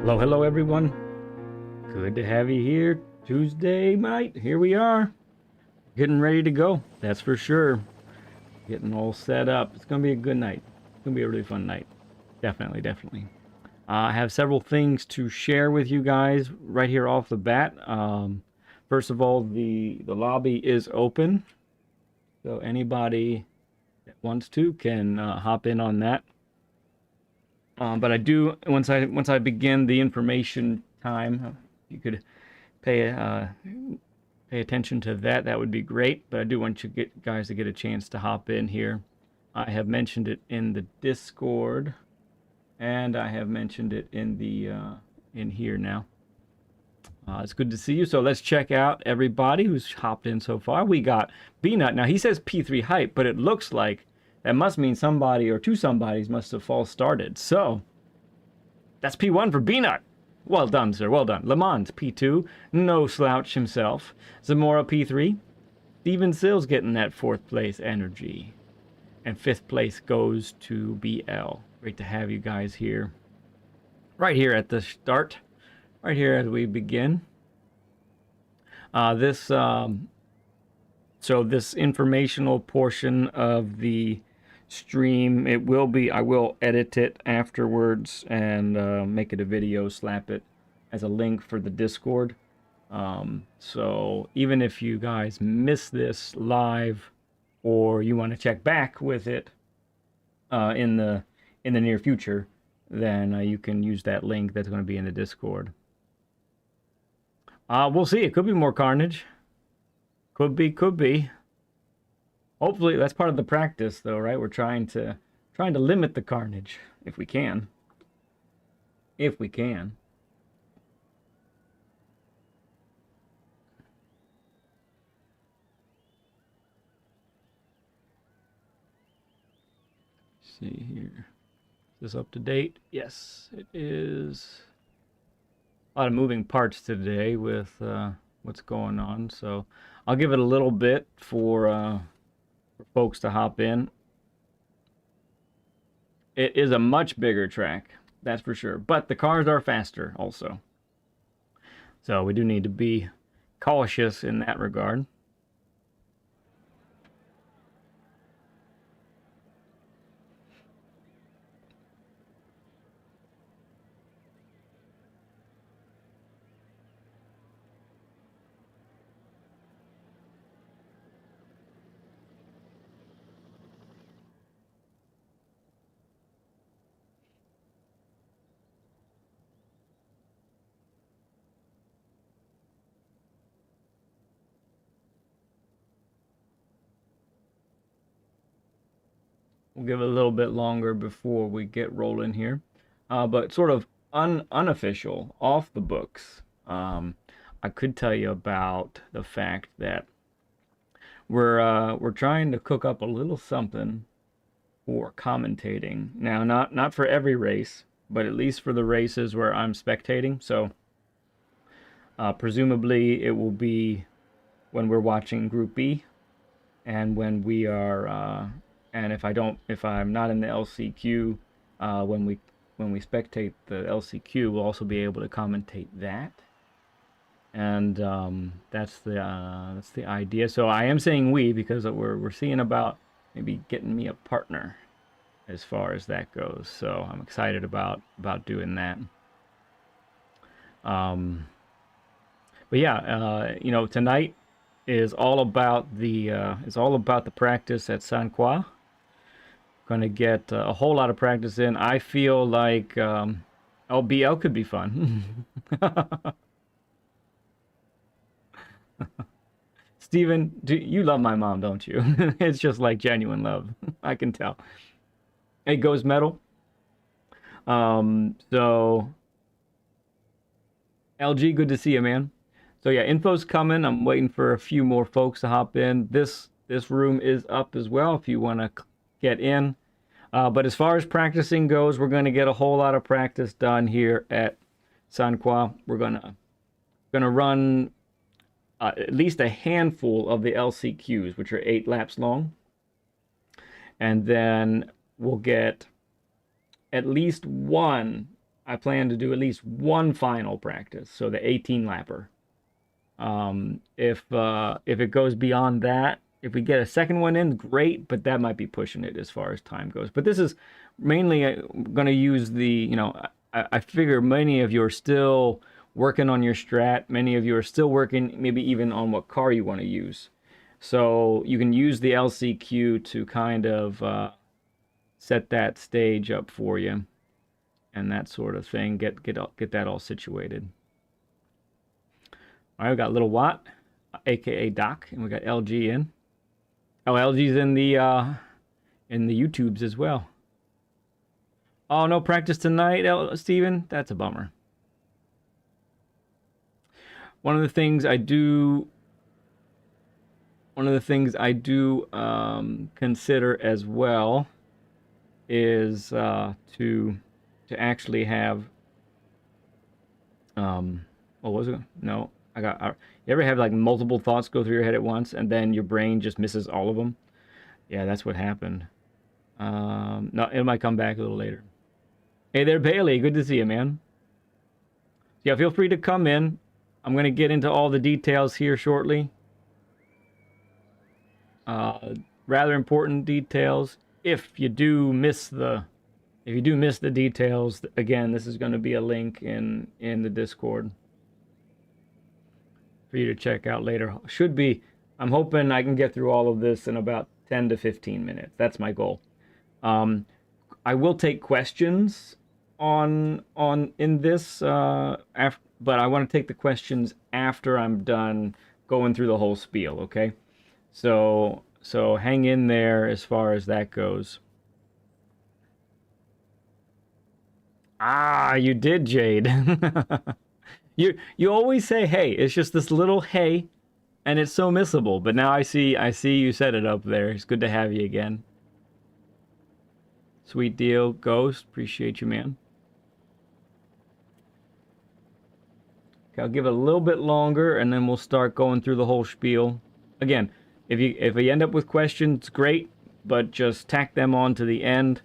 Hello, hello everyone. Good to have you here. Tuesday night, here we are. Getting ready to go, that's for sure. Getting all set up. It's gonna be a good night. It's gonna be a really fun night. Definitely, definitely. I have several things to share with you guys right here off the bat. First of all, the lobby is open, so anybody that wants to can hop in on that. But I do once I begin the information time, you could pay pay attention to that. That would be great. But I do want you guys to get a chance to hop in here. I have mentioned it in the Discord, and I have mentioned it in the in here now. It's good to see you. So let's check out everybody who's hopped in so far. We got B-Nut. Now he says P3 hype, but it looks like that must mean somebody or two somebodies must have false started. So that's P1 for B-Nut. Well done, sir. Well done. Lamont, P2. No slouch himself. Zamora, P3. Steven Sills getting that 4th place energy. And 5th place goes to BL. Great to have you guys here. Right here at the start. Right here as we begin. So this informational portion of the stream, I will edit it afterwards and make it a video, slap it as a link for the Discord. So even if you guys miss this live or you want to check back with it in the near future, then you can use that link that's going to be in the Discord. We'll see. It could be more carnage. Could be. Hopefully, that's part of the practice, though, right? We're trying to limit the carnage if we can. If we can. Let's see here. Is this up to date? Yes, it is. A lot of moving parts today with what's going on, so I'll give it a little bit for folks to hop in. It is a much bigger track, that's for sure, but the cars are faster also, so we do need to be cautious in that regard. We'll give it a little bit longer before we get rolling here. But sort of unofficial, off the books, I could tell you about the fact that we're trying to cook up a little something for commentating. Now, not for every race, but at least for the races where I'm spectating. So presumably it will be when we're watching Group B and when we are and if I'm not in the LCQ, when we spectate the LCQ, we'll also be able to commentate that. And that's the idea. So I am saying we because we're seeing about maybe getting me a partner as far as that goes. So I'm excited about doing that. But yeah, you know, tonight is all about the practice at San Qua. Gonna get a whole lot of practice in. I feel like LBL could be fun. Steven, you love my mom, don't you? It's just like genuine love. I can tell. Hey, Ghost Metal. So LG, good to see you, man. So yeah, info's coming. I'm waiting for a few more folks to hop in. This room is up as well if you want to get in. But as far as practicing goes, we're going to get a whole lot of practice done here at San Qua. We're gonna run at least a handful of the LCQs, which are 8 laps long, and then we'll get at least one I plan to do at least one final practice, so the 18 lapper. If it goes beyond that, if we get a second one in, great, but that might be pushing it as far as time goes. But this is mainly going to use the, I figure many of you are still working on your strat. Many of you are still working maybe even on what car you want to use. So you can use the LCQ to kind of set that stage up for you and that sort of thing. Get that all situated. All right, we got Little Watt, aka Doc, and we got LG in. Oh, LG's in the YouTubes as well. Oh, no practice tonight, Steven? That's a bummer. One of the things I do consider as well is to actually have what was it? No, you ever have like multiple thoughts go through your head at once and then your brain just misses all of them? Yeah, that's what happened. No, it might come back a little later. Hey there, Bailey. Good to see you, man. Yeah, feel free to come in. I'm going to get into all the details here shortly. Rather important details. If you do miss the details, again, this is going to be a link in the Discord for you to check out later. I'm hoping I can get through all of this in about 10 to 15 minutes. That's my goal. I will take questions in this, but I want to take the questions after I'm done going through the whole spiel, okay? So hang in there as far as that goes. Ah, you did, Jade. You always say hey. It's just this little hey, and it's so missable. But now I see you set it up there. It's good to have you again. Sweet deal, Ghost. Appreciate you, man. Okay, I'll give it a little bit longer, and then we'll start going through the whole spiel. Again, if you end up with questions, great, but just tack them on to the end,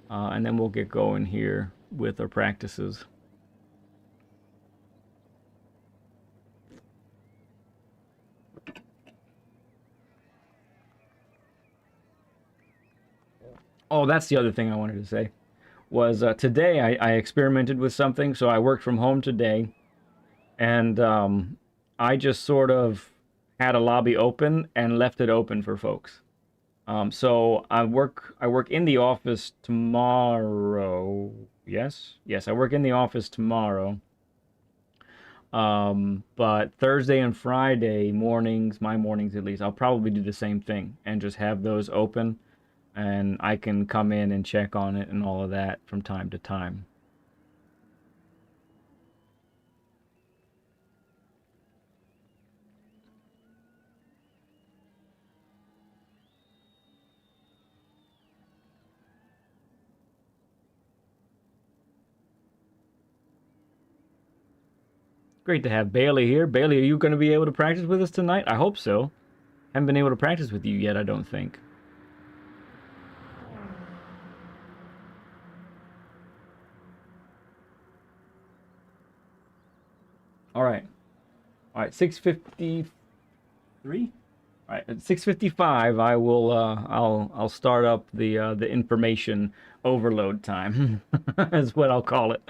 and then we'll get going here with our practices. Oh, that's the other thing I wanted to say. Was today I experimented with something. So I worked from home today, and I just sort of had a lobby open and left it open for folks. So I work in the office tomorrow. Yes, I work in the office tomorrow. But Thursday and Friday mornings, my mornings at least, I'll probably do the same thing and just have those open, and I can come in and check on it and all of that from time to time. Great to have Bailey here. Bailey, are you going to be able to practice with us tonight? I hope so. Haven't been able to practice with you yet, I don't think. All right. 6:53. All right, at 6:55, I'll start up the information overload time. Is what I'll call it.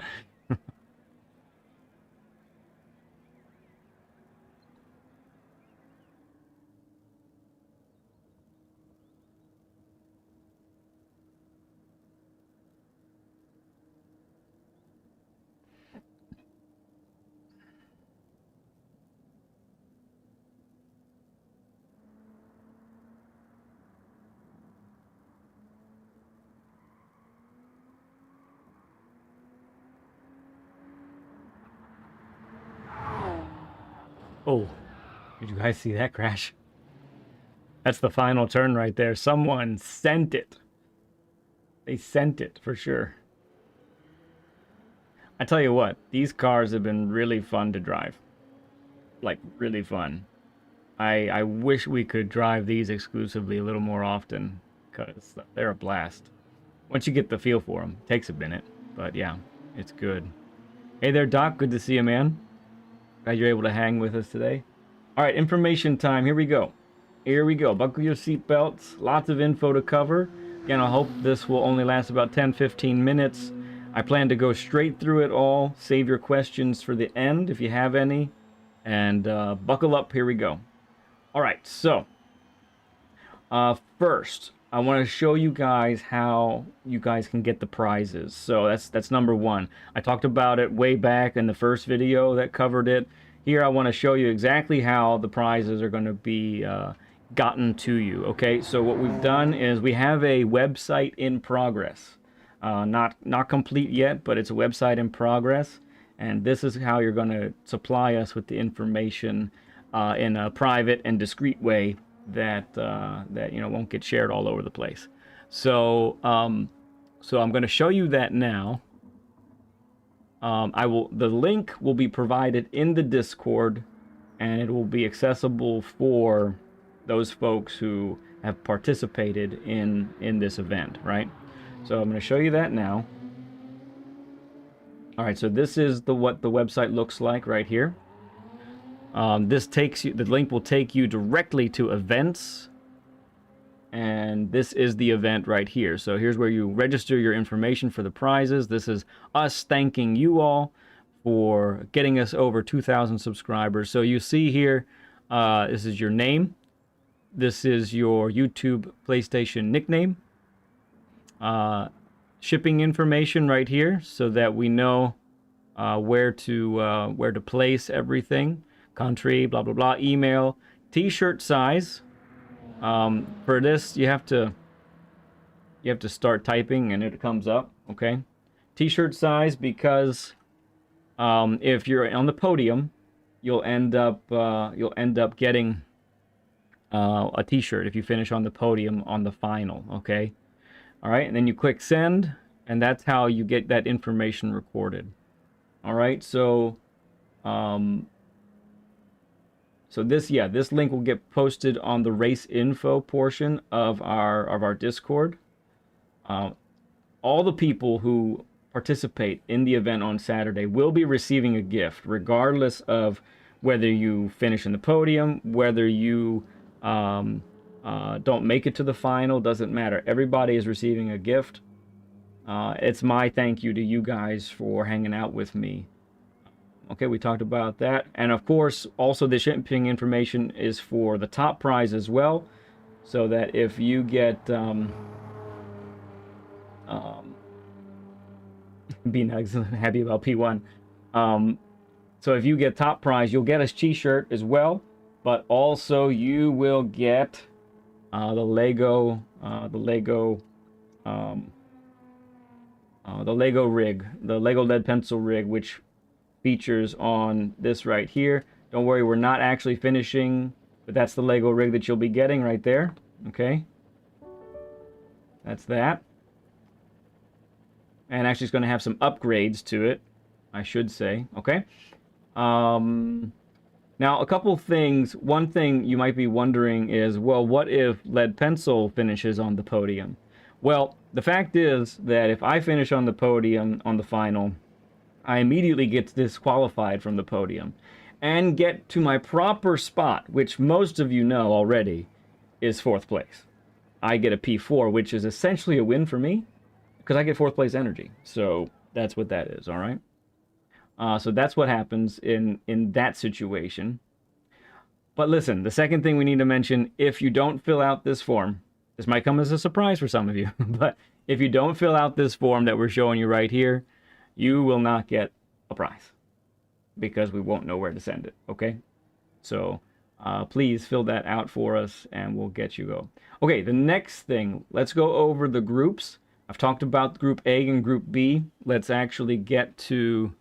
Oh, did you guys see that crash? That's the final turn right there. Someone sent it. They sent it for sure. I tell you what, these cars have been really fun to drive. Like, really fun. I wish we could drive these exclusively a little more often, because they're a blast. Once you get the feel for them, it takes a minute, but yeah, It's good. Hey there, Doc. Good to see you, man. Glad you're able to hang with us today. All right, information time. Here we go. Here we go. Buckle your seatbelts. Lots of info to cover. Again, I hope this will only last about 10-15 minutes. I plan to go straight through it all. Save your questions for the end if you have any. And buckle up. Here we go. All right, so first, I want to show you guys how you guys can get the prizes. So that's number one. I talked about it way back in the first video that covered it. Here I want to show you exactly how the prizes are going to be gotten to you. Okay, so what we've done is we have a website in progress. Not complete yet, but it's a website in progress. And this is how you're going to supply us with the information in a private and discreet way that that won't get shared all over the place. So so I'm going to show you that now. The link will be provided in the Discord, and it will be accessible for those folks who have participated in this event, right? So I'm going to show you that now. All right, so this is what the website looks like right here. This takes you, the link will take you directly to events, and this is the event right here. So here's where you register your information for the prizes. This is us thanking you all for getting us over 2,000 subscribers. So you see here, this is your name. This is your YouTube PlayStation nickname. Shipping information right here so that we know where to place everything. Country, blah blah blah, email, t-shirt size. For this you have to start typing and it comes up, okay? T-shirt size, because if you're on the podium, you'll end up getting a t-shirt if you finish on the podium on the final, okay? All right, and then you click send, and that's how you get that information recorded. All right, so so this link will get posted on the race info portion of our Discord. All the people who participate in the event on Saturday will be receiving a gift, regardless of whether you finish in the podium, whether you don't make it to the final, doesn't matter. Everybody is receiving a gift. It's my thank you to you guys for hanging out with me. Okay, we talked about that. And of course, also the shipping information is for the top prize as well, so that if you get be nice and happy about P1. So if you get top prize, you'll get a t-shirt as well, but also you will get the Lego rig, the Lego lead pencil rig, which features on this right here. Don't worry, we're not actually finishing, but that's the Lego rig that you'll be getting right there. Okay, that's that. And actually it's going to have some upgrades to it, I should say. Okay. Now a couple things. One thing you might be wondering is, well, what if lead pencil finishes on the podium? Well, the fact is that if I finish on the podium on the final, I immediately get disqualified from the podium and get to my proper spot, which most of you know already is 4th place. I get a P4, which is essentially a win for me because I get 4th place energy. So that's what that is, all right? So that's what happens in that situation. But listen, the second thing we need to mention, if you don't fill out this form, this might come as a surprise for some of you, but if you don't fill out this form that we're showing you right here, you will not get a prize because we won't know where to send it, okay? So please fill that out for us and we'll get you go. Okay, the next thing, let's go over the groups. I've talked about Group A and Group B. Let's actually get to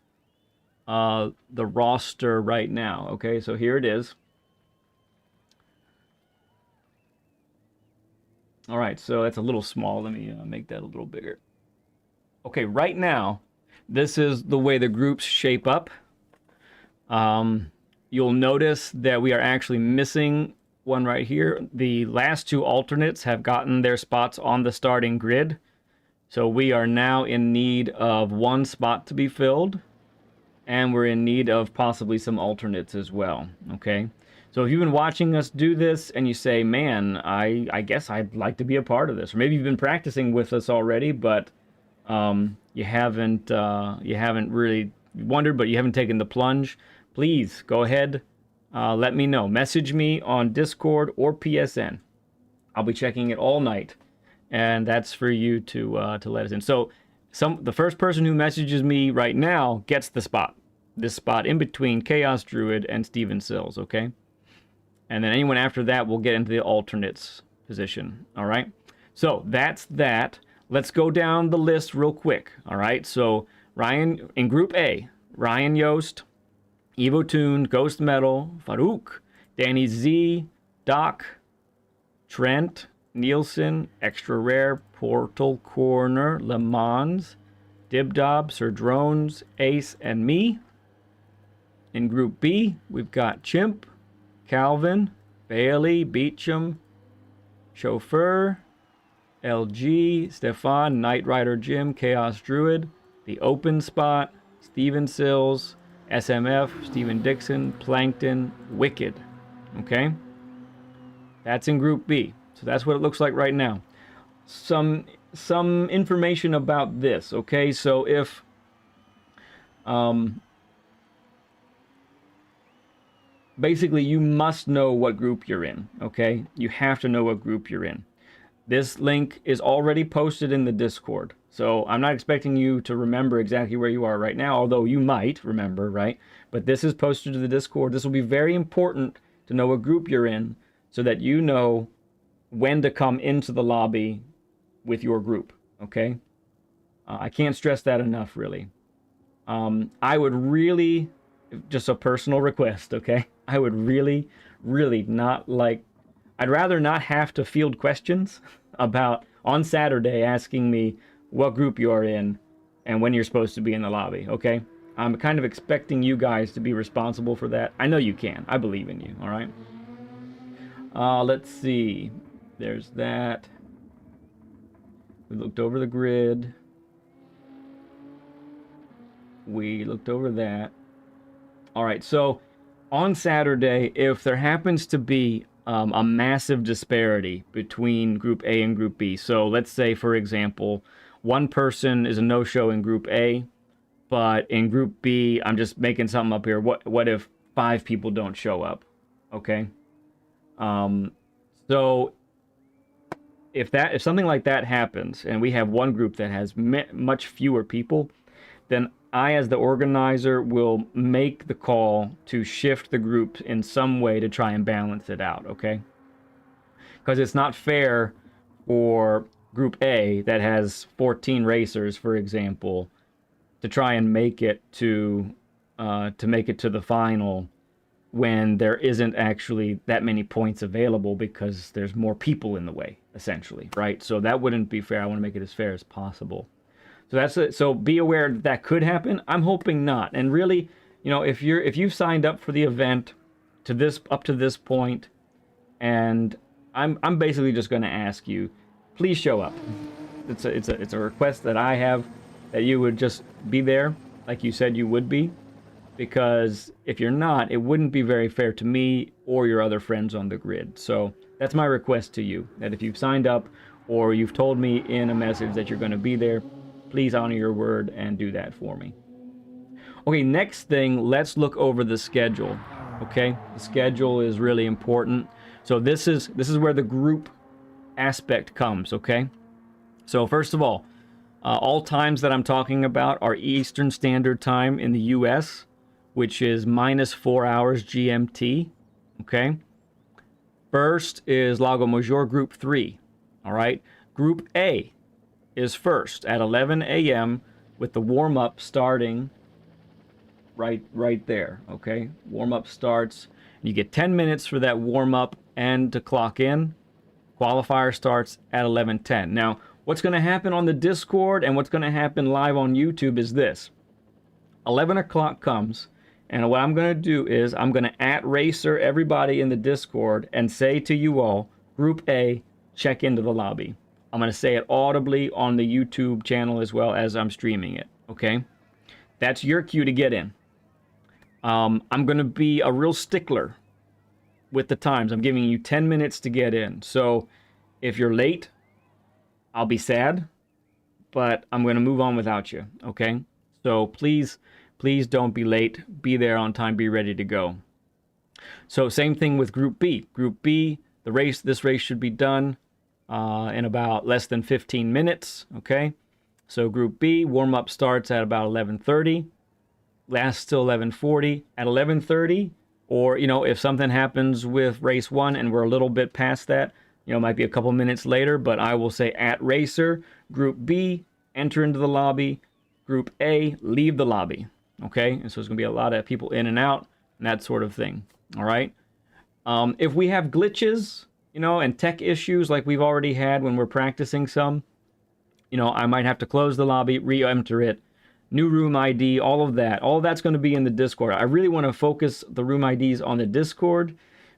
the roster right now, okay? So here it is. All right, so that's a little small. Let me make that a little bigger. Okay, right now, this is the way the groups shape up. You'll notice that we are actually missing one right here. The last 2 alternates have gotten their spots on the starting grid. So we are now in need of one spot to be filled, and we're in need of possibly some alternates as well, okay? So if you've been watching us do this and you say, man, I guess I'd like to be a part of this, or maybe you've been practicing with us already, but you haven't really wondered, but you haven't taken the plunge, please go ahead, let me know. Message me on Discord or PSN. I'll be checking it all night, and that's for you to let us in. So the first person who messages me right now gets the spot. This spot in between Chaos Druid and Steven Sills, okay? And then anyone after that will get into the alternates position, all right? So that's that. Let's go down the list real quick, all right? So Ryan, in Group A, Ryan Yost, Evo Toon, Ghost Metal, Farouk, Danny Z, Doc, Trent, Nielsen, Extra Rare, Portal Corner, Le Mans, Dibdob, Sir Drones, Ace, and me. In Group B, we've got Chimp, Calvin, Bailey, Beecham, Chauffeur, LG, Stefan, Knight Rider Jim, Chaos Druid, The Open Spot, Steven Sills, SMF, Steven Dixon, Plankton, Wicked. Okay? That's in Group B. So that's what it looks like right now. Some information about this, okay? So if basically you must know what group you're in, okay? You have to know what group you're in. This link is already posted in the Discord. So I'm not expecting you to remember exactly where you are right now, although you might remember, right? But this is posted to the Discord. This will be very important to know what group you're in so that you know when to come into the lobby with your group, okay? I can't stress that enough, really. I would really, just a personal request, okay? I would really, really not like, I'd rather not have to field questions about, on Saturday, asking me what group you're in and when you're supposed to be in the lobby, okay? I'm kind of expecting you guys to be responsible for that. I know you can. I believe in you, all right? Let's see. There's that. We looked over the grid. We looked over that. All right, so on Saturday, if there happens to be a massive disparity between Group A and Group B, so let's say, for example, one person is a no-show in Group A, but in Group B, I'm just making something up here. What if 5 people don't show up? Okay. So if something like that happens, and we have one group that has much fewer people, then I, as the organizer, will make the call to shift the group in some way to try and balance it out, okay? Because it's not fair for Group A that has 14 racers, for example, to try and make it to the final when there isn't actually that many points available because there's more people in the way, essentially, right? So that wouldn't be fair. I want to make it as fair as possible. So that's it. So be aware that could happen. I'm hoping not. And really, you know, if you've signed up for the event up to this point, and I'm basically just going to ask you, please show up. It's a request that I have, that you would just be there like you said you would be, because if you're not, it wouldn't be very fair to me or your other friends on the grid. So that's my request to you, that if you've signed up or you've told me in a message that you're going to be there, please honor your word and do that for me. Okay, next thing, let's look over the schedule. Okay, the schedule is really important. So this is where the group aspect comes, okay? So first of all times that I'm talking about are Eastern Standard Time in the US, which is -4 hours GMT, okay? First is Lago Major Group 3, all right? Group A is first at 11 a.m. with the warm-up starting right there, okay? Warm-up starts. You get 10 minutes for that warm-up and to clock in. Qualifier starts at 11:10. Now, what's going to happen on the Discord and what's going to happen live on YouTube is this. 11 o'clock comes, and what I'm going to do is I'm going to @racer everybody in the Discord and say to you all, Group A, check into the lobby. I'm going to say it audibly on the YouTube channel as well as I'm streaming it, okay? That's your cue to get in. I'm going to be a real stickler with the times. I'm giving you 10 minutes to get in. So if you're late, I'll be sad, but I'm going to move on without you, okay? So please, please don't be late. Be there on time. Be ready to go. So same thing with Group B. Group B, this race should be done in about less than 15 minutes, okay? So Group B, warm-up starts at about 11:30, lasts till 11:40. At 11:30, or, you know, if something happens with race 1 and we're a little bit past that, you know, it might be a couple minutes later, but I will say at racer, Group B, enter into the lobby. Group A, leave the lobby, okay? And so there's going to be a lot of people in and out and that sort of thing, all right? If we have glitches, you know, and tech issues like we've already had when we're practicing some, you know, I might have to close the lobby, re-enter it, new room ID, all of that. All of that's going to be in the Discord. I really want to focus the room IDs on the Discord,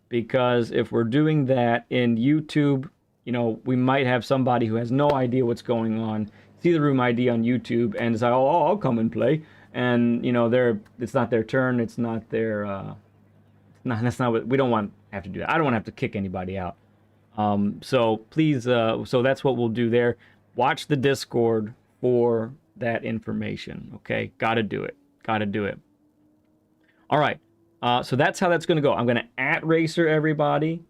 because if we're doing that in YouTube, you know, we might have somebody who has no idea what's going on, see the room ID on YouTube and say, oh, I'll come and play. And, you know, it's not their turn. It's not their, that's not what, we don't want to have to do that. I don't want to have to kick anybody out. So please, so that's what we'll do there. Watch the Discord for that information, okay? Gotta do it. Gotta do it. All right. So that's how that's going to go. I'm going to @racer everybody.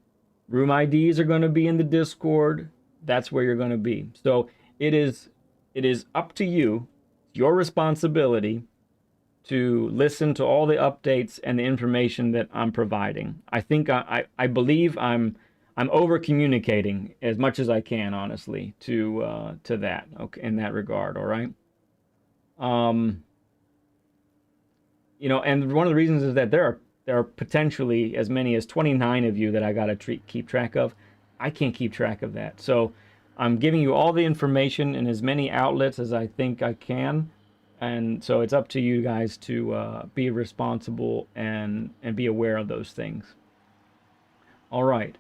Room IDs are going to be in the Discord. That's where you're going to be. So it is up to you, your responsibility, to listen to all the updates and the information that I'm providing. I think I believe I'm over communicating as much as I can, honestly, to that, okay, in that regard. All right. You know, and one of the reasons is that there are potentially as many as 29 of you that I gotta keep track of. I can't keep track of that, so I'm giving you all the information in as many outlets as I think I can, and so it's up to you guys to be responsible and be aware of those things. All right.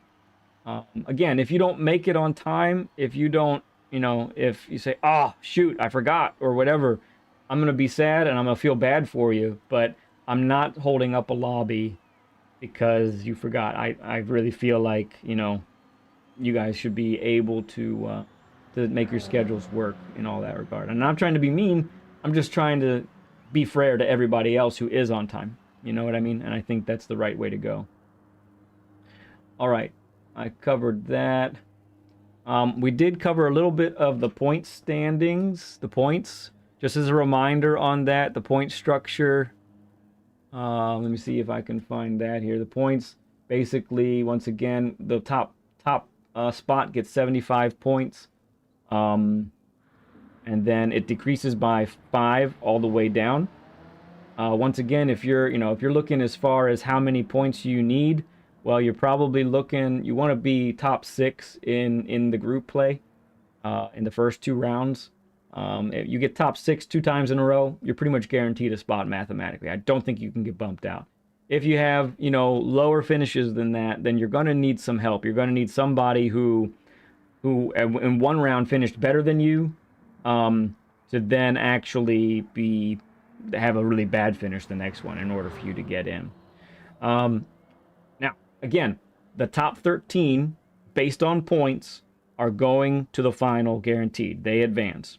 Again, if you don't make it on time, if you don't, you know, if you say, oh, shoot, I forgot, or whatever, I'm going to be sad and I'm going to feel bad for you, but I'm not holding up a lobby because you forgot. I really feel like, you know, you guys should be able to make your schedules work in all that regard. And I'm not trying to be mean. I'm just trying to be fair to everybody else who is on time. You know what I mean? And I think that's the right way to go. All right. I covered that. We did cover a little bit of the point standings, the points. Just as a reminder on that, the point structure. Let me see if I can find that here. The points, basically, once again, the top spot gets 75 points. And then it decreases by 5 all the way down. Once again, if you're looking as far as how many points you need, well, you're probably looking, you want to be top 6 in the group play in the first 2 rounds. If you get top 6 2 times in a row, you're pretty much guaranteed a spot mathematically. I don't think you can get bumped out. If you have, you know, lower finishes than that, then you're going to need some help. You're going to need somebody who in one round finished better than you, to then actually have a really bad finish the next one in order for you to get in. Now, again, the top 13, based on points, are going to the final guaranteed. They advance.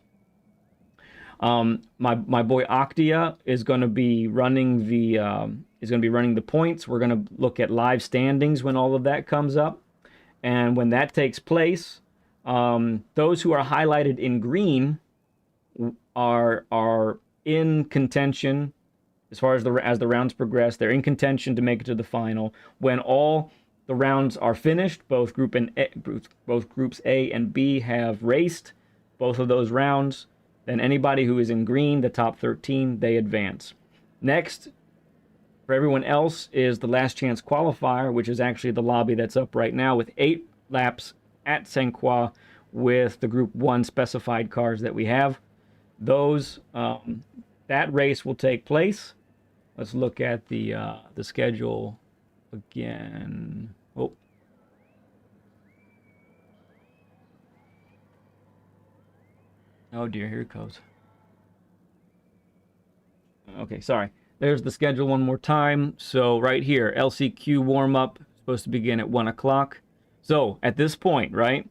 My boy Octia is going to be running the points. We're going to look at live standings when all of that comes up, and when that takes place, those who are highlighted in green are in contention. As far as the rounds progress, they're in contention to make it to the final. When all the rounds are finished, both groups A and B have raced both of those rounds, then anybody who is in green, the top 13, they advance. Next, for everyone else, is the last chance qualifier, which is actually the lobby that's up right now with 8 laps at Saint Croix with the Group 1 specified cars that we have. That race will take place. Let's look at the schedule again. Oh. Oh dear, here it goes. Okay, sorry. There's the schedule one more time. So right here, LCQ warm-up, supposed to begin at 1 o'clock. So at this point, right,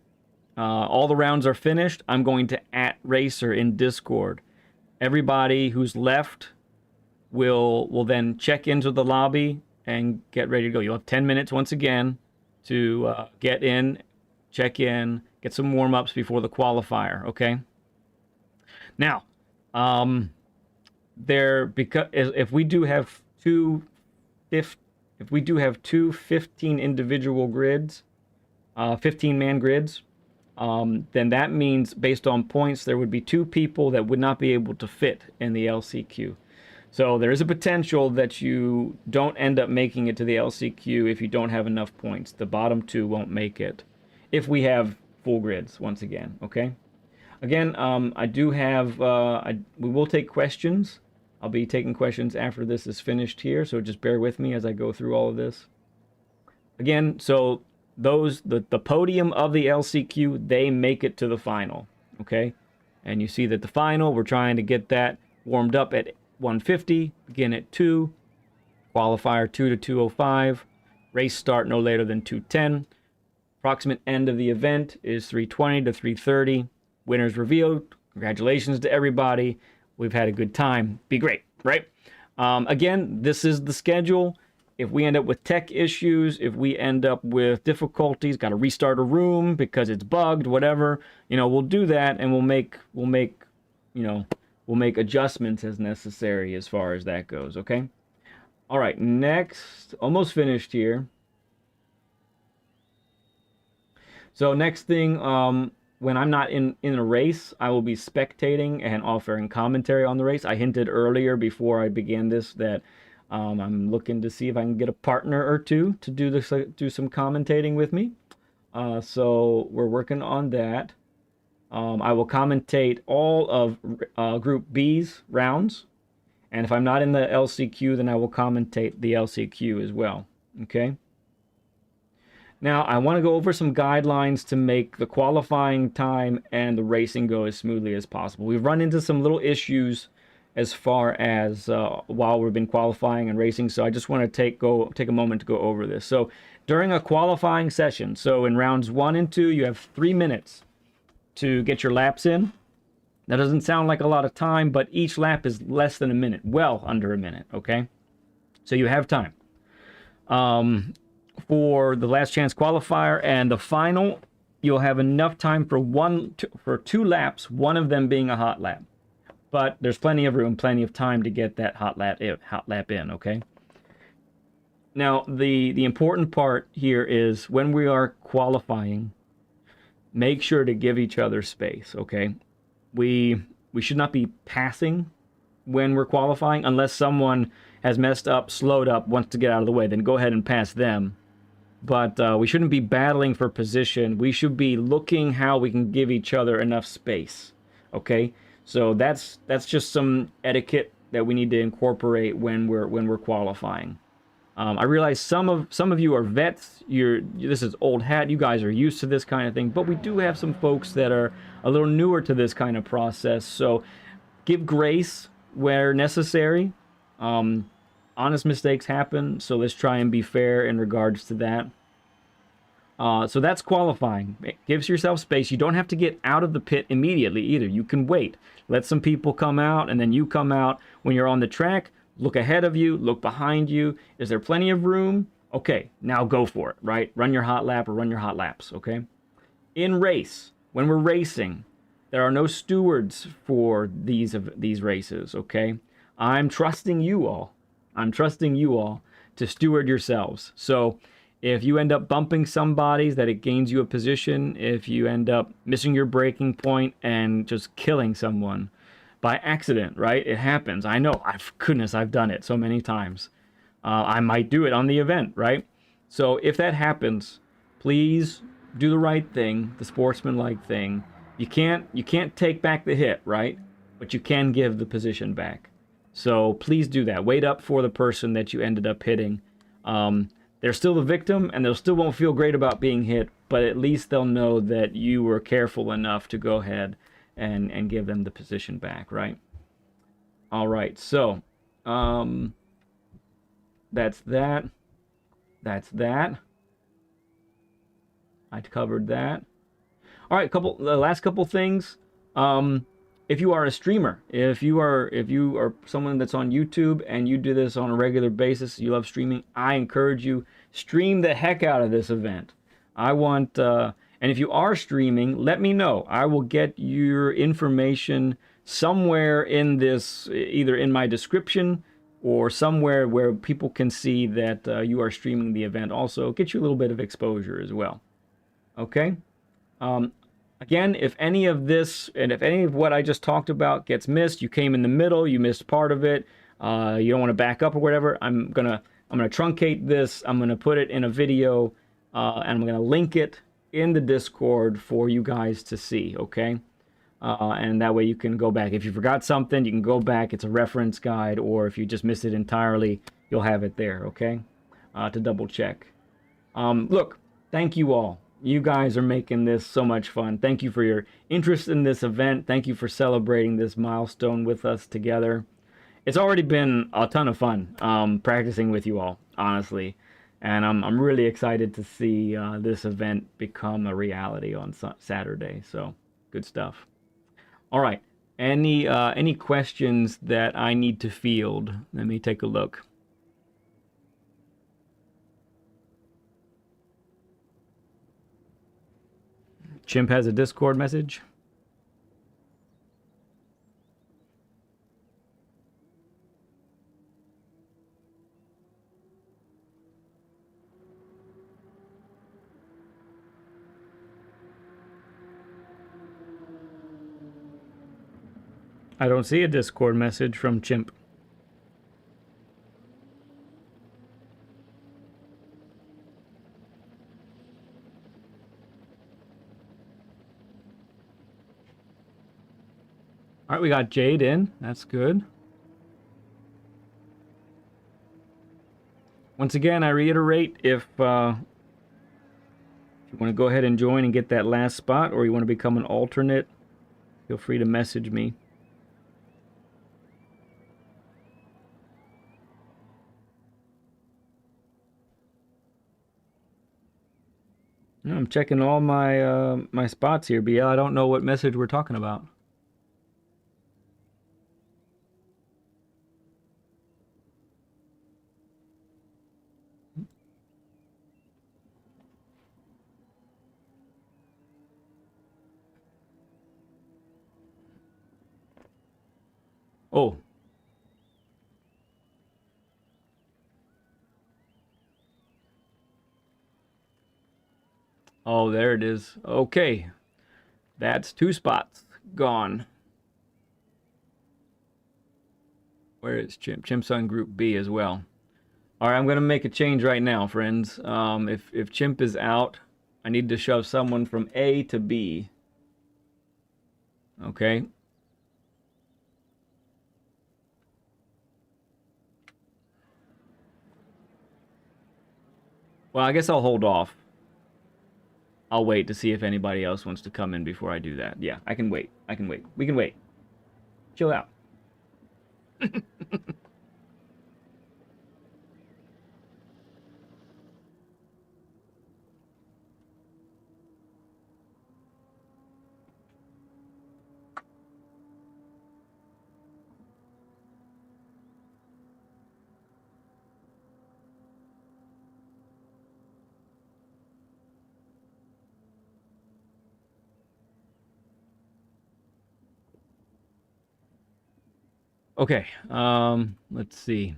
all the rounds are finished. I'm going to @racer in Discord. Everybody who's left will then check into the lobby and get ready to go. You'll have 10 minutes once again to get in, check in, get some warm-ups before the qualifier, okay? Now, because if we do have two 15 individual grids, 15-man grids, then that means based on points there would be 2 people that would not be able to fit in the LCQ. So there is a potential that you don't end up making it to the LCQ if you don't have enough points. The bottom 2 won't make it if we have full grids once again, okay? Again, I do have, we will take questions. I'll be taking questions after this is finished here, so just bear with me as I go through all of this. Again, so the podium of the LCQ, they make it to the final, okay? And you see that the final, we're trying to get that warmed up at 150, begin at 2, qualifier 2 to 205, race start no later than 210. Approximate end of the event is 320 to 330. Winners revealed. Congratulations to everybody. We've had a good time. Be great, right? Again, this is the schedule. If we end up with tech issues, if we end up with difficulties, got to restart a room because it's bugged, whatever, we'll do that, and we'll make adjustments as necessary as far as that goes, okay? All right, next, almost finished here. So next thing, when I'm not in a race, I will be spectating and offering commentary on the race. I hinted earlier before I began this that I'm looking to see if I can get a partner or two to do some commentating with me. So we're working on that. I will commentate all of Group B's rounds, and if I'm not in the LCQ, then I will commentate the LCQ as well. Okay. Now, I want to go over some guidelines to make the qualifying time and the racing go as smoothly as possible. We've run into some little issues as far as while we've been qualifying and racing, so I just want to take a moment to go over this. So, during a qualifying session, so in rounds 1 and 2, you have 3 minutes to get your laps in. That doesn't sound like a lot of time, but each lap is less than a minute, well under a minute, okay? So you have time. For the last chance qualifier and the final, you'll have enough time for 2 laps, one of them being a hot lap. But there's plenty of room, plenty of time to get that hot lap in, okay? Now, the important part here is when we are qualifying, make sure to give each other space, okay? We should not be passing when we're qualifying unless someone has messed up, slowed up, wants to get out of the way, then go ahead and pass them. But we shouldn't be battling for position. We should be looking how we can give each other enough space, okay? So that's just some etiquette that we need to incorporate when we're qualifying. I realize some of you are vets. This is old hat. You guys are used to this kind of thing. But we do have some folks that are a little newer to this kind of process. So give grace where necessary. Honest mistakes happen, so let's try and be fair in regards to that. So that's qualifying. It gives yourself space. You don't have to get out of the pit immediately either. You can wait. Let some people come out, and then you come out. When you're on the track, look ahead of you, look behind you. Is there plenty of room? Okay, now go for it, right? Run your hot lap or run your hot laps, okay? In race, when we're racing, there are no stewards for these races, okay? I'm trusting you all. I'm trusting you all to steward yourselves. So if you end up bumping somebody, that it gains you a position. If you end up missing your braking point and just killing someone by accident, right? It happens. I know. Goodness, I've done it so many times. I might do it on the event, right? So if that happens, please do the right thing, the sportsmanlike thing. You can't take back the hit, right? But you can give the position back. So please do that. Wait up for the person that you ended up hitting. They're still the victim, and they still won't feel great about being hit, but at least they'll know that you were careful enough to go ahead and give them the position back, right? All right, so that's that. That's that. I covered that. All right, the last couple things. If you are a streamer, if you are someone that's on YouTube and you do this on a regular basis, you love streaming, I encourage you, stream the heck out of this event. I want, and if you are streaming, let me know. I will get your information somewhere in this, either in my description or somewhere where people can see that you are streaming the event. Also, get you a little bit of exposure as well. Okay? Um, Again, if any of this and if any of what I just talked about gets missed, you came in the middle, you missed part of it, you don't want to back up or whatever, I'm gonna truncate this. I'm gonna put it in a video, and I'm gonna link it in the Discord for you guys to see. Okay, and that way you can go back. If you forgot something, you can go back. It's a reference guide, or if you just missed it entirely, you'll have it there. Okay, to double check. Look, thank you all. You guys are making this so much fun. Thank you for your interest in this event. Thank you for celebrating this milestone with us together. It's already been a ton of fun practicing with you all, honestly. And I'm really excited to see this event become a reality on Saturday. So, good stuff. All right. Any questions that I need to field? Let me take a look. Chimp has a Discord message. I don't see a Discord message from Chimp. All right, we got Jade in. That's good. Once again, I reiterate, if you want to go ahead and join and get that last spot, or you want to become an alternate, feel free to message me. I'm checking all my my spots here, but yeah, I don't know what message we're talking about. Oh. Oh, there it is. Okay. That's 2 spots gone. Where is Chimp? Chimp's on Group B as well. All right, I'm going to make a change right now, friends. If Chimp is out, I need to shove someone from A to B. Okay. Well, I guess I'll hold off. I'll wait to see if anybody else wants to come in before I do that. Yeah, I can wait. I can wait. We can wait. Chill out. Okay, let's see.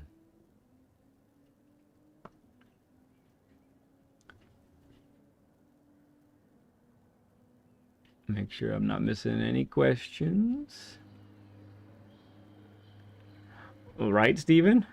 Make sure I'm not missing any questions. All right, Steven?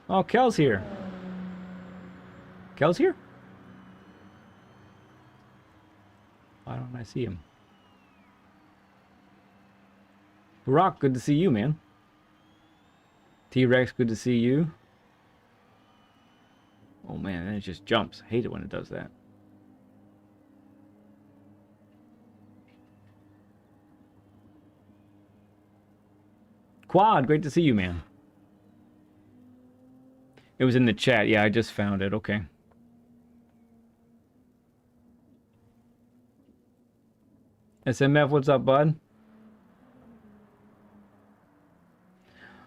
Oh, Kel's here. Kel's here? Why don't I see him? Rock, good to see you, man. T-Rex, good to see you. Oh man, it just jumps. I hate it when it does that. Quad, great to see you, man. It was in the chat. Yeah, I just found it. Okay. SMF, what's up, bud?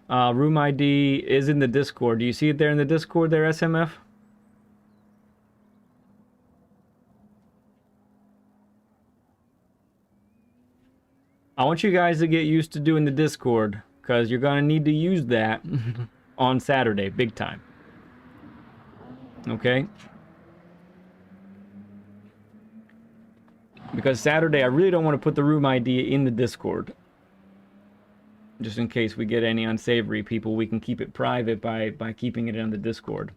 Room ID is in the Discord. Do you see it there in the Discord there, SMF? I want you guys to get used to doing the Discord, because you're going to need to use that on Saturday, big time. Okay? Because Saturday, I really don't want to put the room ID in the Discord. Just in case we get any unsavory people, we can keep it private by keeping it on the Discord.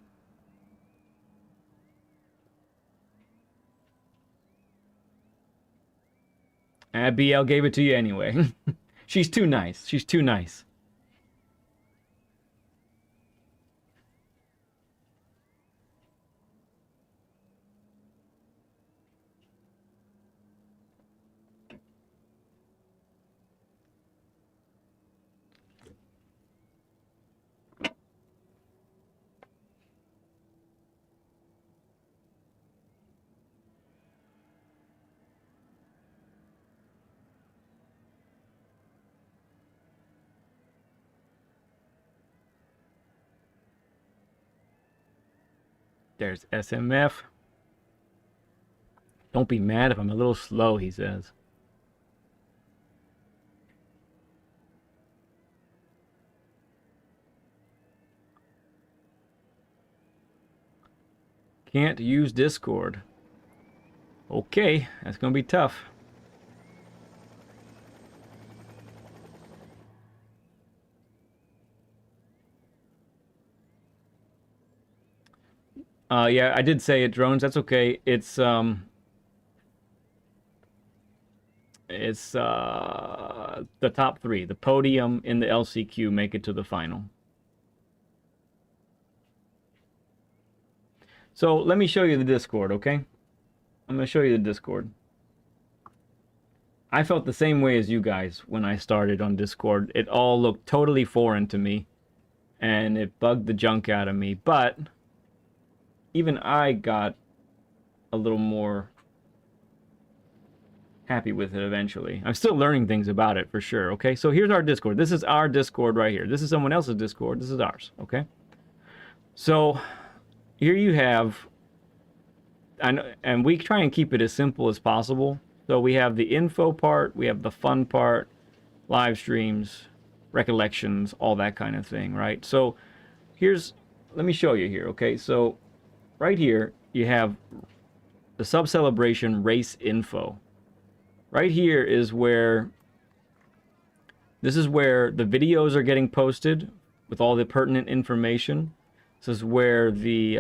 BL gave it to you anyway. She's too nice. She's too nice. There's SMF. Don't be mad if I'm a little slow, he says. Can't use Discord. Okay, that's gonna be tough. Yeah, I did say it, drones. That's okay. It's the top three. The podium in the LCQ make it to the final. So let me show you the Discord, okay? I'm gonna show you the Discord. I felt the same way as you guys when I started on Discord. It all looked totally foreign to me, and it bugged the junk out of me. But even I got a little more happy with it eventually. I'm still learning things about it for sure, okay? So here's our Discord. This is our Discord right here. This is someone else's Discord. This is ours, okay? So here you have, and we try and keep it as simple as possible. So we have the info part, we have the fun part, live streams, recollections, all that kind of thing, right? So let me show you here, okay? So right here, you have the sub-celebration race info. Right here is where, this is where the videos are getting posted with all the pertinent information. This is where the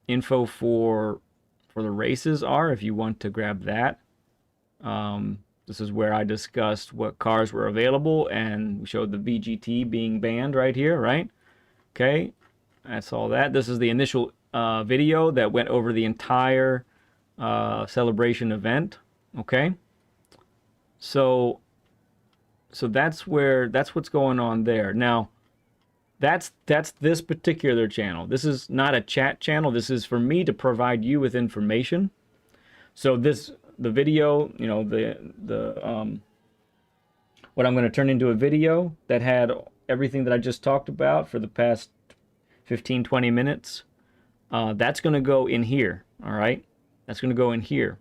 info for the races are, if you want to grab that. This is where I discussed what cars were available, and we showed the VGT being banned right here, right? Okay, that's all that. This is the initial video that went over the entire celebration event. Okay, so that's what's going on there. Now that's this particular channel. This is not a chat channel. This is for me to provide you with information. So the video, you know, what I'm going to turn into a video that had everything that I just talked about for the past 15-20 minutes, that's going to go in here. All right, that's going to go in here.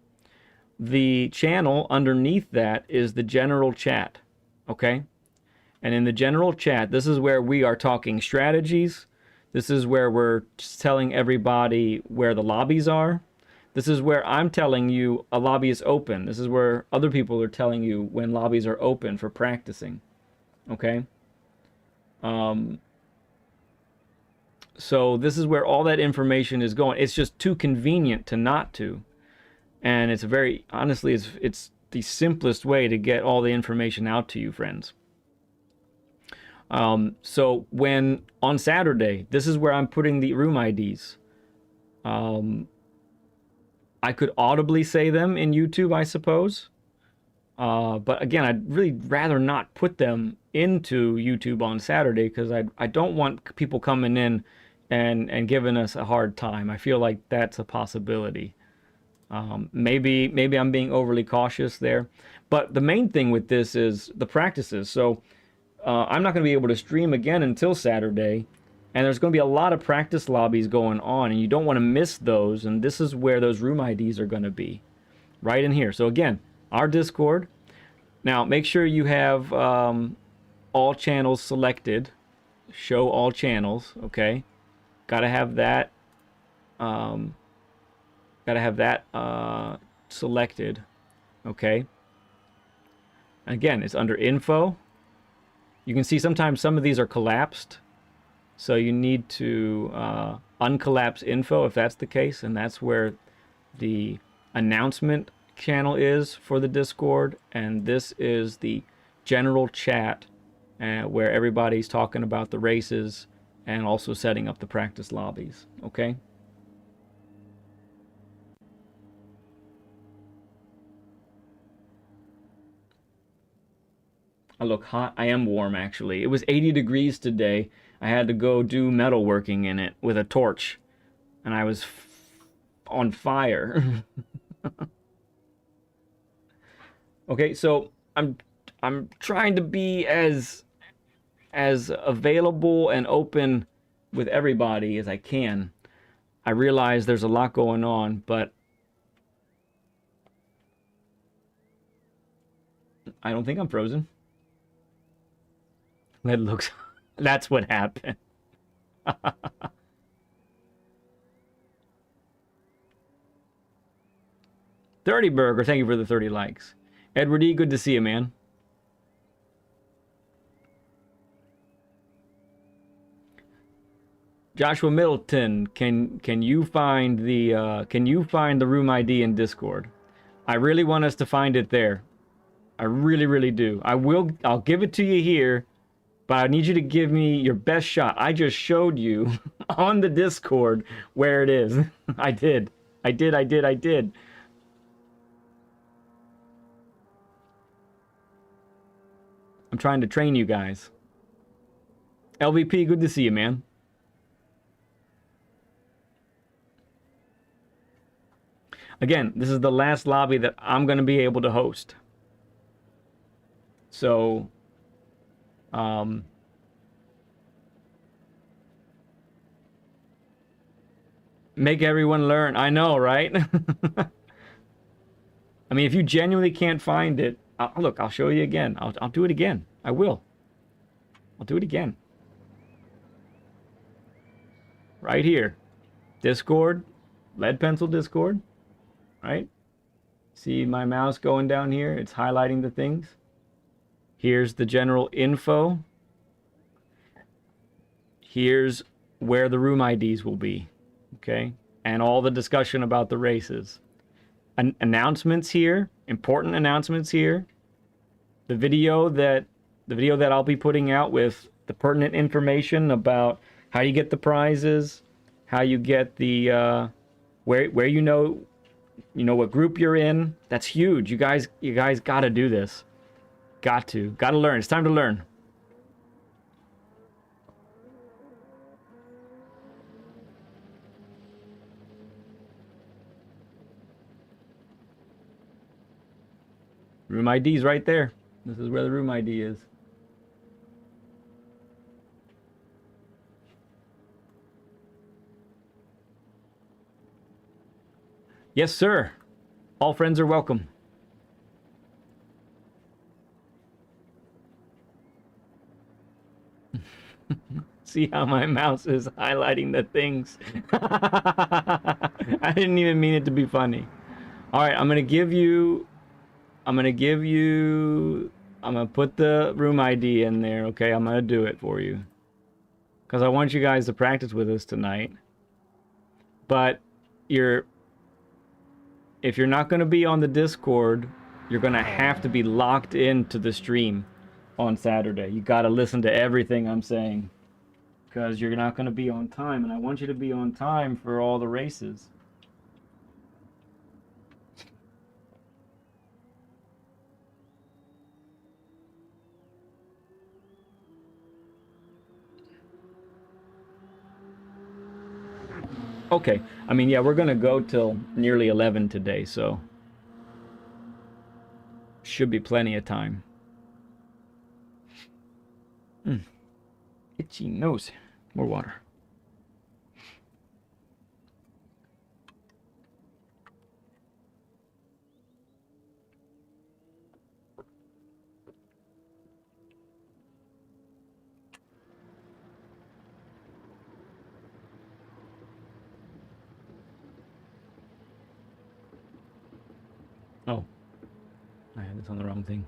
The channel underneath that is the general chat. Okay, and in the general chat, this is where we are talking strategies. This is where we're telling everybody where the lobbies are. This is where I'm telling you a lobby is open. This is where other people are telling you when lobbies are open for practicing. Okay? So this is where all that information is going. It's just too convenient to not to. And it's very, honestly, it's the simplest way to get all the information out to you, friends. So when on Saturday, this is where I'm putting the room IDs. I could audibly say them in YouTube, I suppose. But again, I'd really rather not put them into YouTube on Saturday because I don't want people coming in and giving us a hard time. I feel like that's a possibility. Maybe I'm being overly cautious there. But the main thing with this is the practices. So I'm not going to be able to stream again until Saturday. And there's going to be a lot of practice lobbies going on. And you don't want to miss those. And this is where those room IDs are going to be. Right in here. So again, our Discord. Now, make sure you have all channels selected. Show all channels, okay? Gotta have that. Selected, okay? Again, it's under info. You can see sometimes some of these are collapsed. So you need to uncollapse info if that's the case. And that's where the announcement channel is for the Discord, and this is the general chat where everybody's talking about the races and also setting up the practice lobbies. Okay, I look hot. I am warm, actually. It was 80 degrees today. I had to go do metalworking in it with a torch, and I was on fire. Okay, so I'm trying to be as available and open with everybody as I can. I realize there's a lot going on, but I don't think I'm frozen. That looks that's what happened. 30 Burger, thank you for the 30 likes. Edward E, good to see you, man. Joshua Middleton, can you find the room ID in Discord? I really want us to find it there. I really do. I'll give it to you here, but I need you to give me your best shot. I just showed you on the Discord where it is. I did. I'm trying to train you guys. LVP, good to see you, man. Again, this is the last lobby that I'm going to be able to host. So, make everyone learn. I know, right? I mean, if you genuinely can't find it, look, I'll show you again. I'll do it again. I will. I'll do it again. Right here. Discord. Lead pencil Discord. Right? See my mouse going down here? It's highlighting the things. Here's the general info. Here's where the room IDs will be. Okay? And all the discussion about the races. Announcements here, important announcements here. The video that I'll be putting out with the pertinent information about how you get the prizes, how you get the where you know what group you're in. That's huge. You guys got to do this. Got to learn. It's time to learn. Room ID's right there. This is where the room ID is. Yes, sir. All friends are welcome. See how my mouse is highlighting the things. I didn't even mean it to be funny. All right, I'm going to put the room ID in there, okay? I'm going to do it for you. because I want you guys to practice with us tonight. But if you're not going to be on the Discord, you're going to have to be locked into the stream on Saturday. You got to listen to everything I'm saying, because you're not going to be on time, and I want you to be on time for all the races. Okay, I mean, yeah, we're going to go till nearly 11 today, so should be plenty of time. Itchy nose. More water. Oh, I had this on the wrong thing.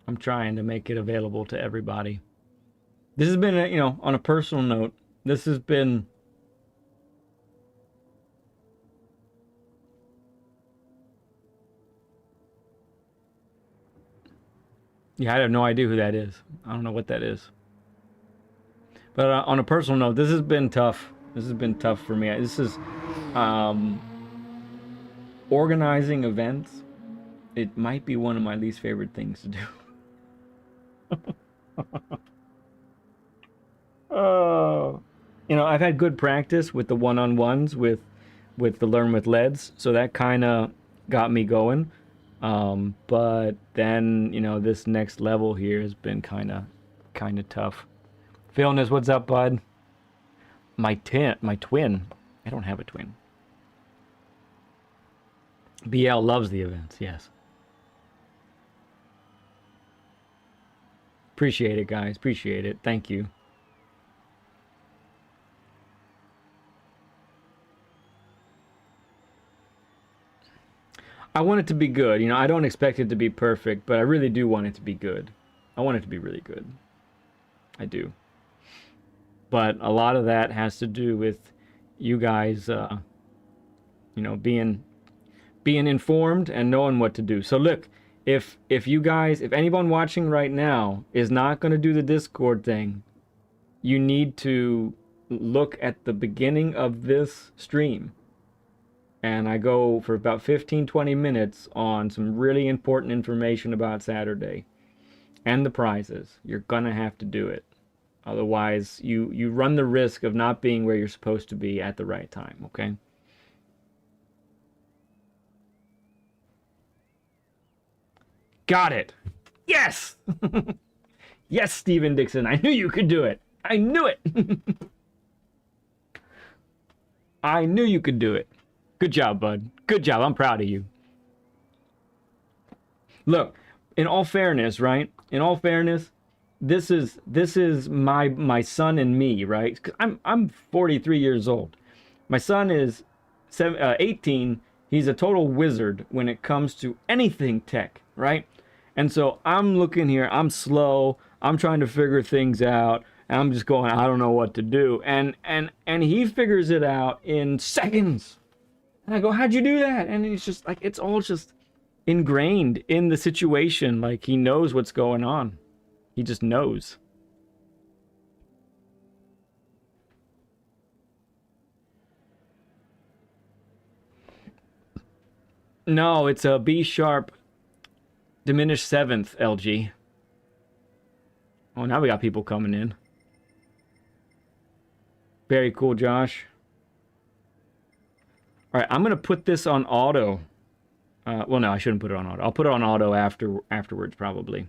I'm trying to make it available to everybody. This has been, you know, on a personal note, this has been yeah, I have no idea who that is. I don't know what that is. But on a personal note, this has been tough. This has been tough for me. This is organizing events. It might be one of my least favorite things to do. Oh, you know, I've had good practice with the one-on-ones with the Learn with Leads, so that kind of got me going. But then, you know, this next level here has been kind of tough. Philness, what's up, bud? My twin. I don't have a twin. BL loves the events, yes. Appreciate it, guys. Appreciate it. Thank you. I want it to be good. You know, I don't expect it to be perfect, but I really do want it to be good. I want it to be really good. I do. But a lot of that has to do with you guys, you know, being informed and knowing what to do. So look, if anyone watching right now is not going to do the Discord thing, you need to look at the beginning of this stream. And I go for about 15-20 minutes on some really important information about Saturday and the prizes. You're gonna have to do it. Otherwise, you run the risk of not being where you're supposed to be at the right time, okay? Got it. Yes! Yes, Steven Dixon. I knew you could do it. I knew it. I knew you could do it. Good job, bud. Good job. I'm proud of you. Look, in all fairness, right? In all fairness, this is my son and me, right? I'm 43 years old. My son is 18. He's a total wizard when it comes to anything tech, right? And so I'm looking here. I'm slow. I'm trying to figure things out. And I'm just going, I don't know what to do. And he figures it out in seconds. And I go, how'd you do that? And he's just like, it's all just ingrained in the situation. Like, he knows what's going on. He just knows. No, it's a B sharp diminished seventh LG. Oh, now we got people coming in. Very cool, Josh. All right, I'm going to put this on auto. Well, no, I shouldn't put it on auto. I'll put it on auto afterwards, probably.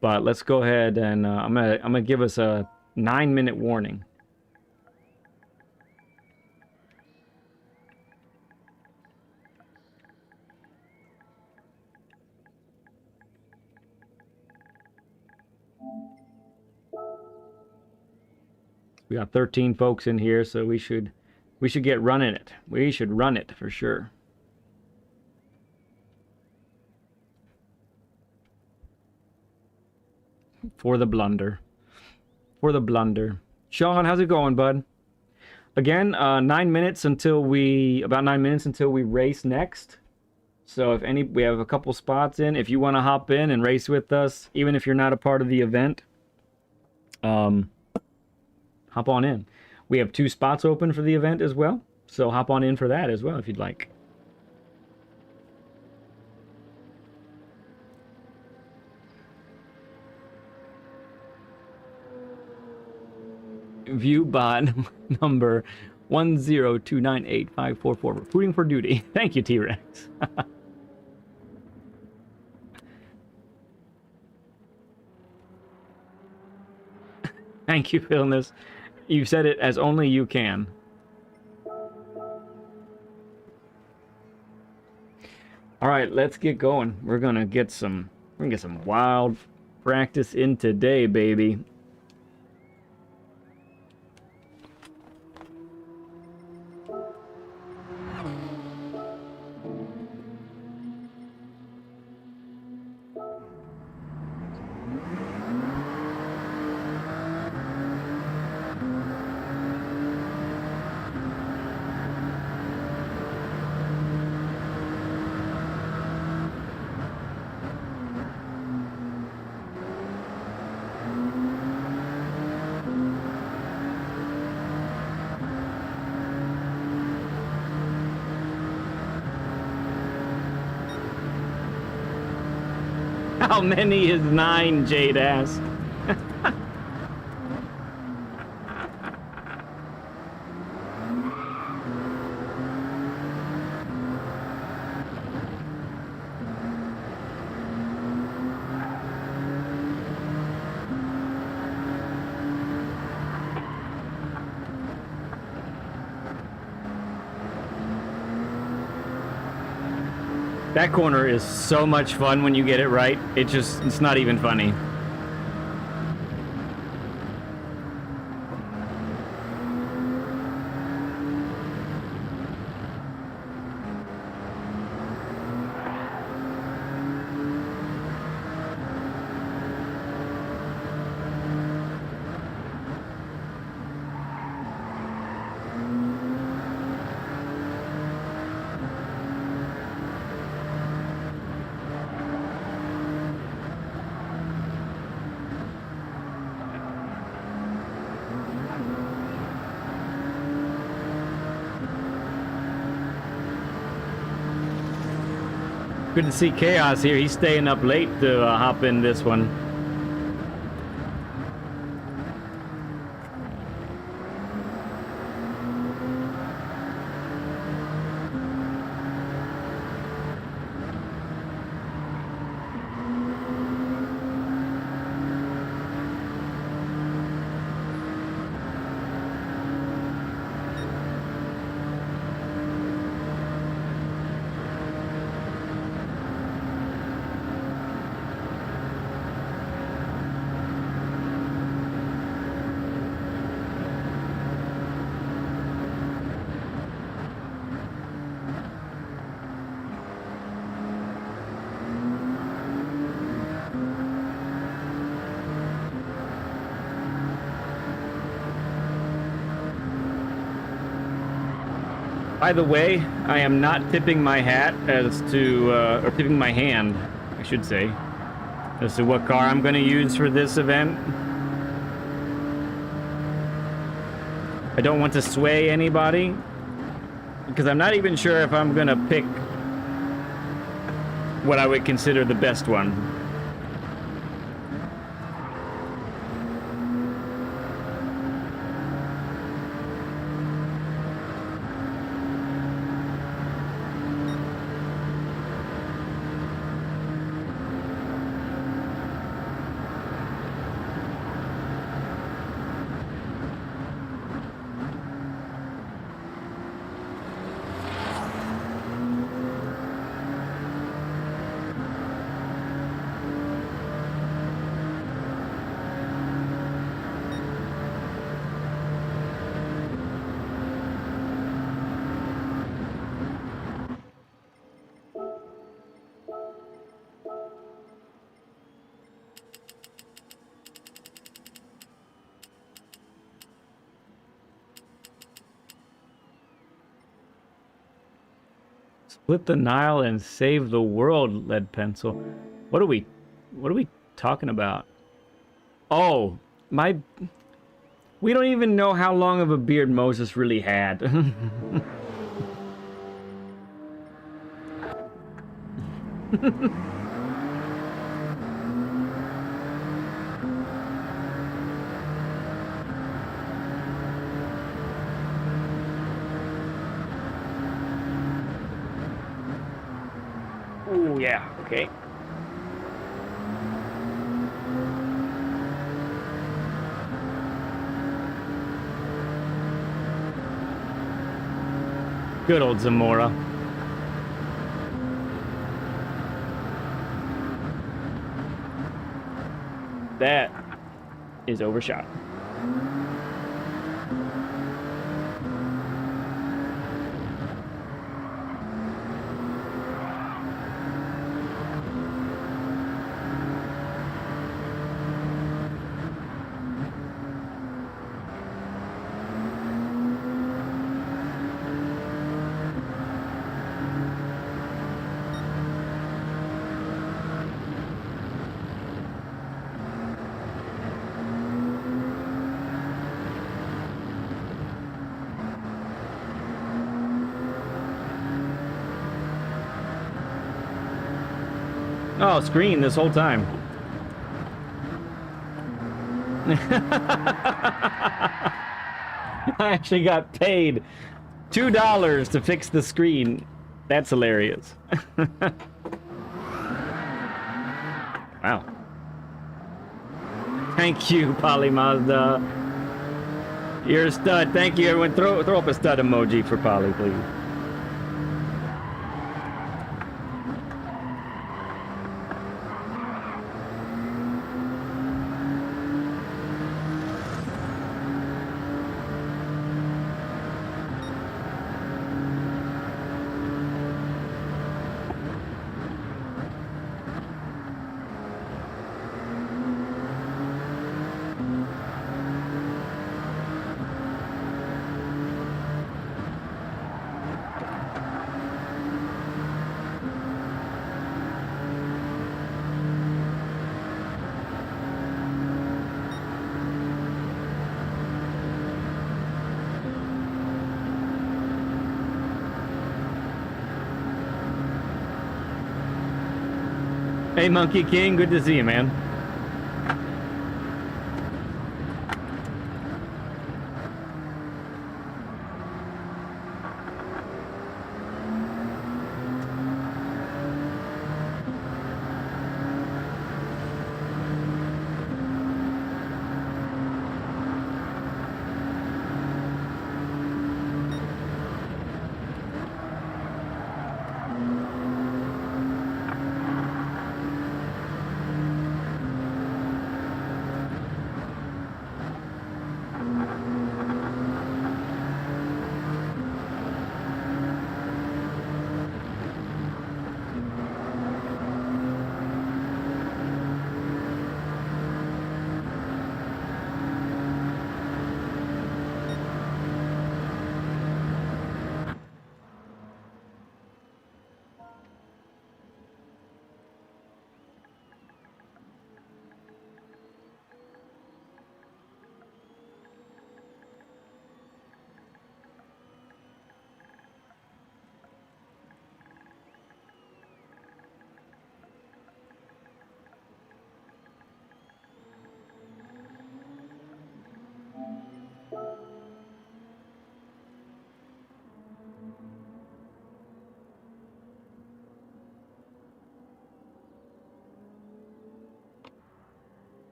But let's go ahead and I'm gonna give us a 9-minute warning. We got 13 folks in here, so we should get running it. We should run it for sure. For the blunder. For the blunder. Sean, how's it going, bud? Again, 9 minutes until we... About 9 minutes until we race next. So if any... We have a couple spots in. If you want to hop in and race with us, even if you're not a part of the event, hop on in. We have 2 spots open for the event as well. So hop on in for that as well if you'd like. View bot number 102985544. Recruiting for duty. Thank you, T-Rex. Thank you, Philness. You said it as only you can. All right, let's get going. We're gonna get some wild practice in today, baby. How many is 9, Jade asked. That corner is so much fun when you get it right. It's not even funny. Good to see Chaos here. He's staying up late to hop in this one. By the way, I am not tipping my hat as to, or tipping my hand, I should say, as to what car I'm going to use for this event. I don't want to sway anybody, because I'm not even sure if I'm going to pick what I would consider the best one. Split the Nile and save the world, lead pencil. What are we talking about? Oh, we don't even know how long of a beard Moses really had. Oh, yeah, okay. Good old Zamora. That is overshot. Oh, screen this whole time. I actually got paid $2 to fix the screen. That's hilarious. Wow. Thank you, Poly Mazda. You're a stud. Thank you, everyone. Throw up a stud emoji for Poly, please. Hey, Monkey King, good to see you, man.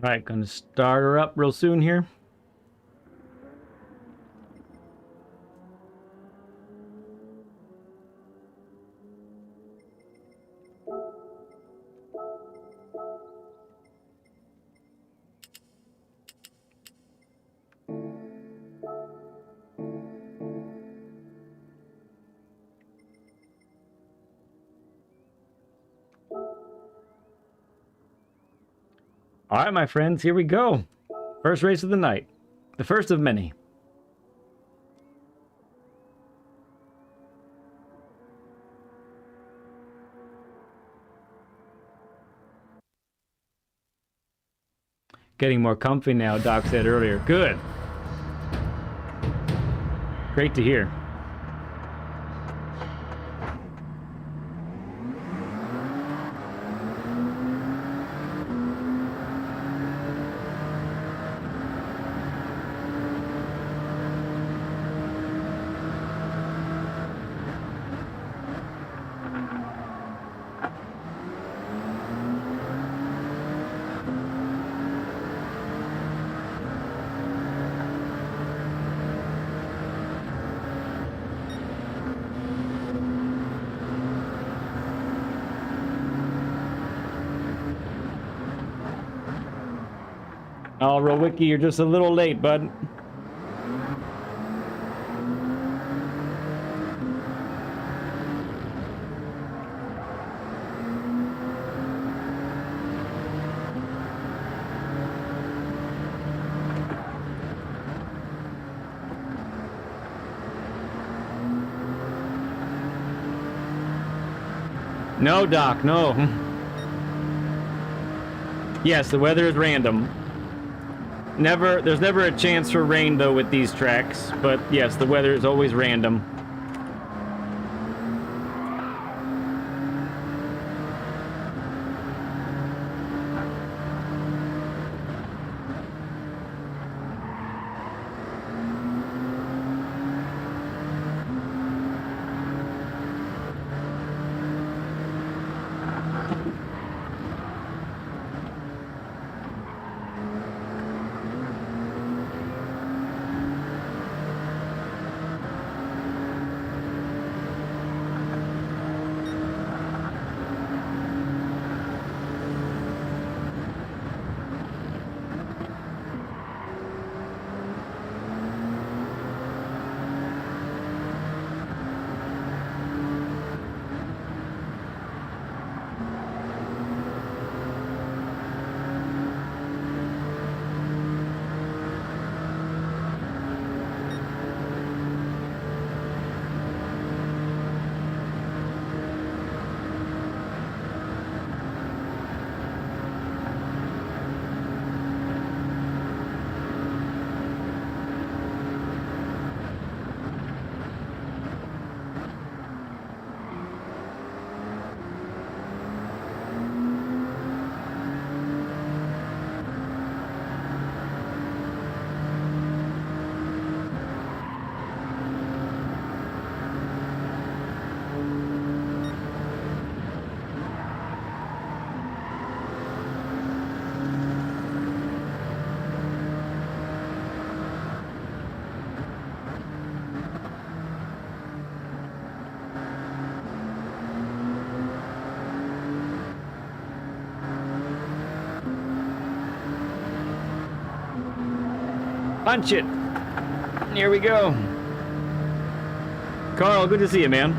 All right, gonna start her up real soon here. All right, my friends, here we go. First race of the night. The first of many. Getting more comfy now, Doc said earlier. Good. Great to hear. Oh, Rowicki, you're just a little late, bud. No, Doc, no. Yes, the weather is random. There's never a chance for rain, though, with these tracks. But, yes, the weather is always random. Punch it. Here we go. Carl, good to see you, man.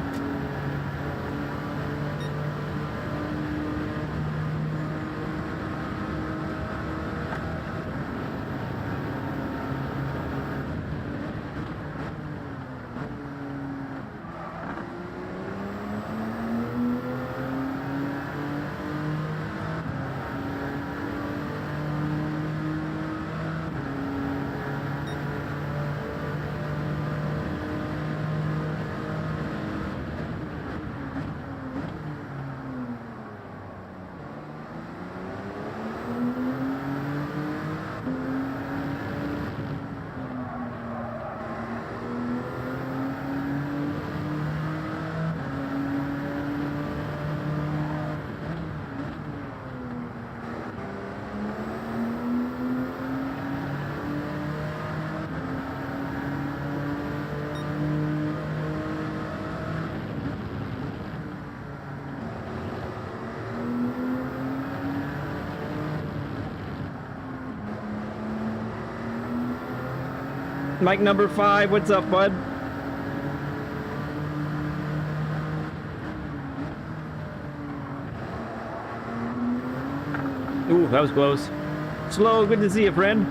Mike number 5, what's up, bud? Ooh, that was close. Slow, good to see you, friend.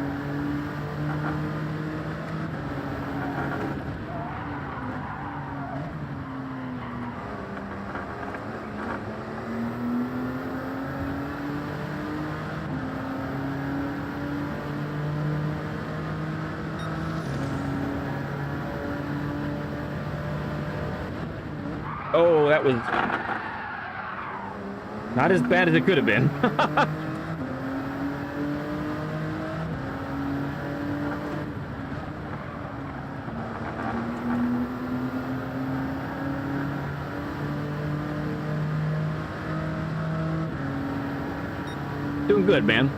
Oh, that was not as bad as it could have been. Doing good, man.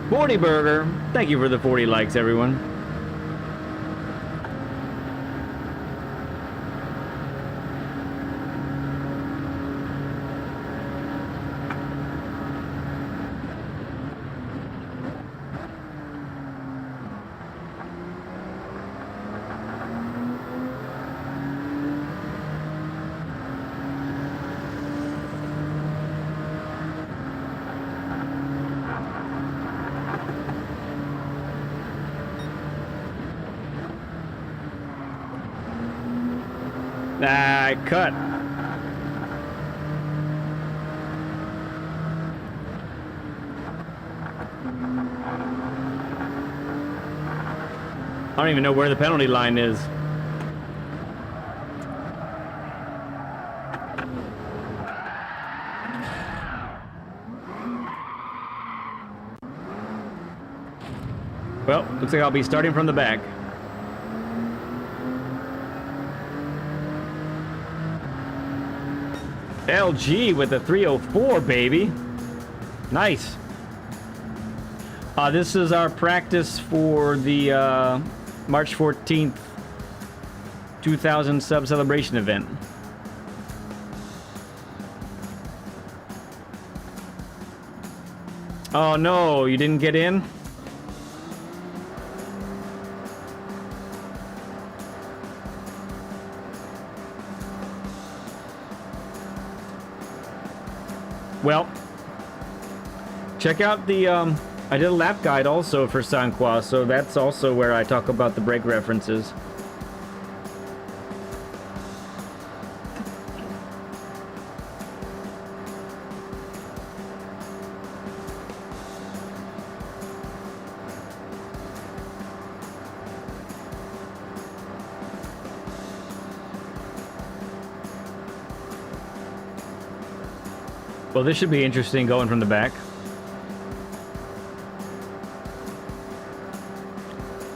40 Burger, thank you for the 40 likes, everyone. I cut. I don't even know where the penalty line is. Well, looks like I'll be starting from the back. LG with a 304, baby. Nice. This is our practice for the March 14th 2000 sub celebration event. Oh no, you didn't get in? Well, check out the, I did a lap guide also for Sanqua, so that's also where I talk about the brake references. Well, this should be interesting going from the back.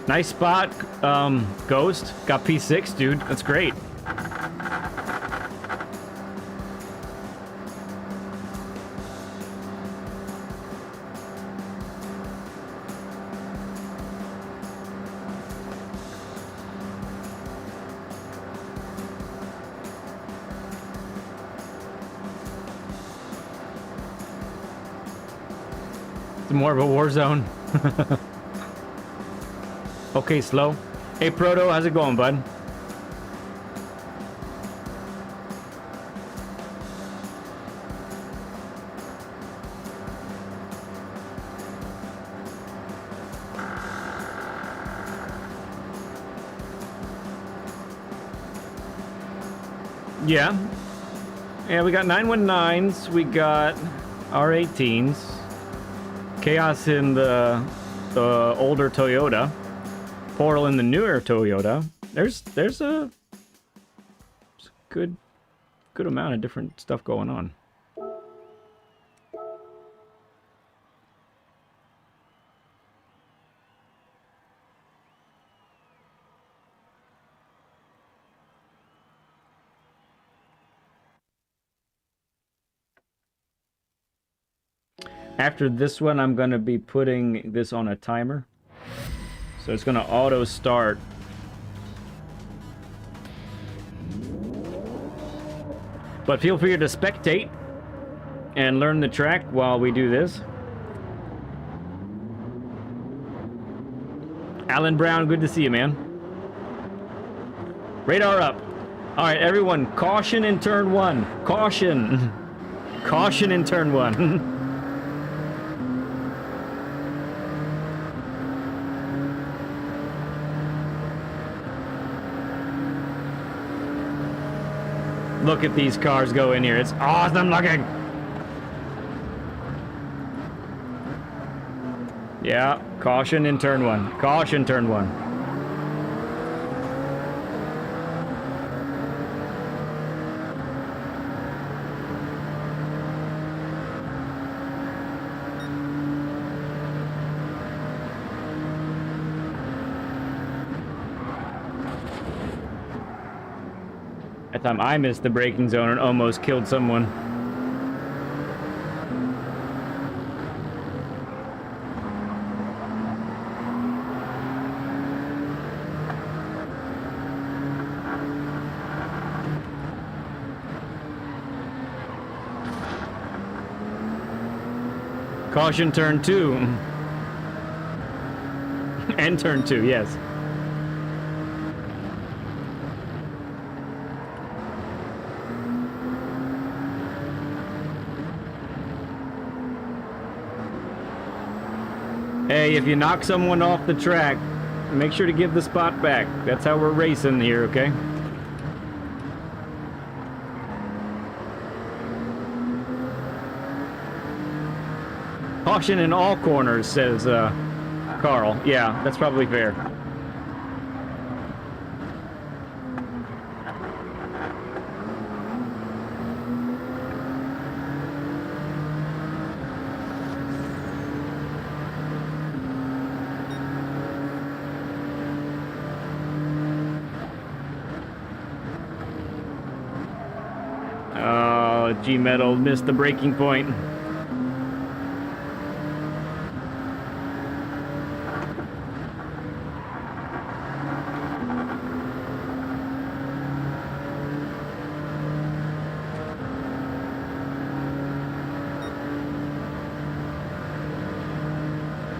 Nice spot, Ghost. Got P6, dude. That's great. It's more of a war zone. Okay, slow. Hey, Proto, how's it going, bud? Yeah. Yeah, we got 919s, we got R18s. Chaos in the older Toyota. Portal in the newer Toyota. There's a good amount of different stuff going on. After this one, I'm going to be putting this on a timer. So it's going to auto start. But feel free to spectate and learn the track while we do this. Alan Brown, good to see you, man. Radar up. All right, everyone, caution in turn one. Caution. Caution in turn one. Look at these cars go in here. It's awesome looking. Yeah, caution in turn one. Caution turn one. That time I missed the braking zone and almost killed someone. Caution, turn 2. And turn 2, yes. Hey, if you knock someone off the track, make sure to give the spot back. That's how we're racing here, okay? Caution in all corners, says Carl. Yeah, that's probably fair. Oh, G-Metal missed the breaking point.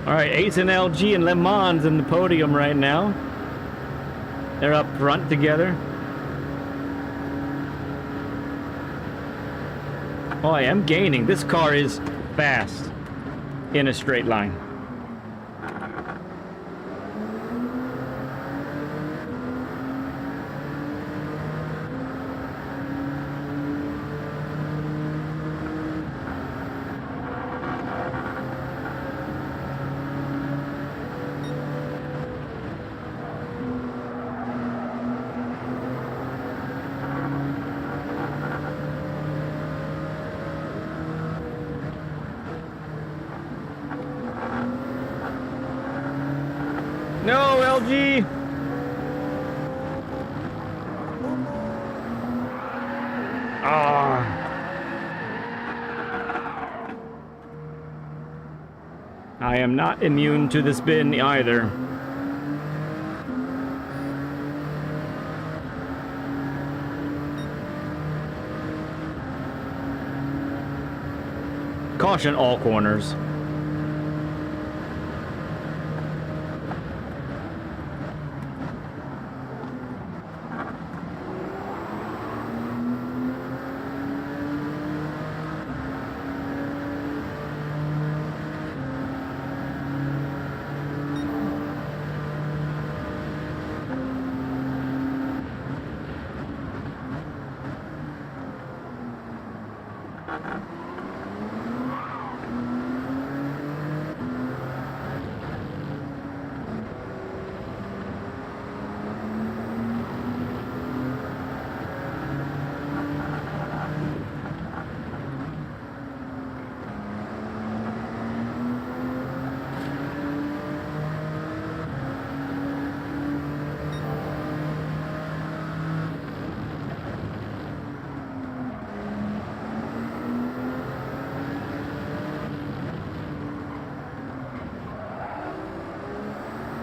All right, Ace and LG and Le Mans in the podium right now. They're up front together. Oh, I am gaining. This car is fast in a straight line. No, LG! Ah. I am not immune to the spin either. Caution all corners.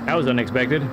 That was unexpected.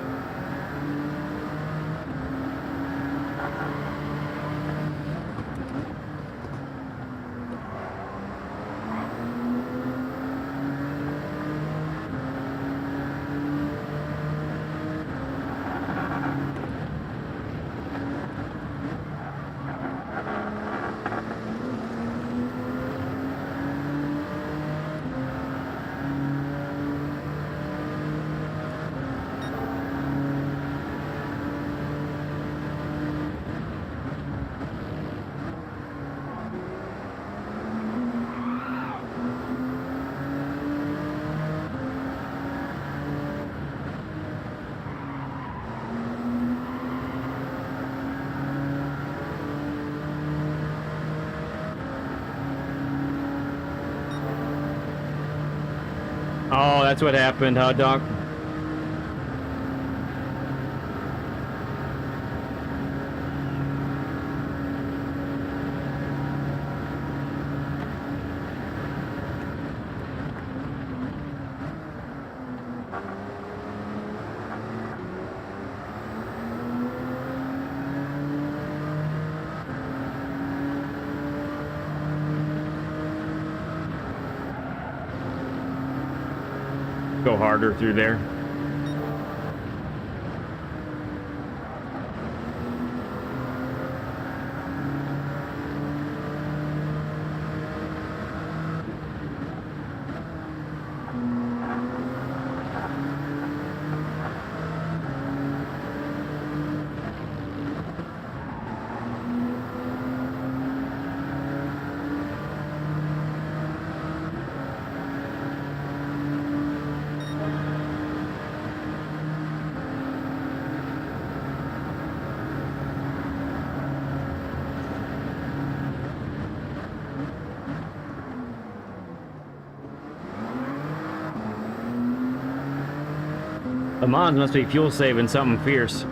Oh, that's what happened, huh, Doc? go harder through there. Le Mans must be fuel saving something fierce.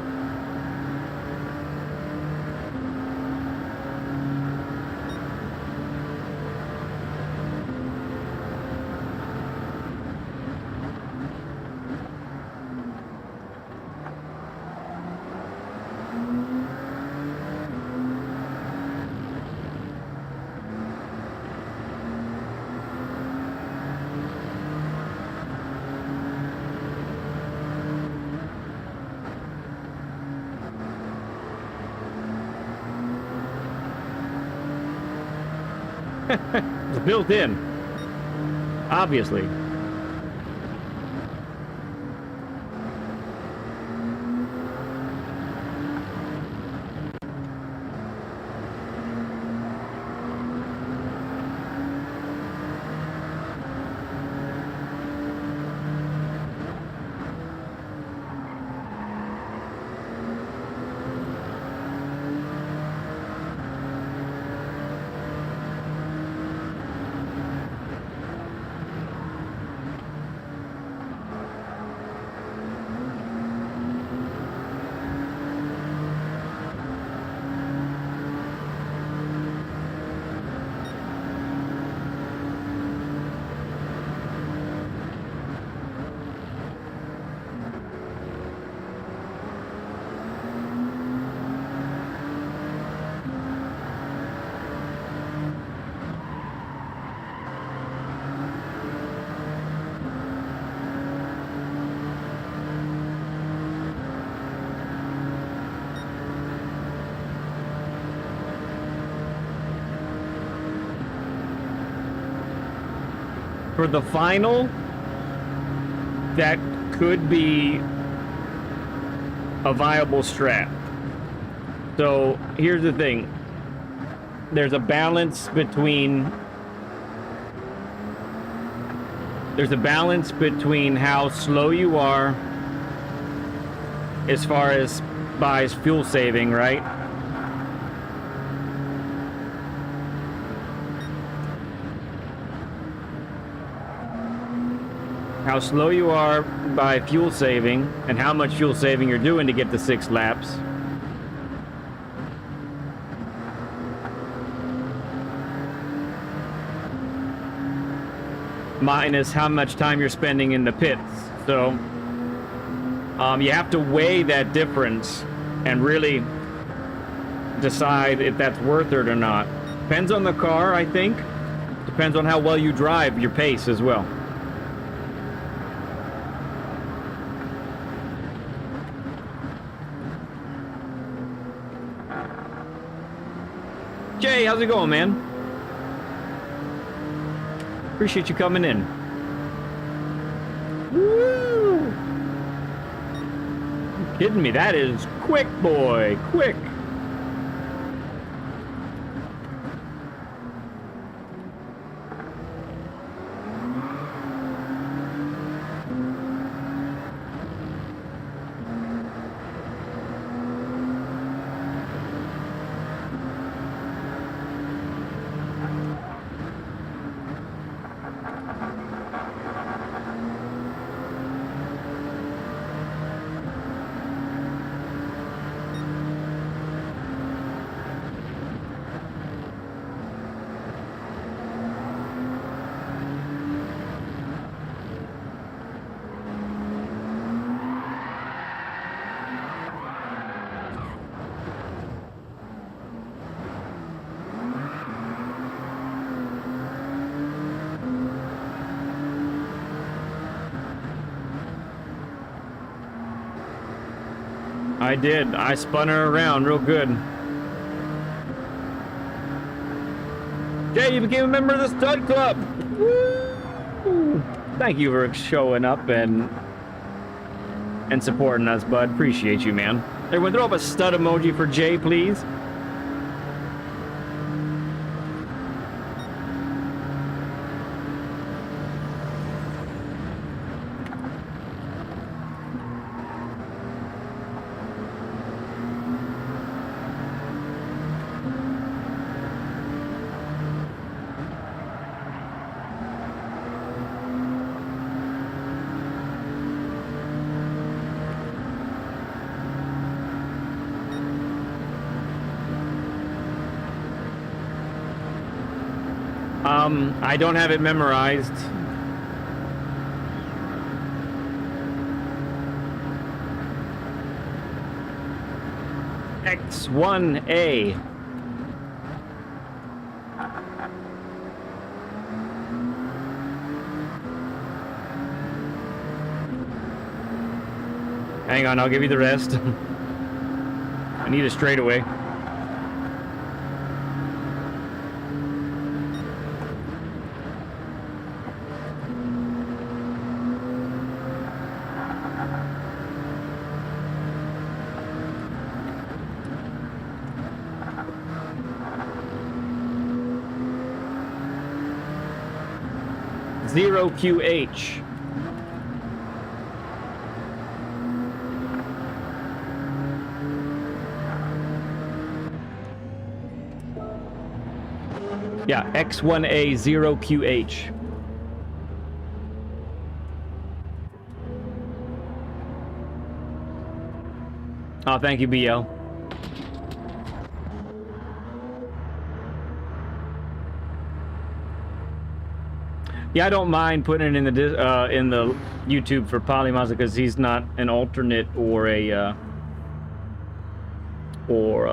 It's built in, obviously. For the final, that could be a viable strat. So here's the thing. There's a balance between how slow you are as far as buys fuel saving, right? How slow you are by fuel saving and how much fuel saving you're doing to get the 6 laps. Minus how much time you're spending in the pits. So you have to weigh that difference and really decide if that's worth it or not. Depends on the car, I think. Depends on how well you drive your pace as well. Jay, how's it going, man? Appreciate you coming in. Woo! You kidding me? That is quick, boy. Quick. I did. I spun her around real good. Jay, you became a member of the Stud Club. Woo! Thank you for showing up and supporting us, bud. Appreciate you, man. Everyone, throw up a stud emoji for Jay, please. I don't have it memorized. X1A. Hang on, I'll give you the rest. I need a straightaway. Zero QH. Yeah, X1A 0QH. Oh, thank you, BL. Yeah, I don't mind putting it in the YouTube for Polymaza because he's not an alternate or a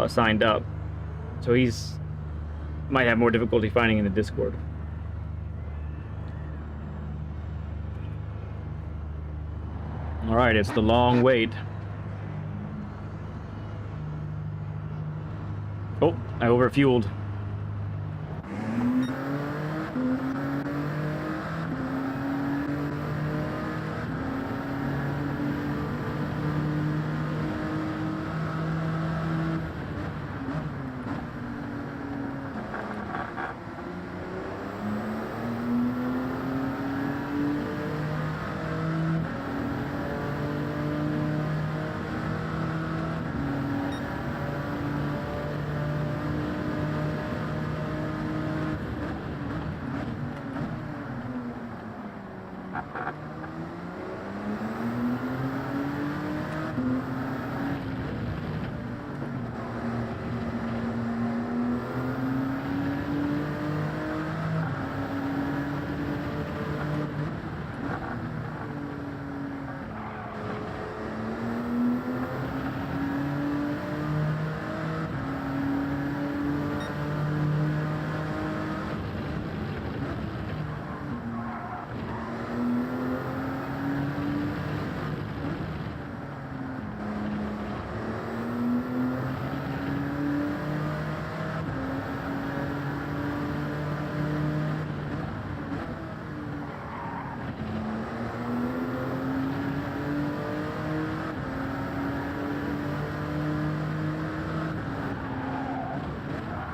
signed up, so he's might have more difficulty finding in the Discord. All right, it's the long wait. Oh, I overfueled.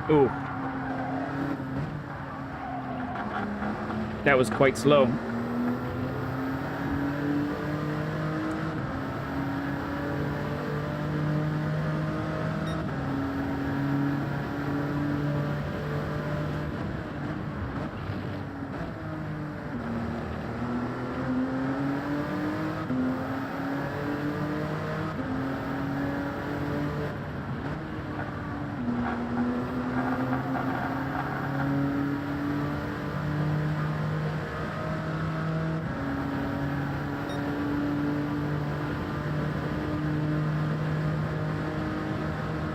Ooh. That was quite slow.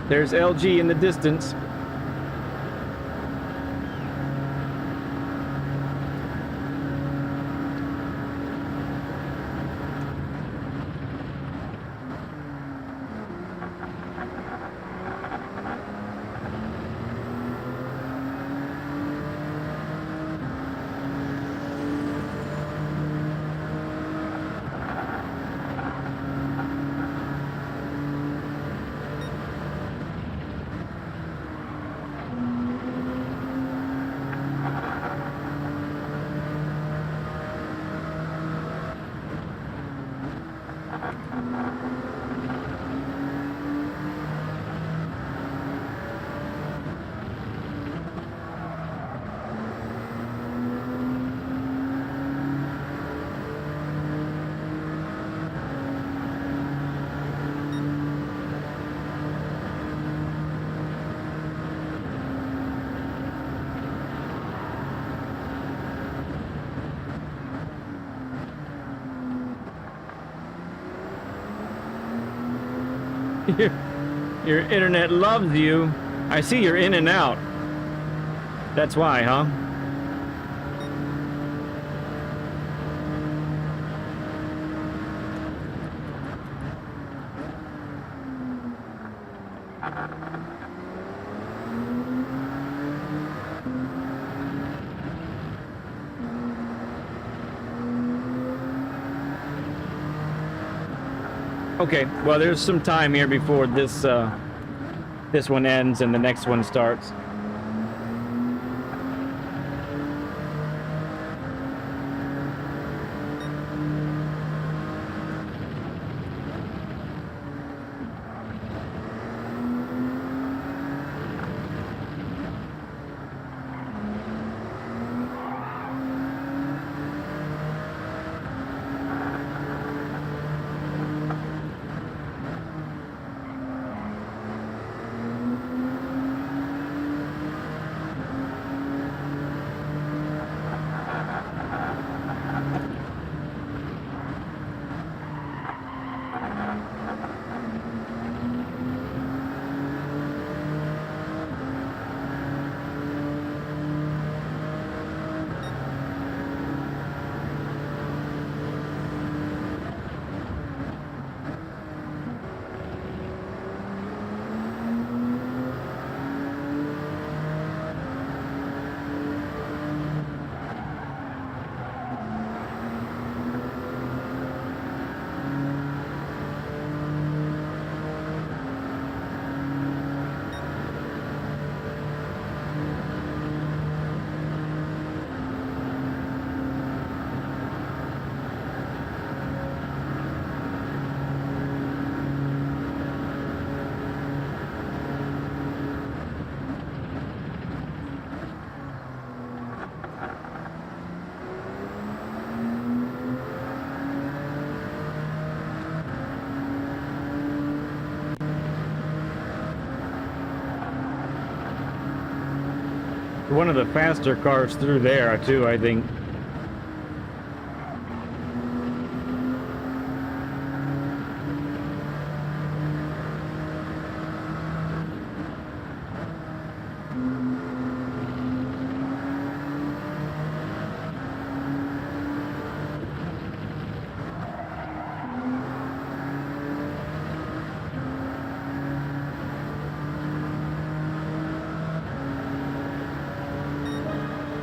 There's LG in the distance. your, your internet loves you. I see you're in and out. That's why, huh? Okay, well, there's some time here before this this one ends and the next one starts. One of the faster cars through there, too, I think.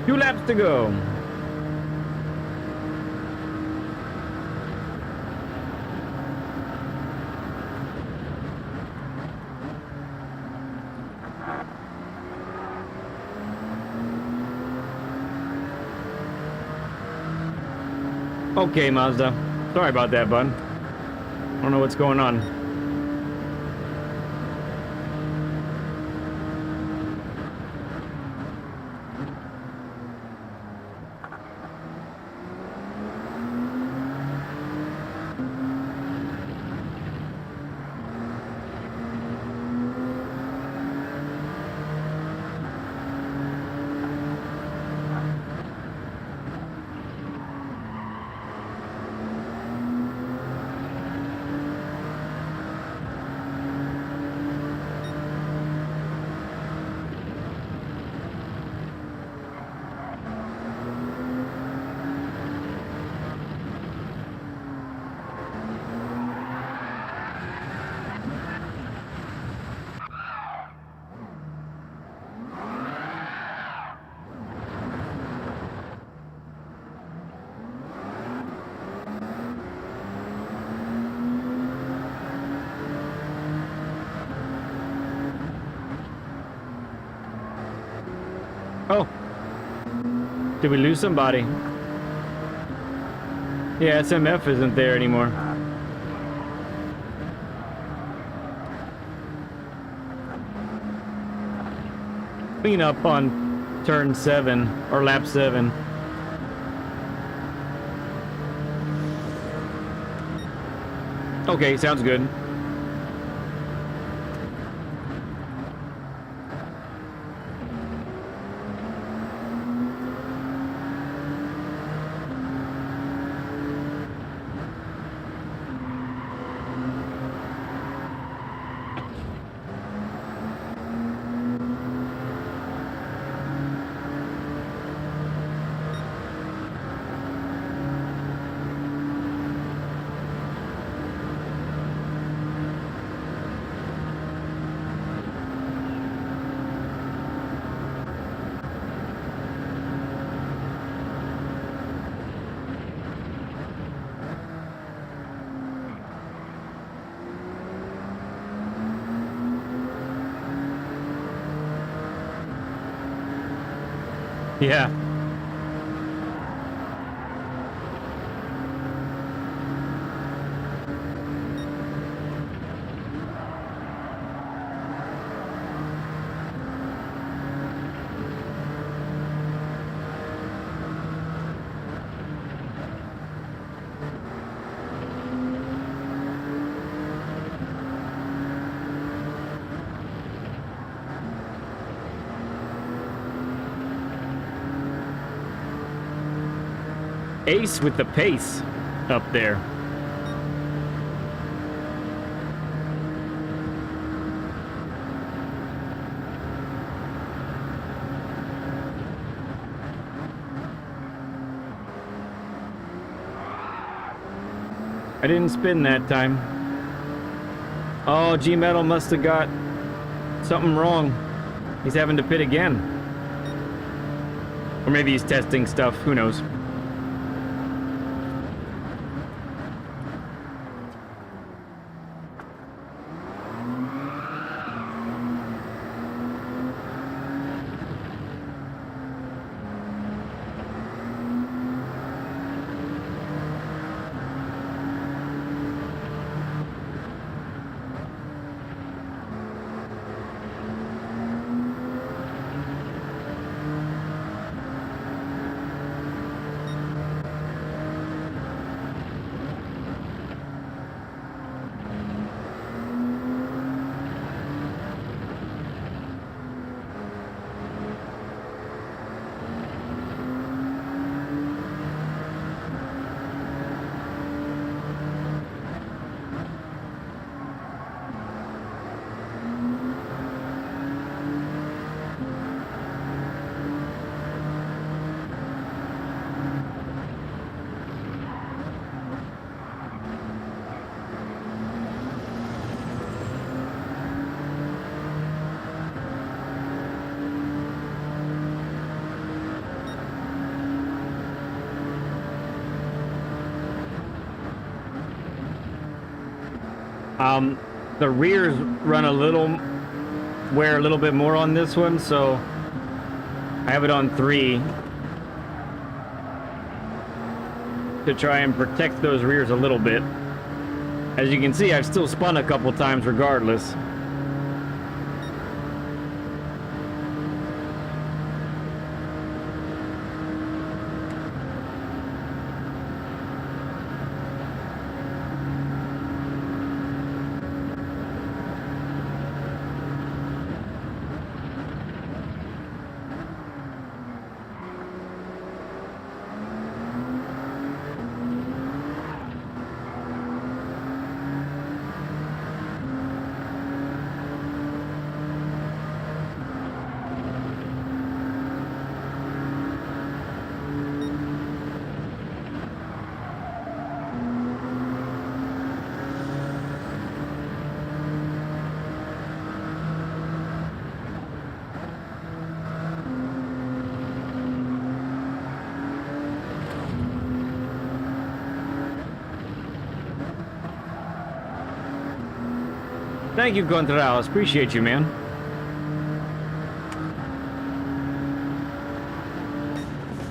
Two laps to go. Okay, Mazda. Sorry about that, bud. I don't know what's going on. Oh, did we lose somebody? Yeah, SMF isn't there anymore. Clean up on turn 7 or lap 7. Okay, sounds good. Yeah. Ace with the pace up there. I didn't spin that time. Oh, G-Metal must have got something wrong. He's having to pit again. Or maybe he's testing stuff. Who knows? The rears run wear a little bit more on this one, so I have it on 3 to try and protect those rears a little bit. As you can see, I've still spun a couple times regardless. Thank you, Contrals. Appreciate you, man.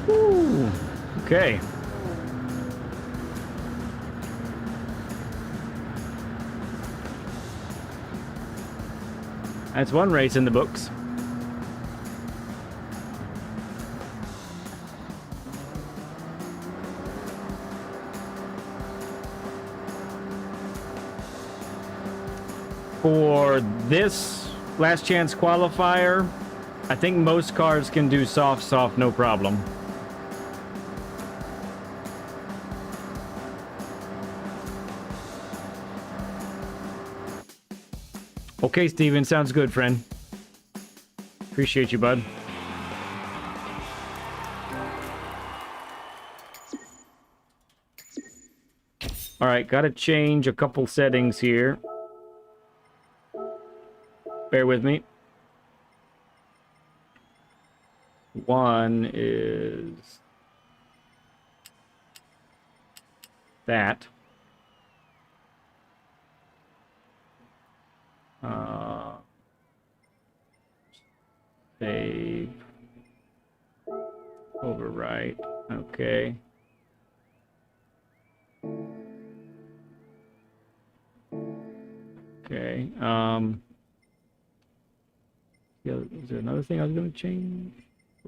Woo. Okay. That's one race in the books. For this last chance qualifier, I think most cars can do soft, no problem. Okay, Steven, sounds good, friend. Appreciate you, bud. All right, gotta change a couple settings here. Bear with me. One is that. Save. Overwrite. Okay. Okay. Yeah, is there another thing I was going to change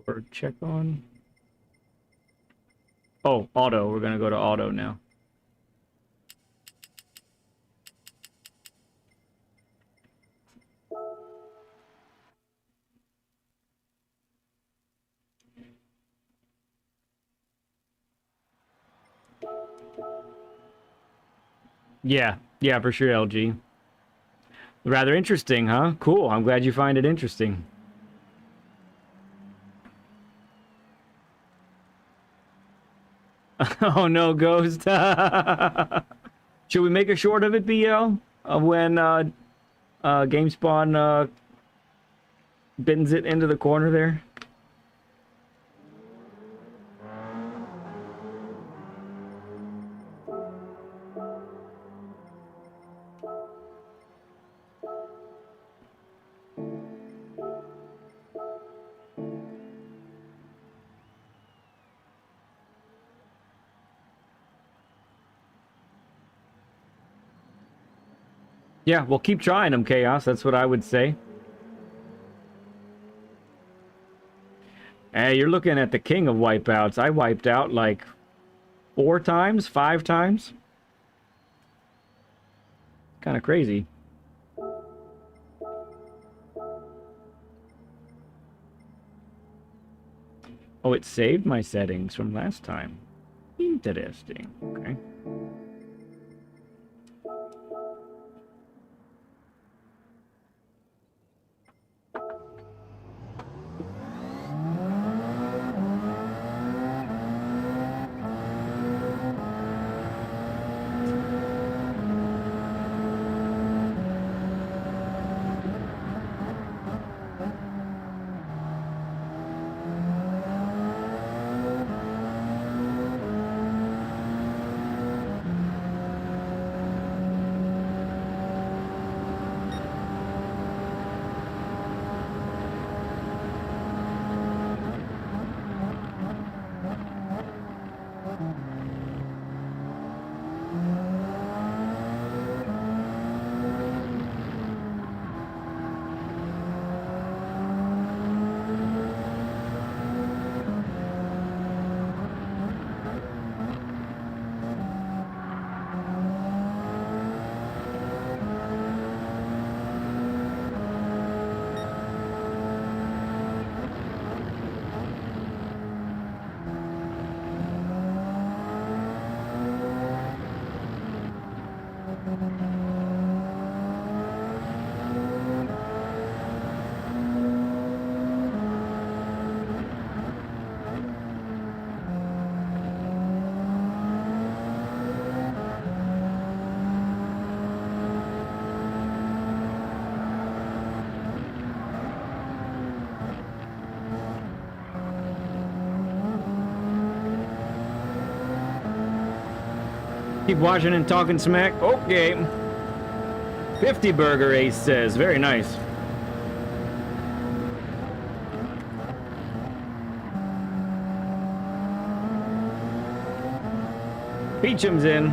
or check on? Oh, auto. We're going to go to auto now. Yeah, yeah, for sure, LG. Rather interesting, huh? Cool. I'm glad you find it interesting. Oh no, Ghost. Should we make a short of it, BL? Of when GameSpawn bends it into the corner there? Yeah, well, keep trying them, Chaos. That's what I would say. Hey, you're looking at the king of wipeouts. I wiped out like 4 times, 5 times. Kind of crazy. Oh, it saved my settings from last time. Interesting. Okay. Keep watching and talking smack. Okay. 50 burger Ace says. Very nice. Beecham's in.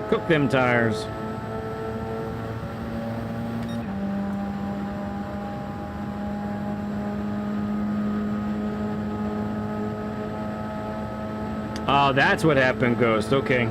Cook them tires. Oh, that's what happened, Ghost. Okay.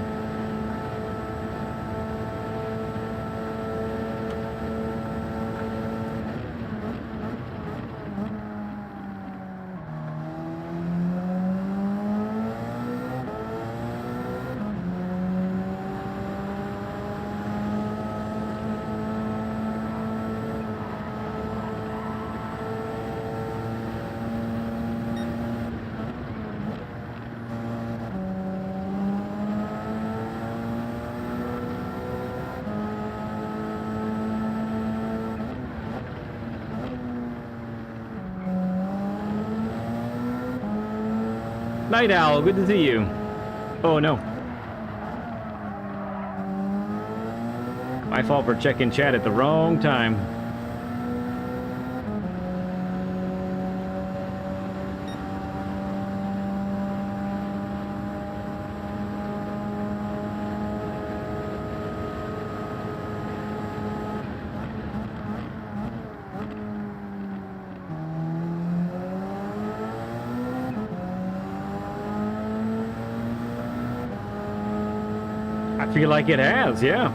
Night Owl, good to see you. Oh no. My fault for checking chat at the wrong time. I feel like it has, yeah.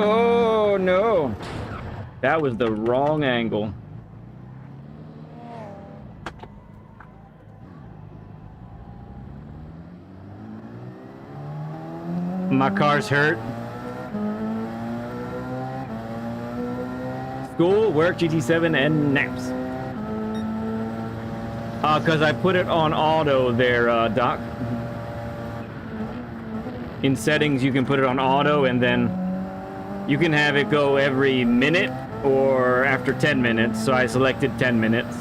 Oh no, that was the wrong angle. My car's hurt. School, work, GT7, and naps. Cause I put it on auto there, Doc. In settings, you can put it on auto, and then you can have it go every minute or after 10 minutes, so I selected 10 minutes.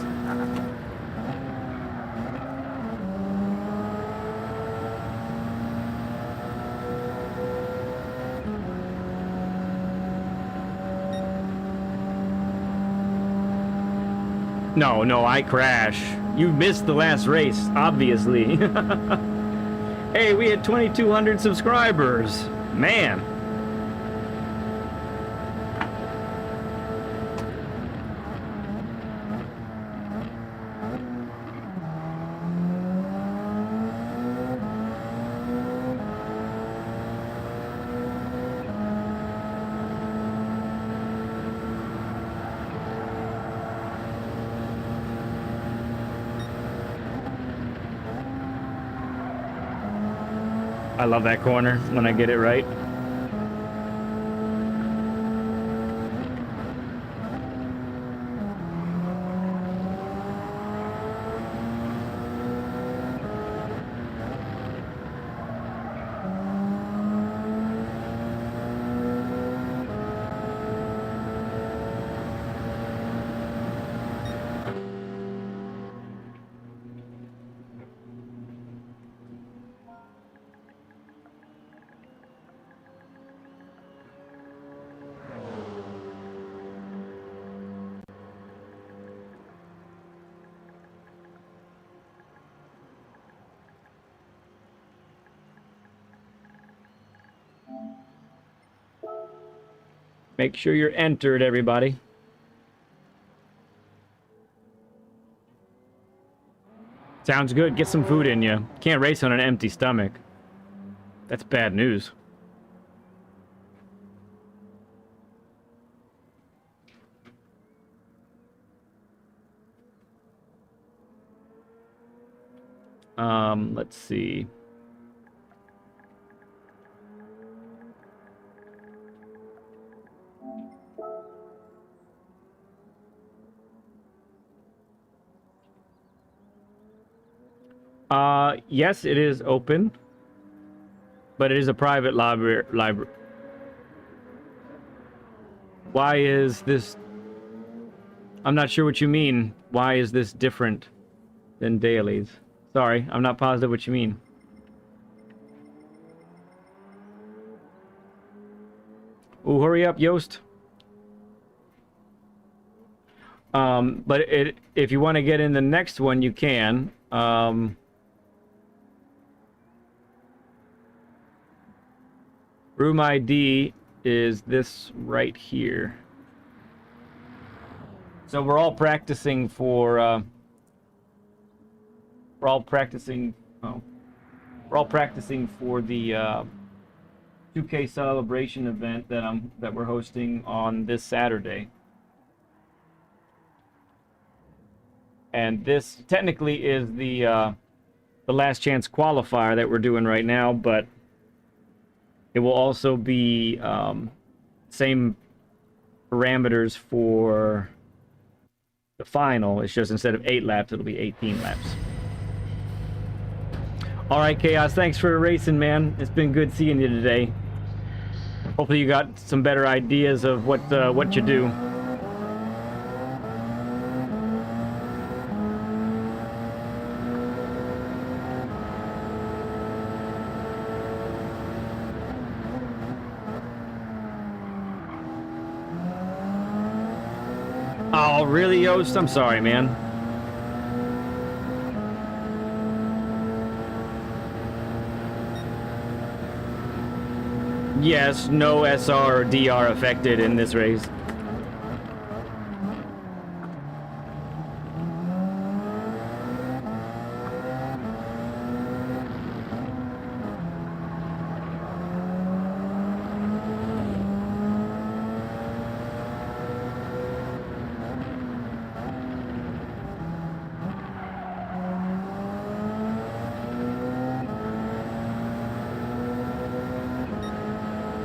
No, I crash. You missed the last race, obviously. Hey, we had 2,200 subscribers. Man. I love that corner when I get it right. Make sure you're entered, everybody. Sounds good. Get some food in you. Can't race on an empty stomach. That's bad news. Let's see. Yes, it is open, but it is a private library. Why is this? I'm not sure what you mean. Why is this different than dailies? Sorry, I'm not positive what you mean. Oh, hurry up, Yost. But if you want to get in the next one, you can. Room ID is this right here. So we're all practicing for we're all practicing for the 2K celebration event that we're hosting on this Saturday. And this technically is the last chance qualifier that we're doing right now, but it will also be same parameters for the final. It's just instead of 8 laps, it'll be 18 laps. All right, Chaos, thanks for racing, man. It's been good seeing you today. Hopefully you got some better ideas of what you do. Oh, really, Yost? I'm sorry, man. Yes, no SR or DR affected in this race.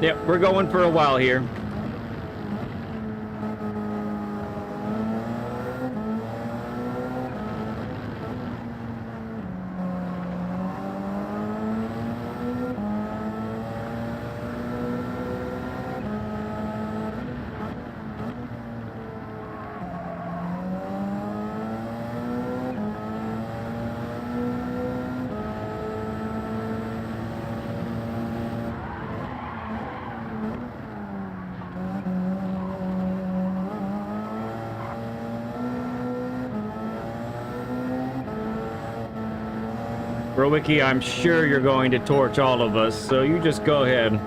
Yep, we're going for a while here. Rowicki, I'm sure you're going to torch all of us, so you just go ahead.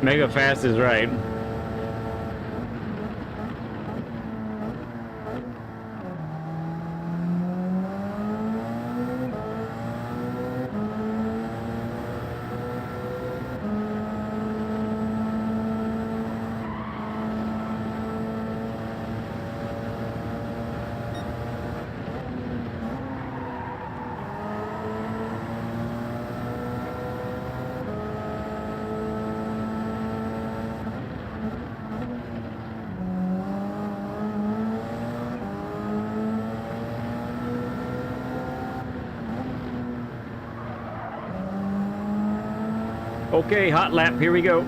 Mega fast is right. Okay, hot lap, here we go.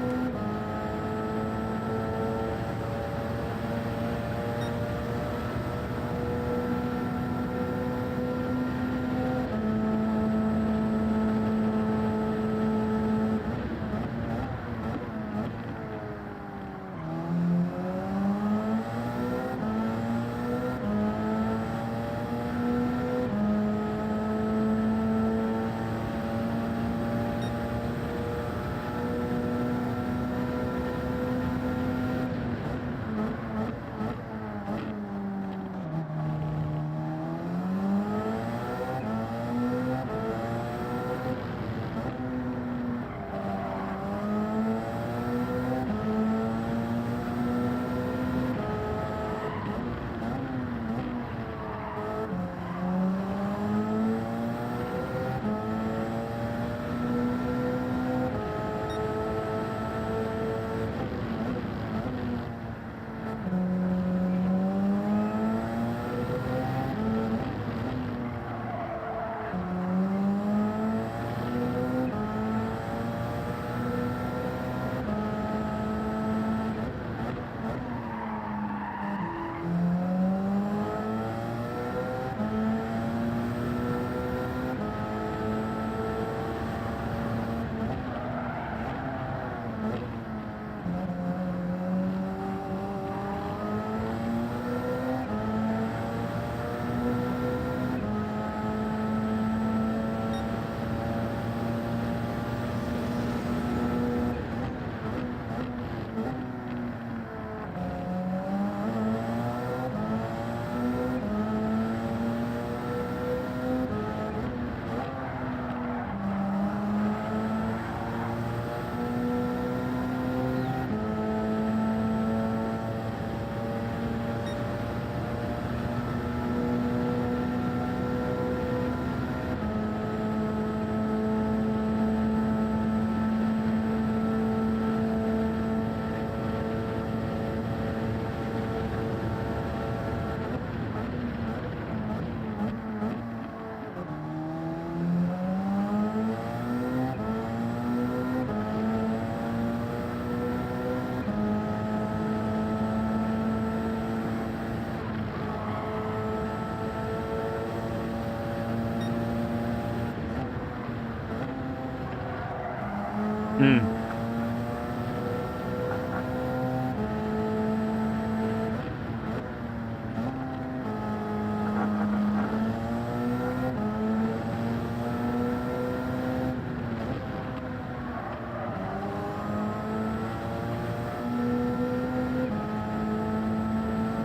Hmm.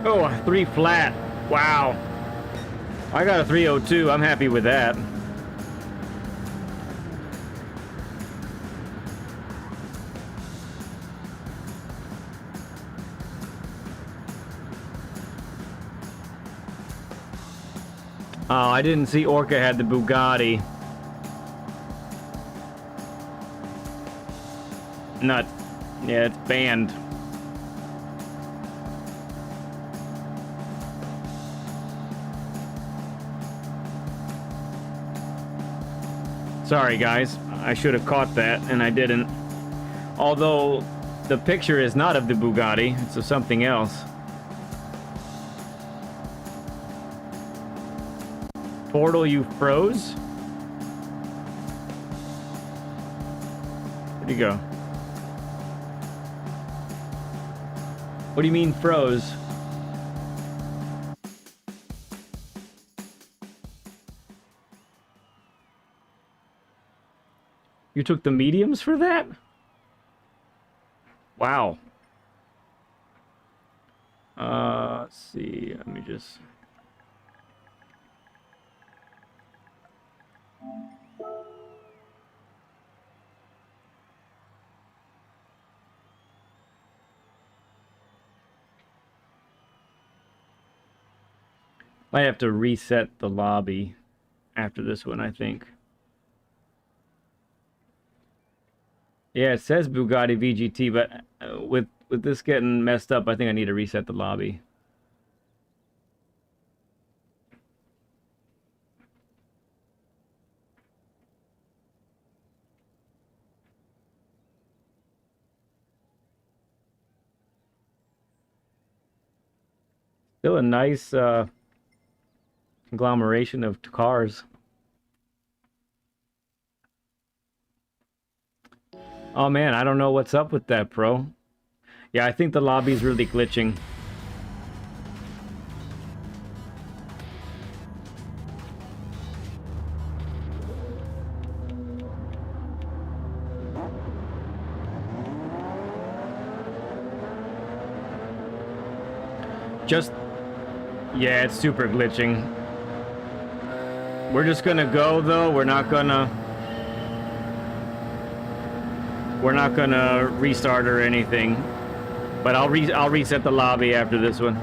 Oh, a 3 flat. Wow. I got a 302. I'm happy with that. Oh, I didn't see Orca had the Bugatti. Nuts. Yeah, it's banned. Sorry, guys. I should have caught that, and I didn't. Although, the picture is not of the Bugatti. It's of something else. Portal, you froze? Where'd you go? What do you mean froze? You took the mediums for that? Wow. Let's see. Let me just... Might have to reset the lobby after this one, I think. Yeah, it says Bugatti VGT, but with this getting messed up, I think I need to reset the lobby. Still a nice conglomeration of cars. Oh man, I don't know what's up with that, bro. Yeah, I think the lobby's really glitching. Just... yeah, it's super glitching. We're just gonna go, though. We're not gonna restart or anything. But I'll reset the lobby after this one.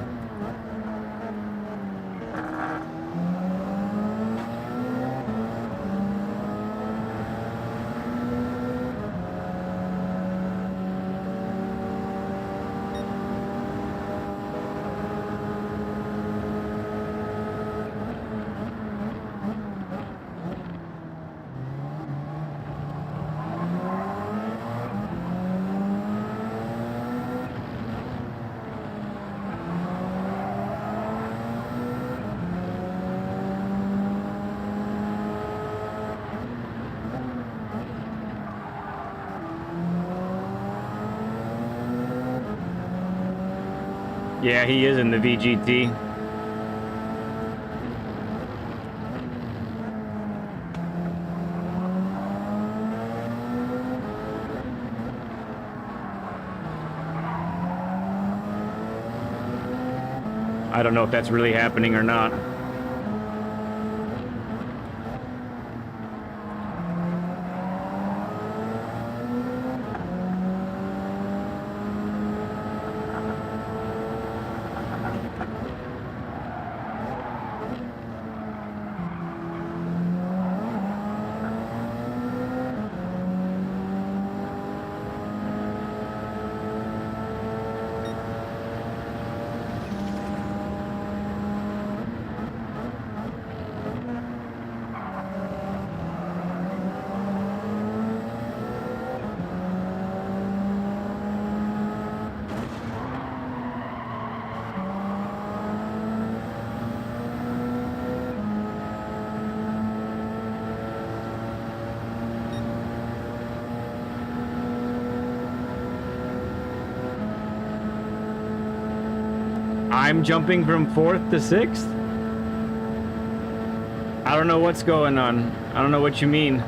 Yeah, he is in the VGT. I don't know if that's really happening or not. I'm jumping from 4th to 6th? I don't know what's going on. I don't know what you mean.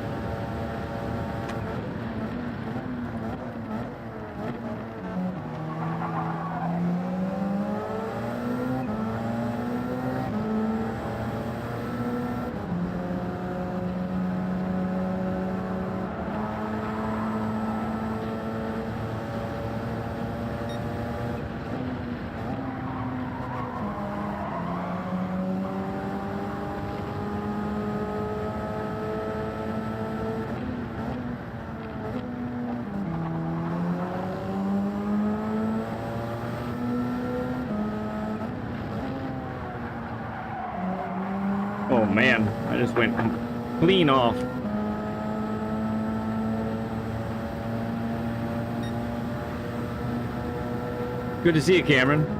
Oh man, I just went clean off. Good to see you, Cameron.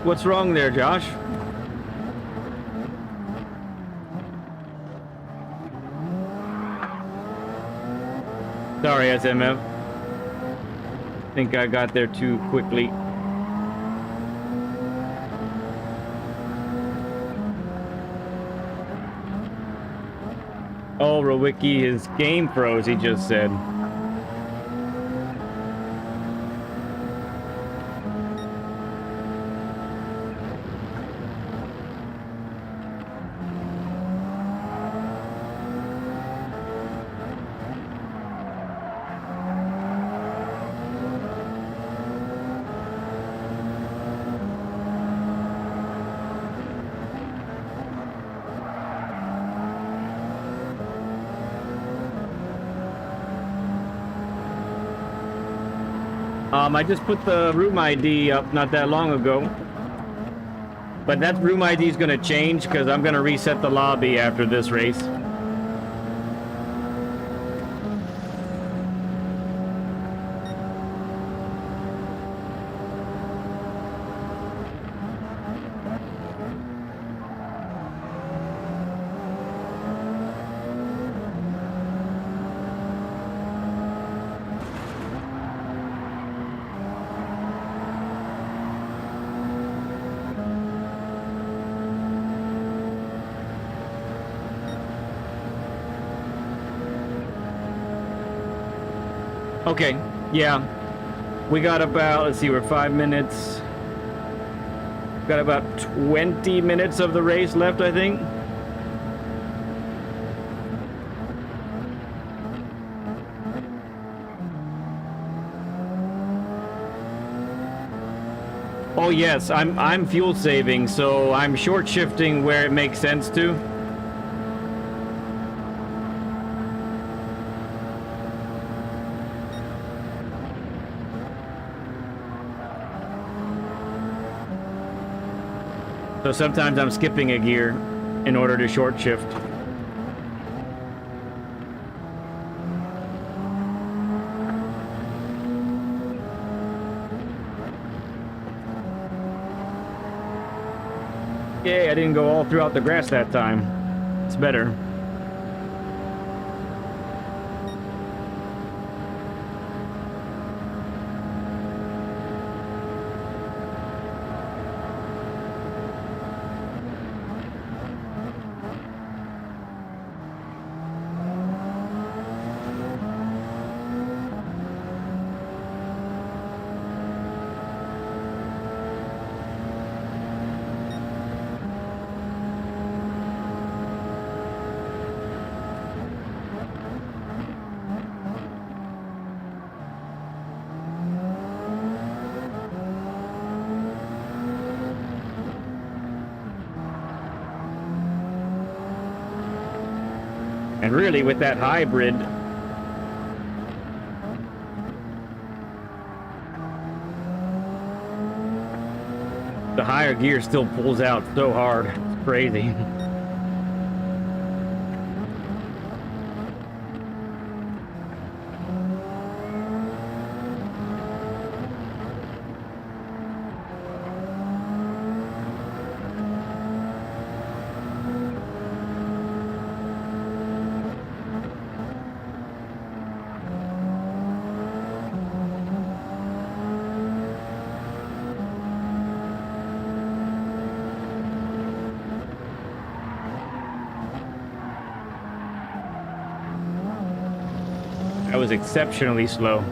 What's wrong there, Josh? Sorry, SMF. Think I got there too quickly. Oh, Rowicki, his game froze, he just said. I just put the room ID up not that long ago. But that room ID is going to change because I'm going to reset the lobby after this race. Okay, yeah. We got about, let's see, we're 5 minutes. Got about 20 minutes of the race left, I think. Oh yes, I'm fuel saving, so I'm short shifting where it makes sense to. So sometimes I'm skipping a gear in order to short shift. Yay, I didn't go all throughout the grass that time. It's better. And really, with that hybrid, the higher gear still pulls out so hard. It's crazy. That was exceptionally slow.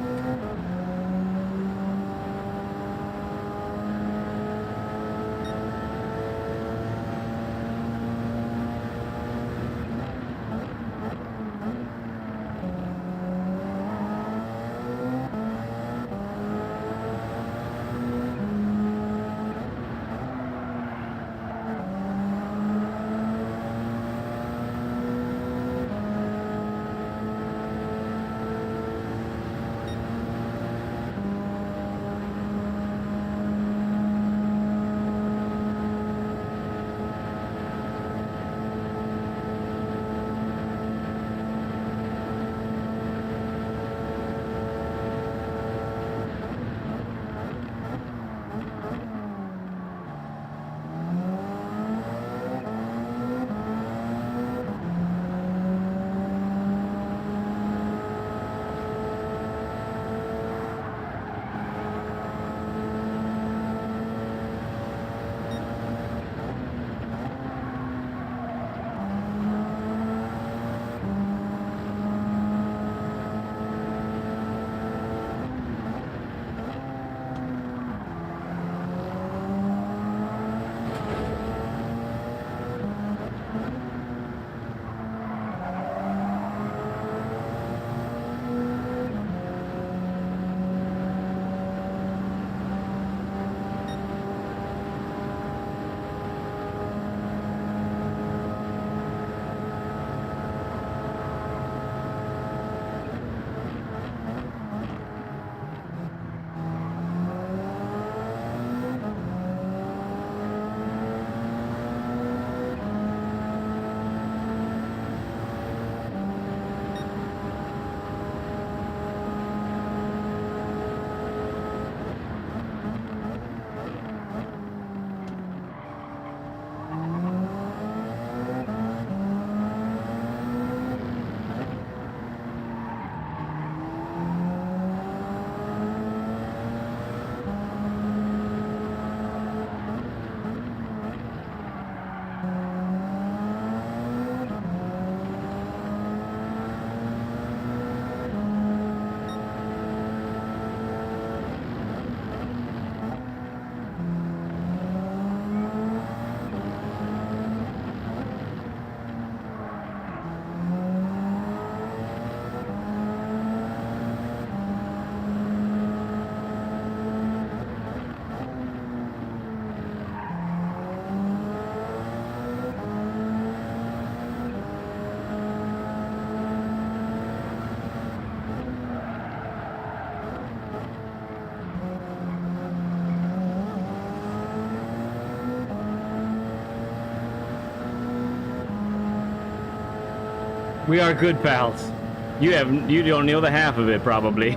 We are good pals. You don't know the half of it, probably.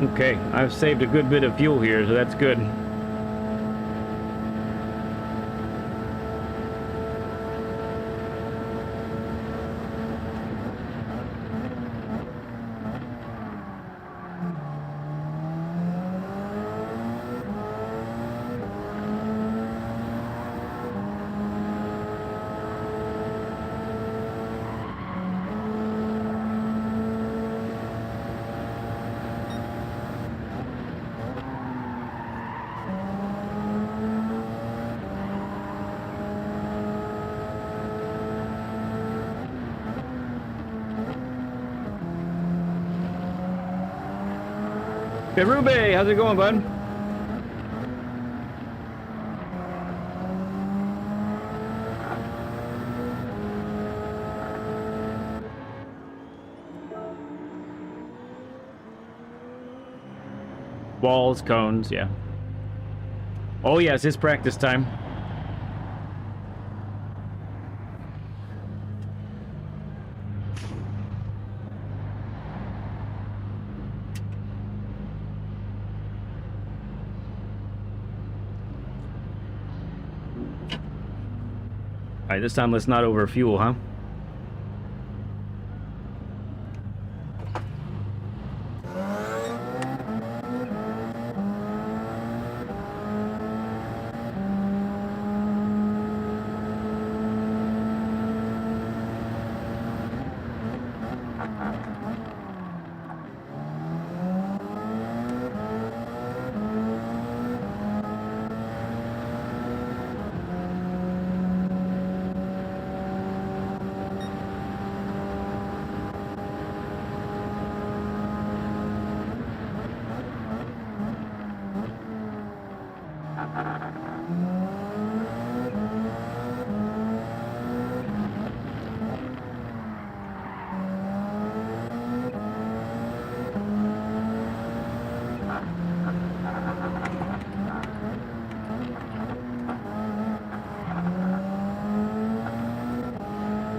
Okay, I've saved a good bit of fuel here, so that's good. Hey, Ruby, how's it going, bud? Walls, cones, yeah. Oh, yes, it's practice time. Alright, this time let's not overfuel, huh?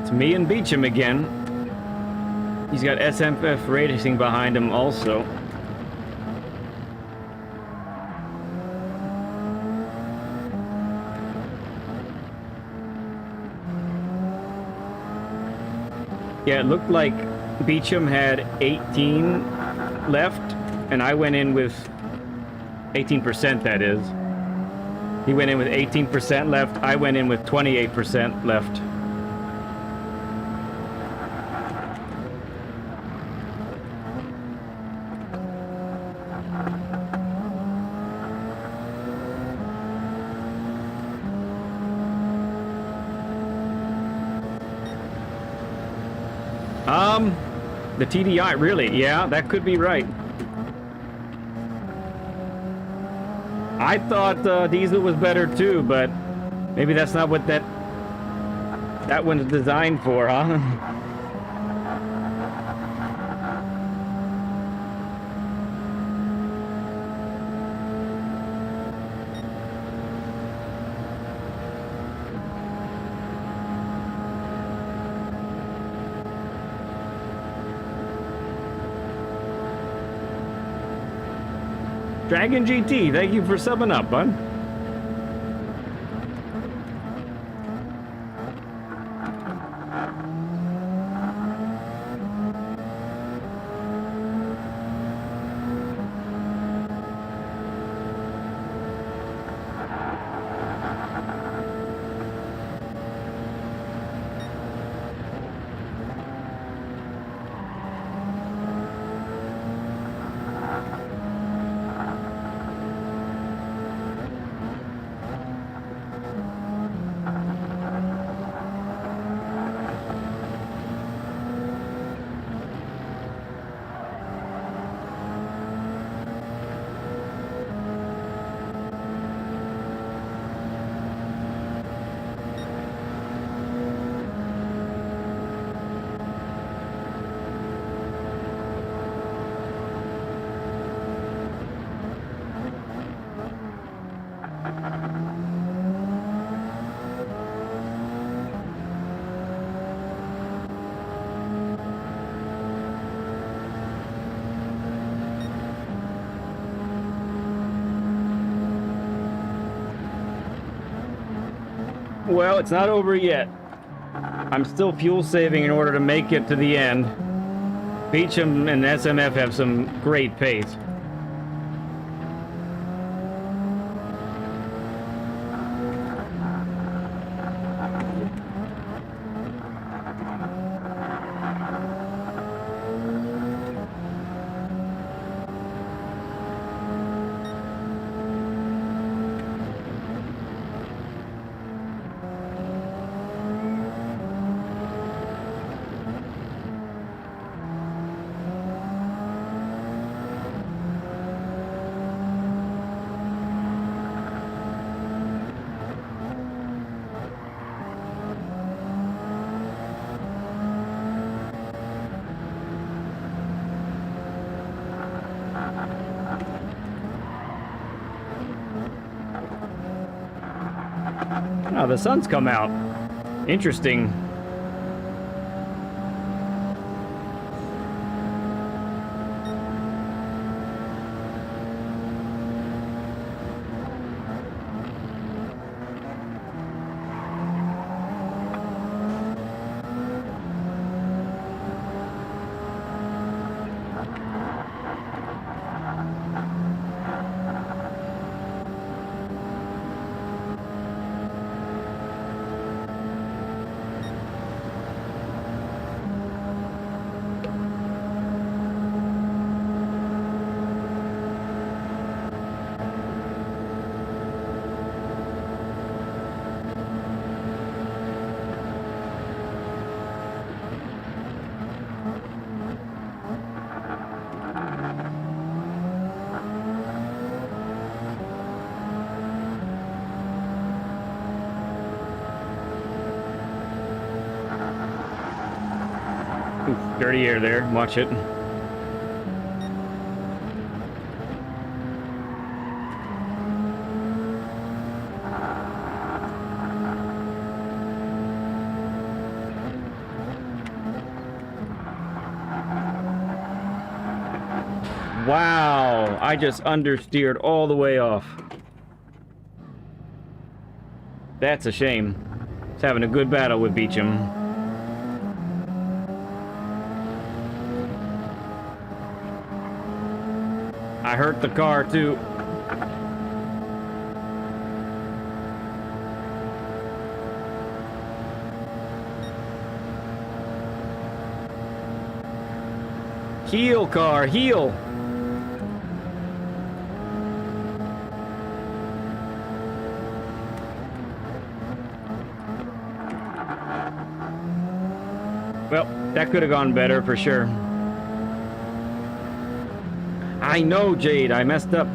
It's me and Beecham again. He's got SMF Racing behind him also. Yeah, it looked like Beecham had 18 left, and I went in with 18%, that is. He went in with 18% left, I went in with 28% left. The TDI, really? Yeah, that could be right. I thought diesel was better too, but maybe that's not what that one's designed for, huh? Dragon GT, thank you for subbing up, bud. Well, it's not over yet. I'm still fuel saving in order to make it to the end. Beecham and SMF have some great pace. Oh, the sun's come out. Interesting. Dirty air there. Watch it. Wow, I just understeered all the way off. That's a shame. It's having a good battle with Beecham. I hurt the car too. Heel, car, heel. Well, that could have gone better for sure. I know, Jade, I messed up.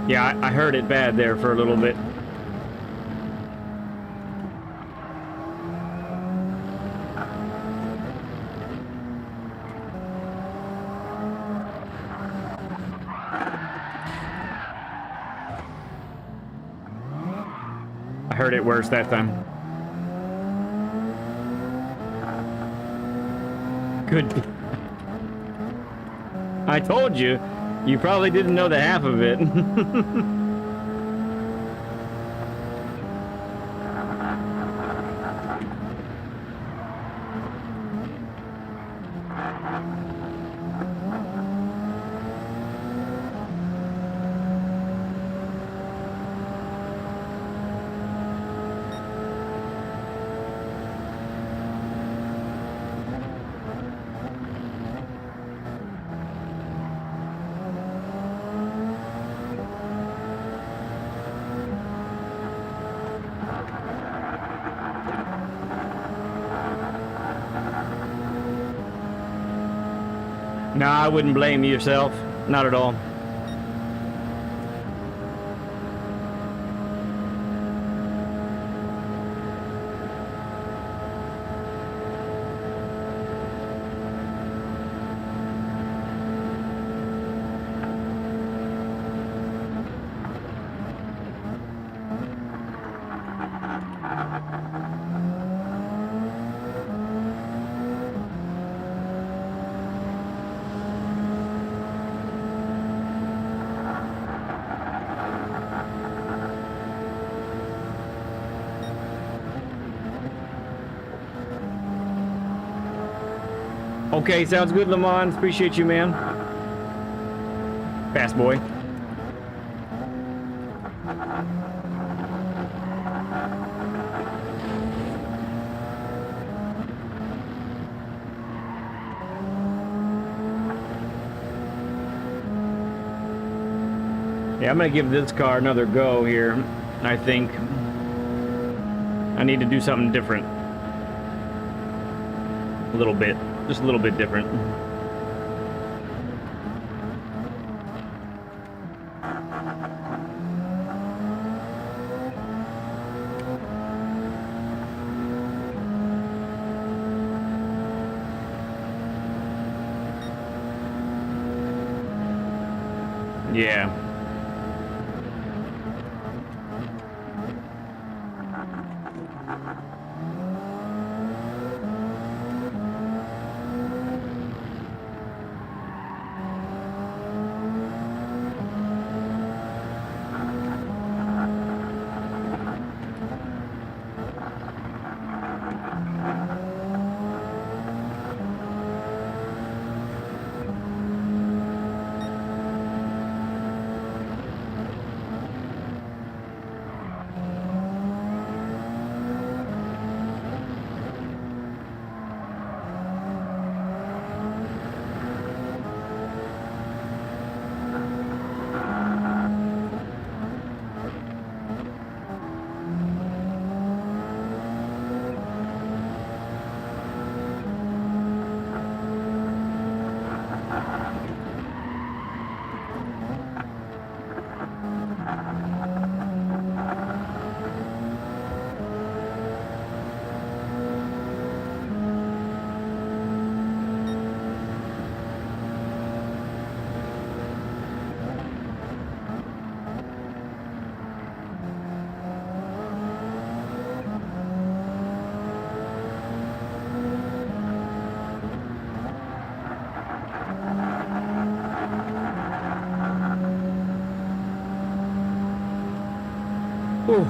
Yeah, I heard it bad there for a little bit. I heard it worse that time. Good. I told you. You probably didn't know the half of it. No, I wouldn't blame yourself. Not at all. Okay, sounds good, Lamont. Appreciate you, man. Fast boy. Yeah, I'm gonna give this car another go here. I think I need to do something different. A little bit. Just a little bit different. Yeah. Ooh.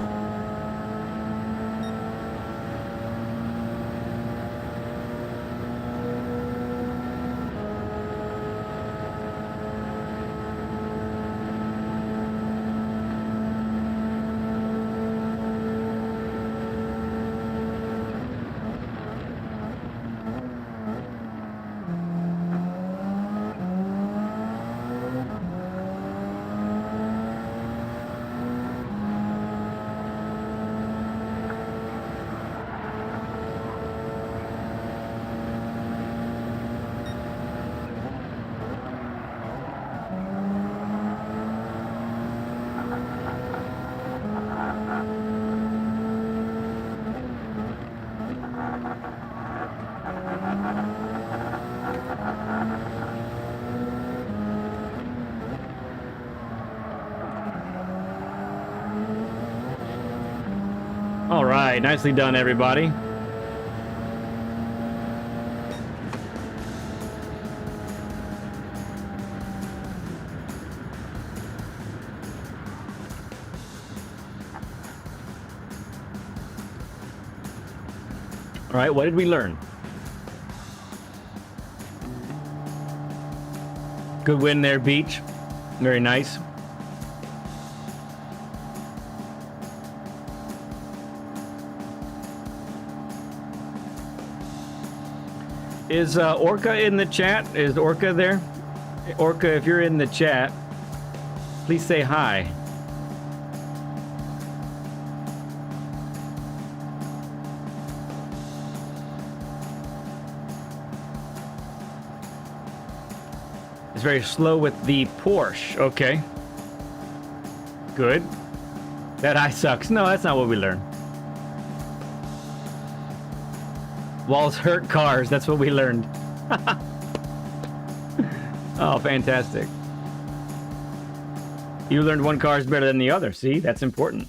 All right, nicely done, everybody. All right, what did we learn? Good win there, Beach. Very nice. Is Orca in the chat? Is Orca there? Orca, if you're in the chat, please say hi. It's very slow with the Porsche. Okay. Good. That eye sucks. No, that's not what we learned. Walls hurt cars. That's what we learned. Oh, fantastic. You learned one car is better than the other. See, that's important.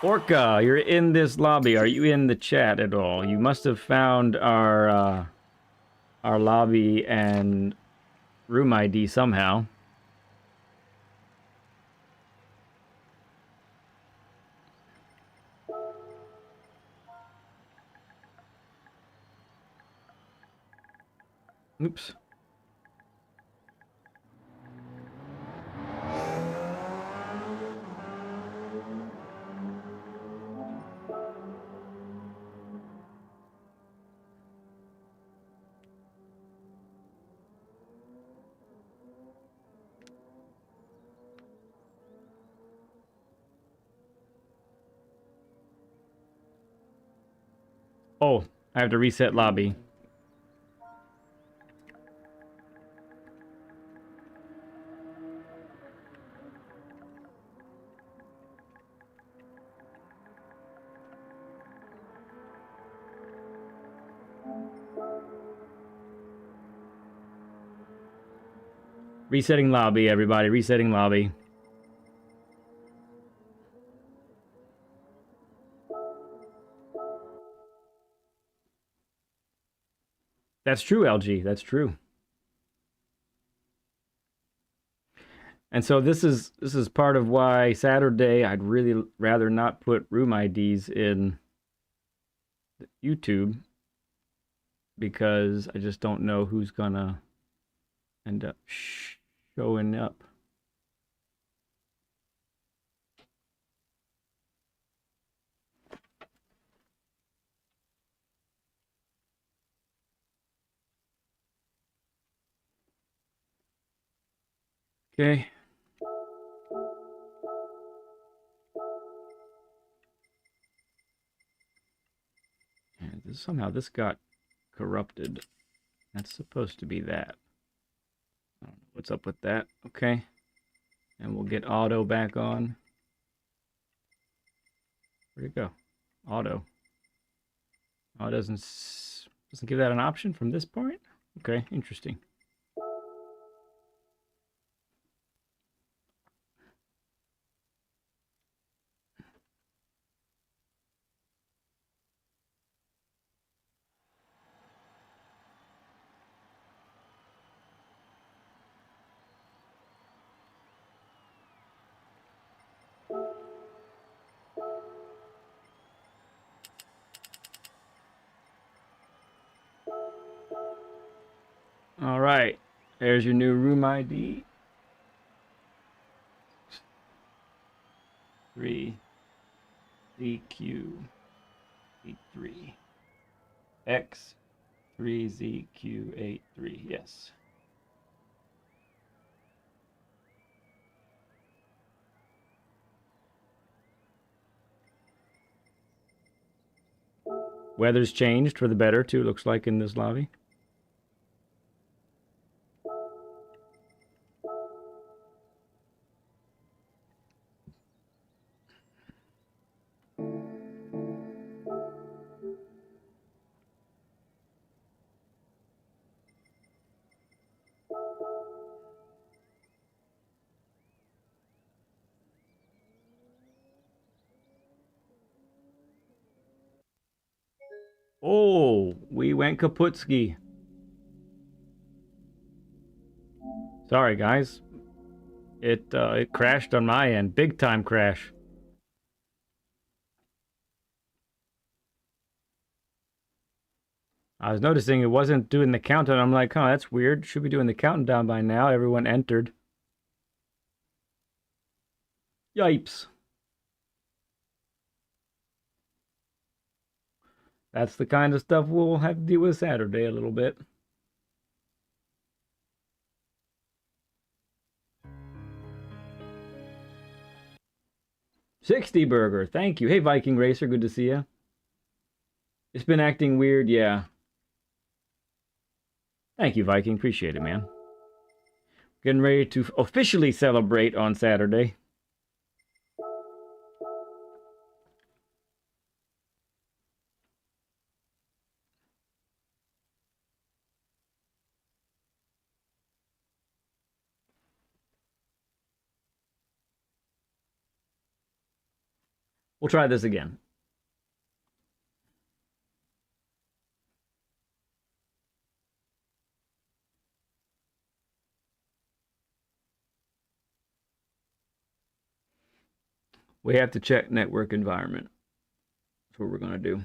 Orca, you're in this lobby. Are you in the chat at all? You must have found our lobby and room ID somehow. Oops. Oh, I have to reset lobby. Resetting lobby, everybody. Resetting lobby. That's true, LG. That's true. And so this is part of why Saturday I'd really rather not put room IDs in YouTube, because I just don't know who's gonna end up showing up. Okay. And somehow this got corrupted. That's supposed to be that. I don't know what's up with that. Okay. And we'll get auto back on. Where'd it go? Auto. Oh, it doesn't give that an option from this point? Okay, interesting. All right. There's your new room ID. 3 ZQ83 X3 ZQ83. Yes. Weather's changed for the better too, looks like, in this lobby. Oh, we went kaputski. Sorry, guys. It crashed on my end. Big time crash. I was noticing it wasn't doing the countdown. I'm like, oh, that's weird. Should be doing the countdown by now. Everyone entered. Yipes. That's the kind of stuff we'll have to deal with Saturday a little bit. $60 burger. Thank you. Hey, Viking Racer. Good to see you. It's been acting weird. Yeah. Thank you, Viking. Appreciate it, man. Getting ready to officially celebrate on Saturday. We'll try this again. We have to check network environment. That's what we're going to do.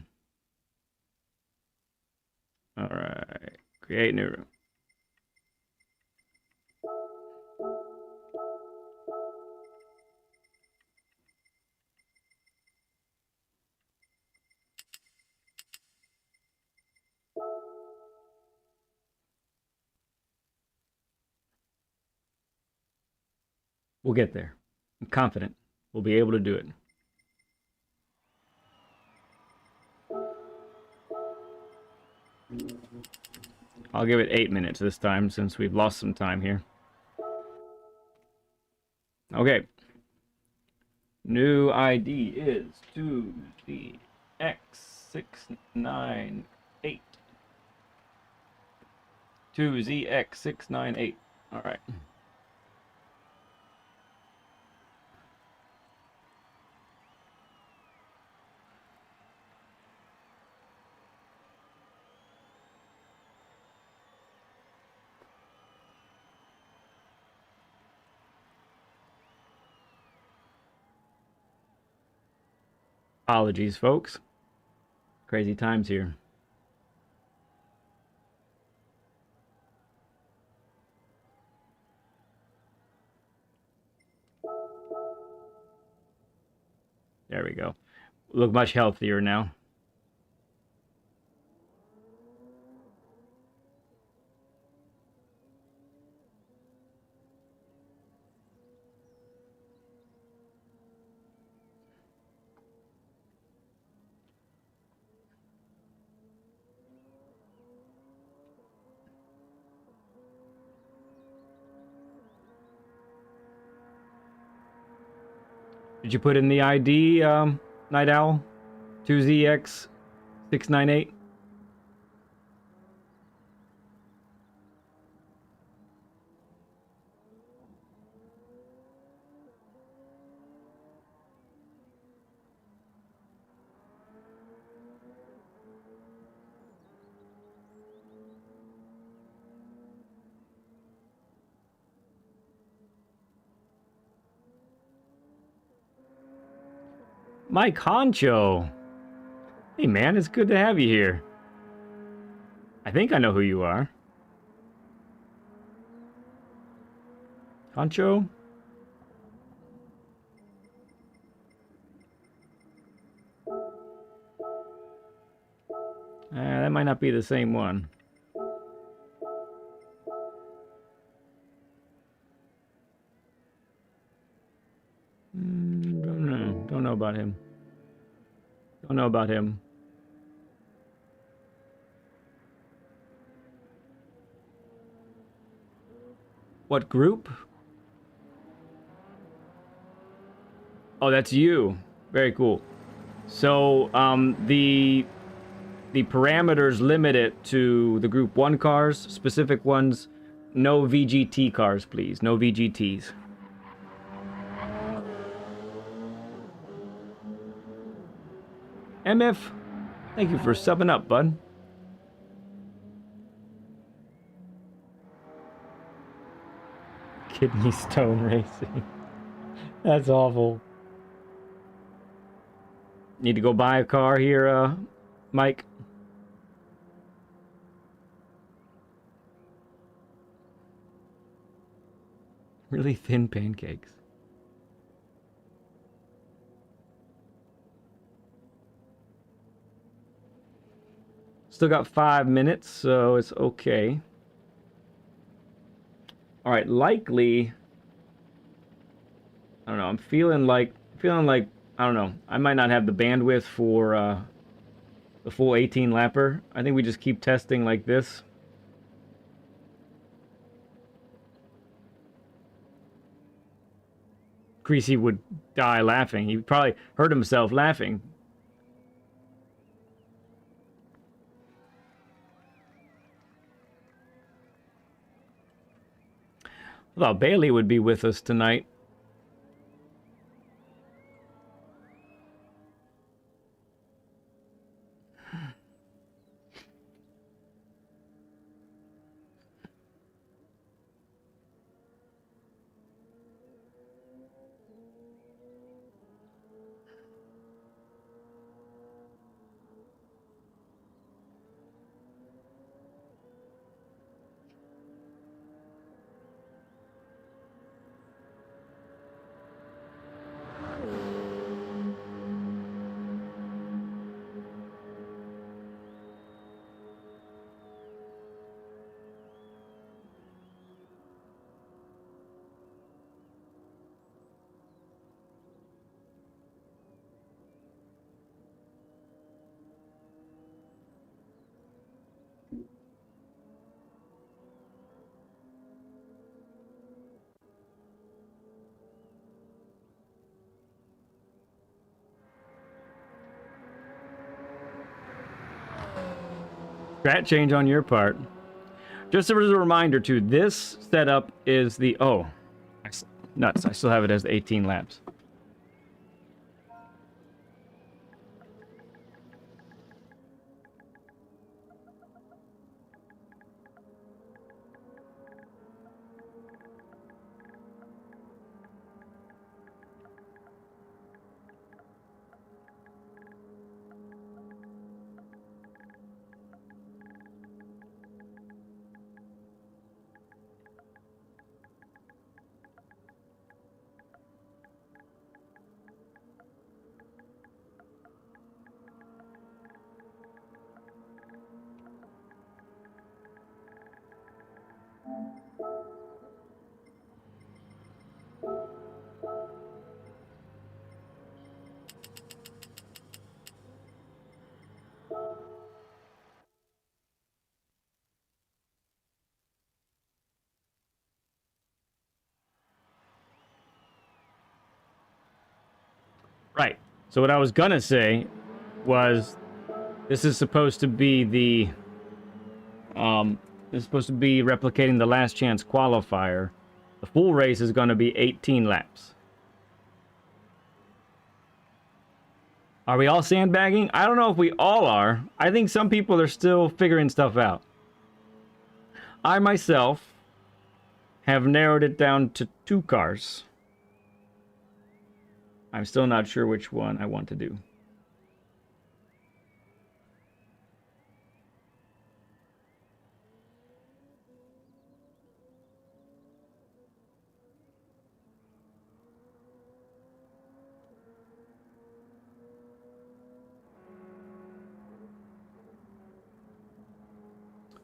All right. Create new room. We'll get there. I'm confident we'll be able to do it. I'll give it 8 minutes this time since we've lost some time here. Okay. New ID is 2ZX698. 2ZX698. All right. Apologies, folks. Crazy times here. There we go. Look much healthier now. Did you put in the ID, Night Owl? 2ZX698? Mike Honcho. Hey, man, it's good to have you here. I think I know who you are. Poncho? That might not be the same one. Don't know. Don't know about him. Don't know about him. What group? Oh, that's you. Very cool. So, the parameters limit it to the group 1 cars, specific ones. No VGT cars, please. No VGTs. MF, thank you for subbing up, bud. Kidney stone racing. That's awful. Need to go buy a car here, Mike? Really thin pancakes. Still got 5 minutes, so it's okay. All right, likely. I don't know. I'm feeling like I don't know. I might not have the bandwidth for the full 18 lapper. I think we just keep testing like this. Greasy would die laughing. He probably hurt himself laughing. I thought Bailey would be with us tonight. Strat change on your part. Just as a reminder, too, this setup is the... Oh, nuts. I still have it as the 18 laps. Right. So what I was gonna say was this is supposed to be the this is supposed to be replicating the last chance qualifier. The full race is going to be 18 laps. Are we all sandbagging? I don't know if we all are. I think some people are still figuring stuff out. I myself have narrowed it down to 2 cars. I'm still not sure which one I want to do.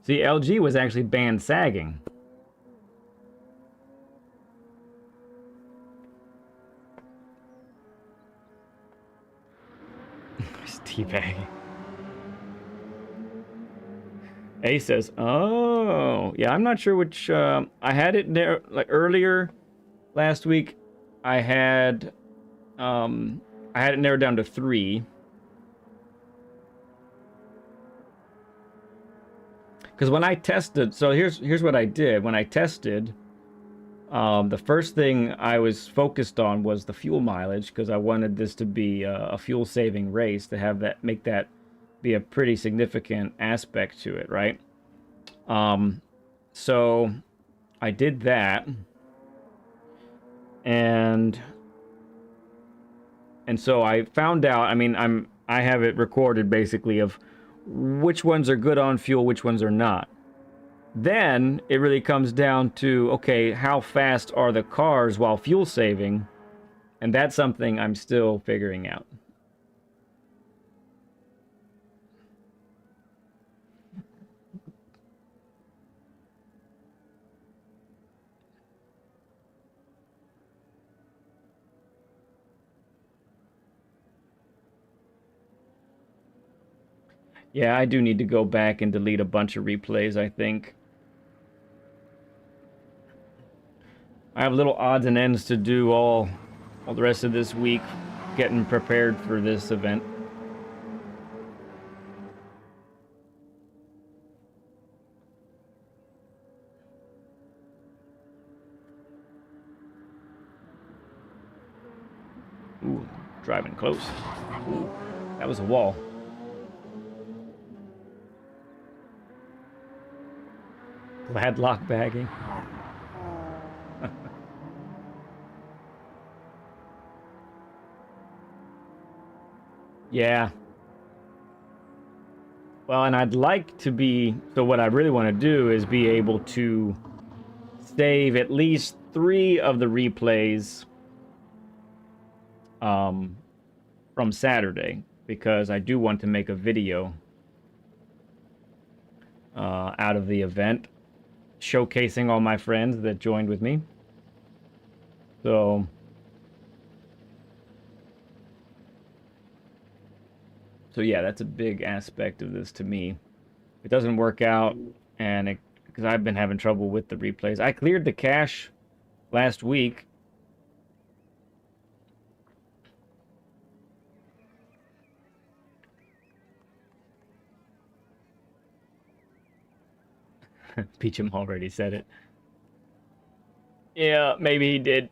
See, LG was actually banned sagging. It's teabagging. A says, "Oh, yeah, I'm not sure which. I had it there like earlier last week. I had it narrowed down to 3. Because when I tested, so here's what I did. When I tested, the first thing I was focused on was the fuel mileage because I wanted this to be a fuel-saving race to have that make that be a pretty significant aspect to it, right? So I did that, and so I found out. I mean, I have it recorded basically of which ones are good on fuel, which ones are not. Then it really comes down to, okay, how fast are the cars while fuel saving? And that's something I'm still figuring out. Yeah, I do need to go back and delete a bunch of replays, I think. I have little odds and ends to do all the rest of this week getting prepared for this event. Ooh, driving close. Ooh, that was a wall. Glad lock bagging. Yeah. Well, and I'd like to be... So what I really want to do is be able to save at least 3 of the replays from Saturday, because I do want to make a video out of the event, showcasing all my friends that joined with me. So yeah, that's a big aspect of this to me. If it doesn't work out, and because I've been having trouble with the replays. I cleared the cache last week. Peachum already said it. Yeah, maybe he did.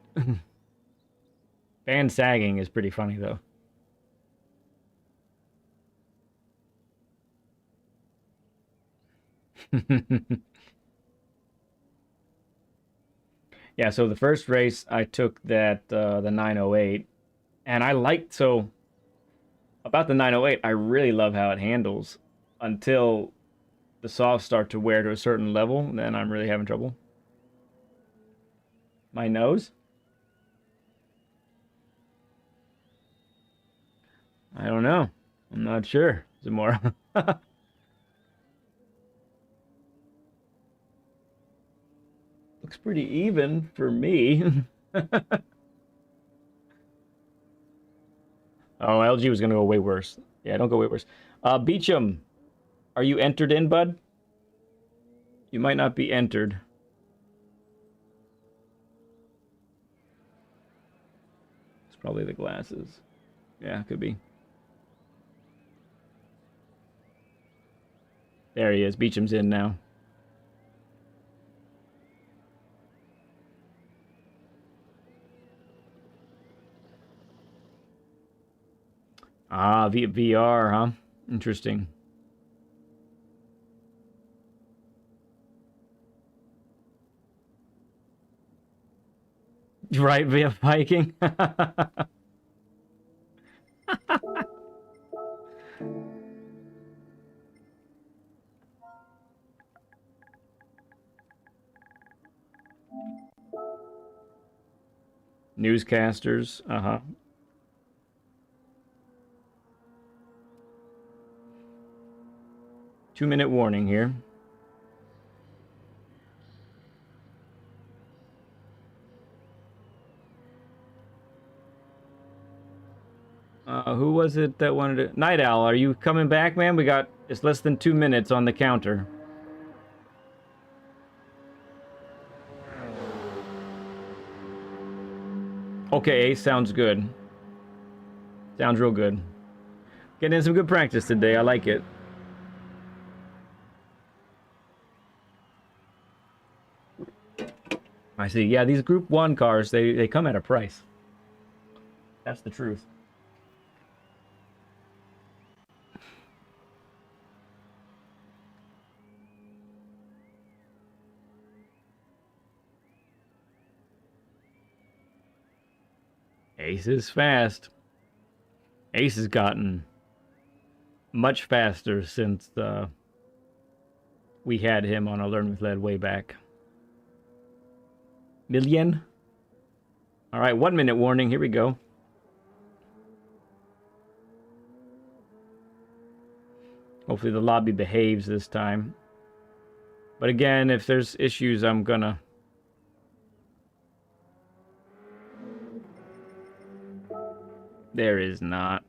Fan sagging is pretty funny, though. Yeah, so the first race I took that the 908, and I liked, so about the 908, I really love how it handles until the softs start to wear to a certain level, then I'm really having trouble. My nose? I don't know. I'm not sure, Zamora. Looks pretty even for me. Oh, LG was gonna go way worse. Yeah, don't go way worse. Beecham, are you entered in, bud? You might not be entered. It's probably the glasses. Yeah, could be. There he is. Beecham's in now. Ah, VR, huh? Interesting. Right, via Viking. Newscasters, 2-minute warning here. was it that wanted to... Night Owl, are you coming back, man? We got... It's less than 2 minutes on the counter. Okay, Ace, sounds good. Sounds real good. Getting in some good practice today. I like it. I see. Yeah, these Group 1 cars, they come at a price. That's the truth. Ace is fast. Ace has gotten much faster since we had him on a Learn with Lead way back. Million? Alright, 1 minute warning. Here we go. Hopefully the lobby behaves this time. But again, if there's issues, I'm gonna... There is not.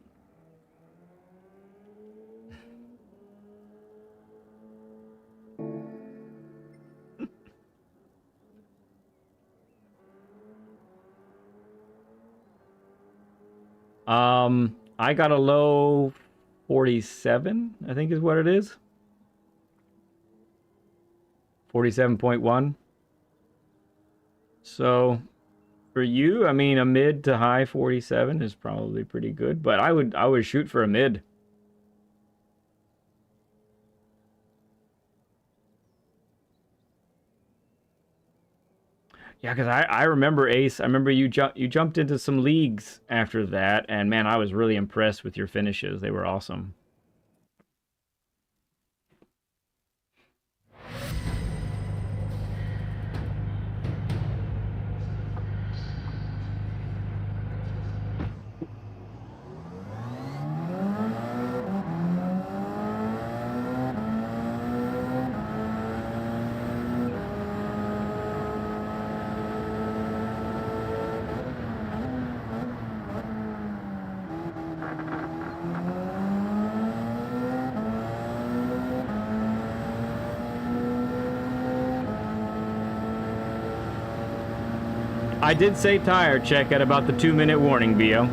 I got a low 47, I think is what it is. 47.1. So for you, I mean, a mid to high 47 is probably pretty good, but I would shoot for a mid. Yeah, because I remember, Ace, I remember you jumped into some leagues after that, and man, I was really impressed with your finishes. They were awesome. I did say tire check at about the 2 minute warning, BO.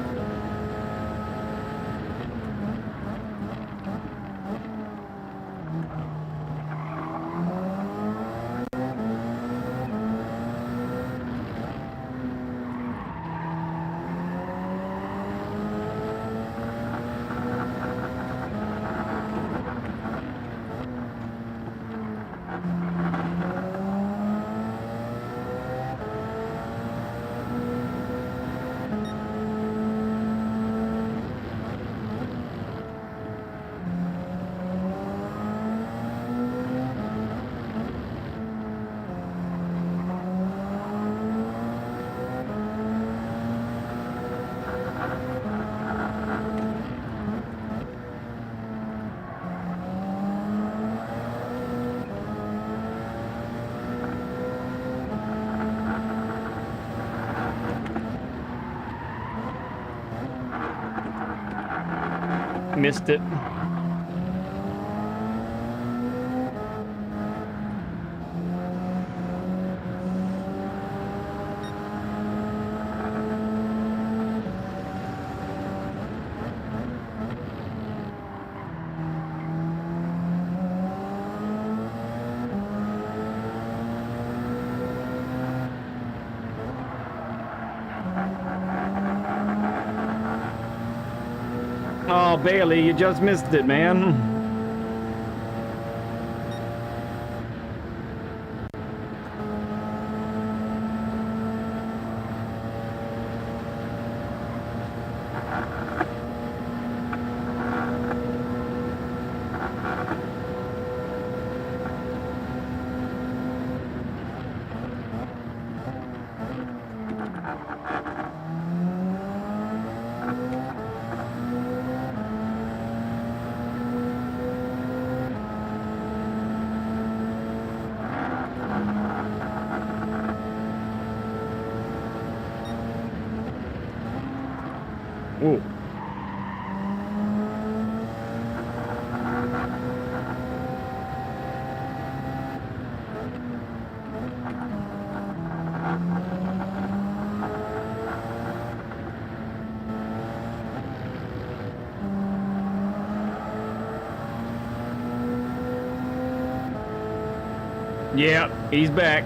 Missed it. Oh, Bailey, you just missed it, man. Whoa. Yeah, he's back.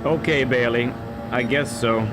Okay, Bailey. I guess so.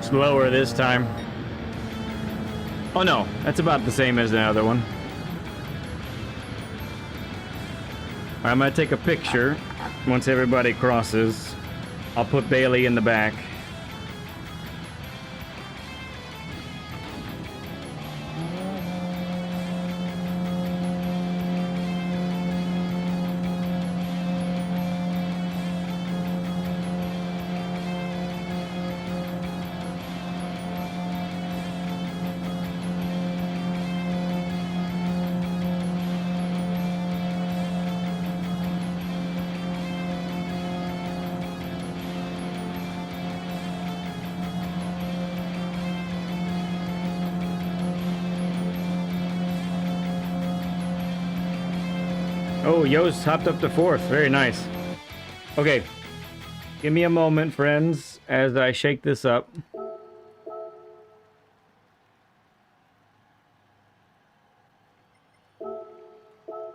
Slower this time. Oh no, that's about the same as the other one. I'm gonna take a picture once everybody crosses. I'll put Bailey in the back. Oh, Yost hopped up to 4th. Very nice. Okay. Give me a moment, friends, as I shake this up.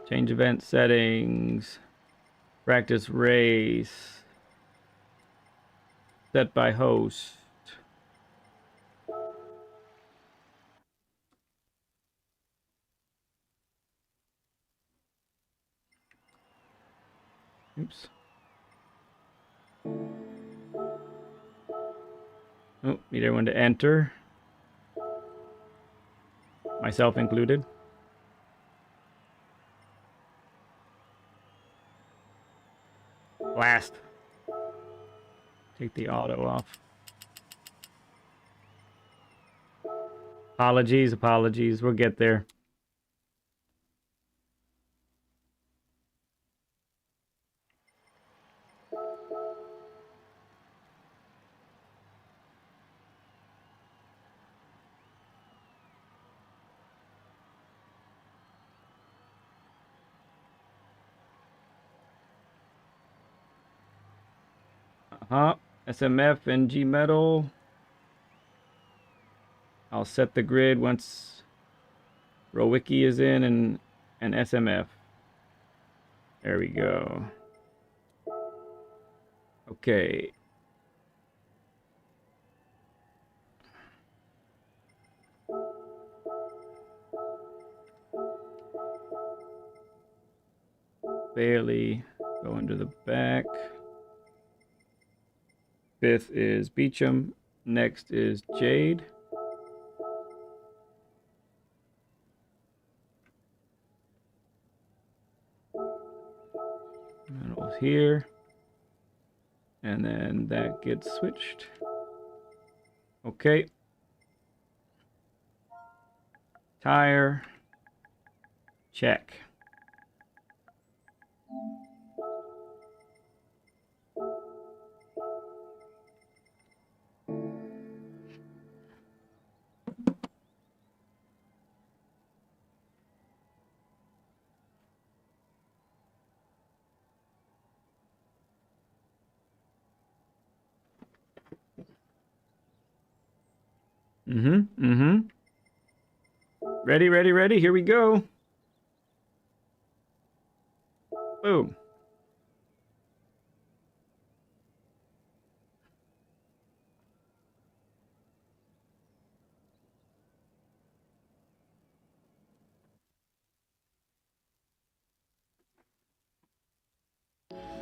Change event settings. Practice race. Set by host. Oops. Oh, need everyone to enter. Myself included. Blast. Take the auto off. Apologies. We'll get there. SMF and G metal. I'll set the grid once Rowicki is in and SMF. There we go. Okay. Bailey, go into the back. Fifth is Beecham. Next is Jade. Metal's here. And then that gets switched. Okay. Tire. Check. Ready, ready, ready. Here we go. Boom.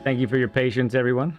Thank you for your patience, everyone.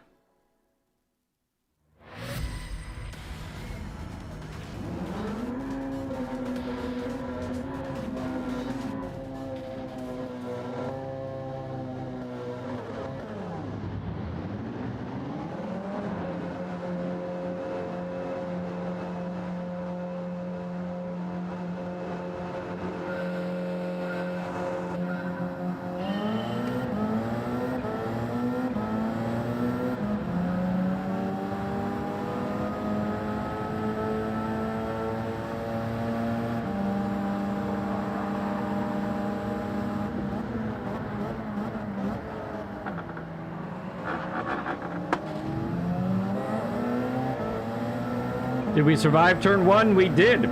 Did we survive turn one? We did.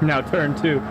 Now turn two.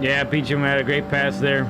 Yeah, Beecham had a great pass there.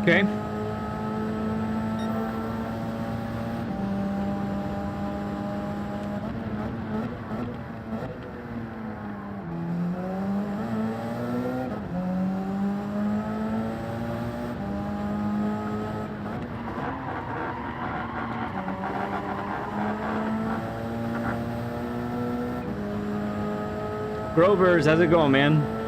Okay. Grovers, how's it going, man?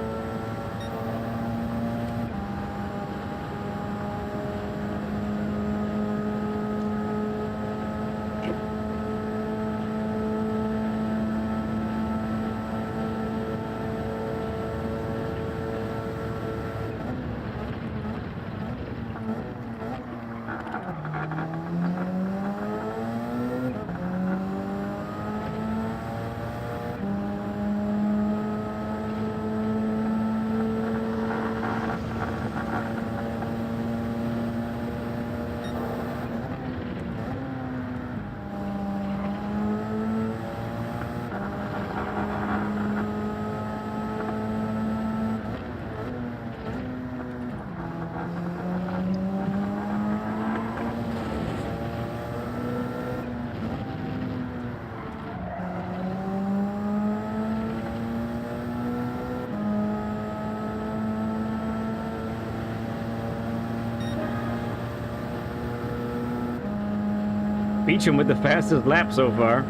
Beecham with the fastest lap so far.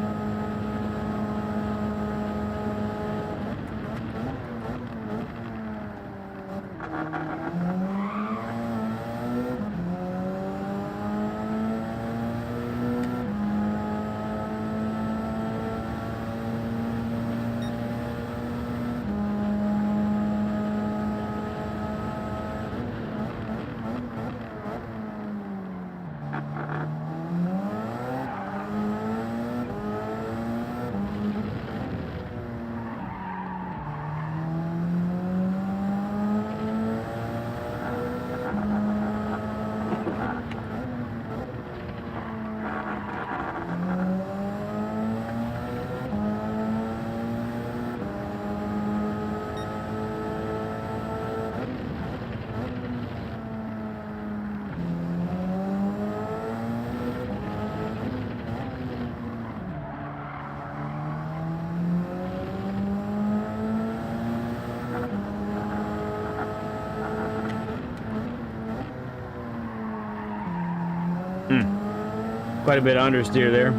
Quite a bit of understeer there.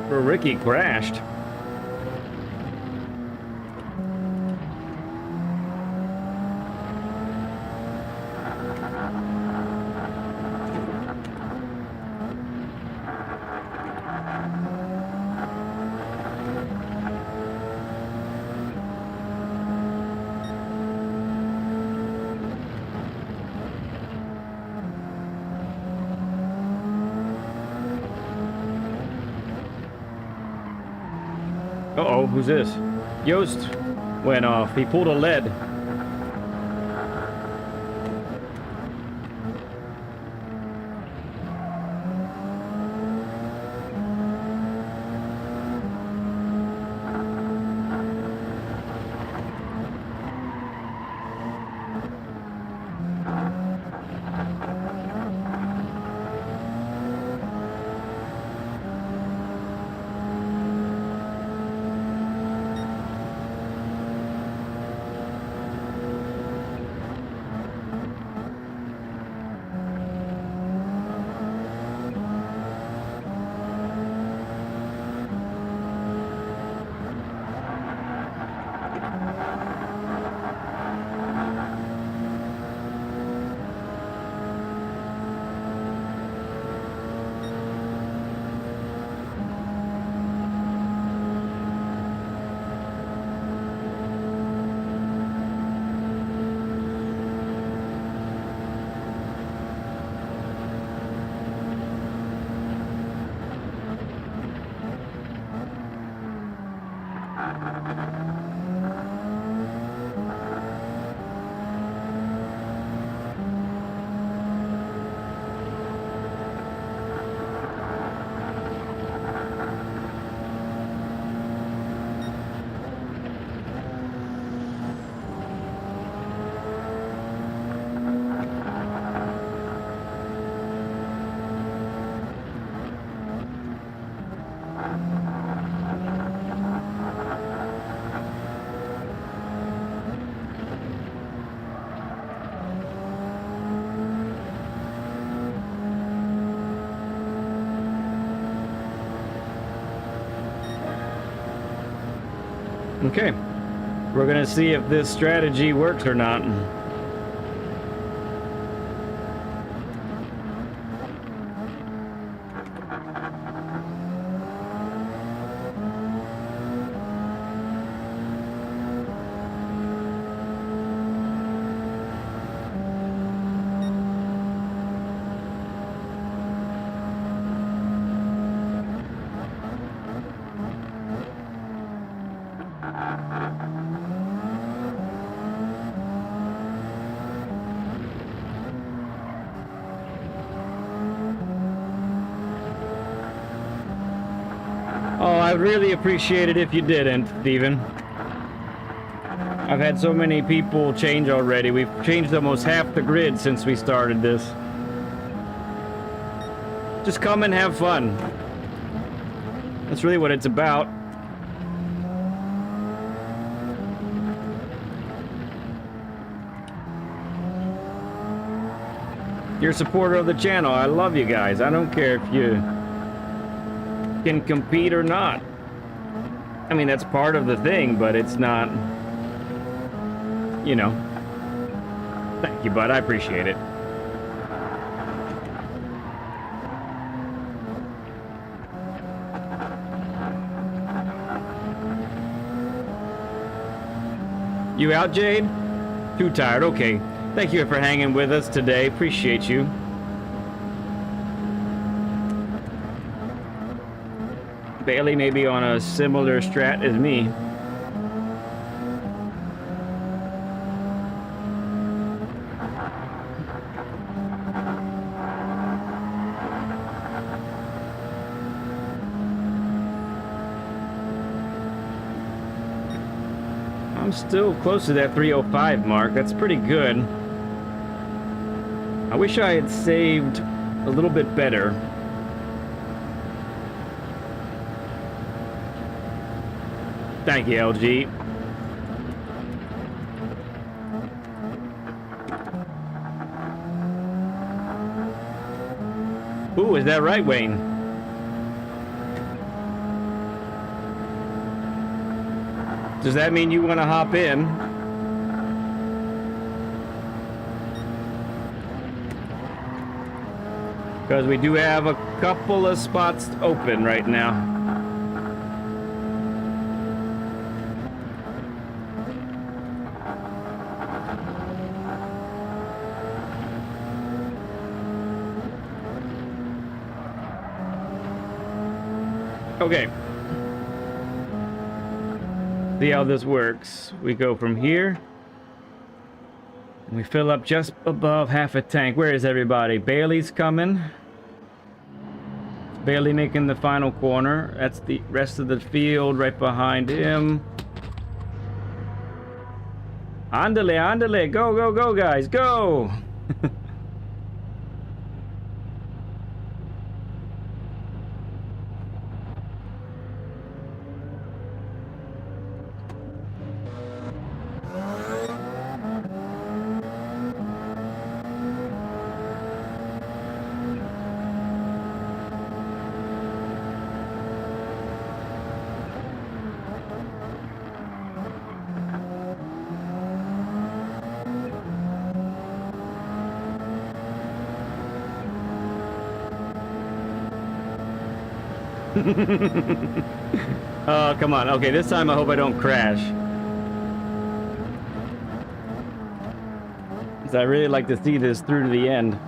Or Ricky crashed. Uh-oh, who's this? Yost went off. He pulled a lead. Okay, we're gonna see if this strategy works or not. Oh, I'd really appreciate it if you didn't, Steven. I've had so many people change already. We've changed almost half the grid since we started this. Just come and have fun. That's really what it's about. You're a supporter of the channel. I love you guys. I don't care if you can compete or not. I mean, that's part of the thing, but it's not, you know. Thank you, bud. I appreciate it. You out, Jade? Too tired. Okay. Thank you for hanging with us today. Appreciate you. Bailey may be on a similar strat as me. I'm still close to that 305 mark. That's pretty good. I wish I had saved a little bit better. Thank you, LG. Ooh, is that right, Wayne? Does that mean you want to hop in? Because we do have a couple of spots open right now. Okay. See how this works. We go from here. We fill up just above half a tank. Where is everybody? Bailey's coming. Bailey making the final corner. That's the rest of the field right behind him. Andale, andale. Go, go, go, guys. Go! Oh, come on. Okay, this time I hope I don't crash. 'Cause I really like to see this through to the end.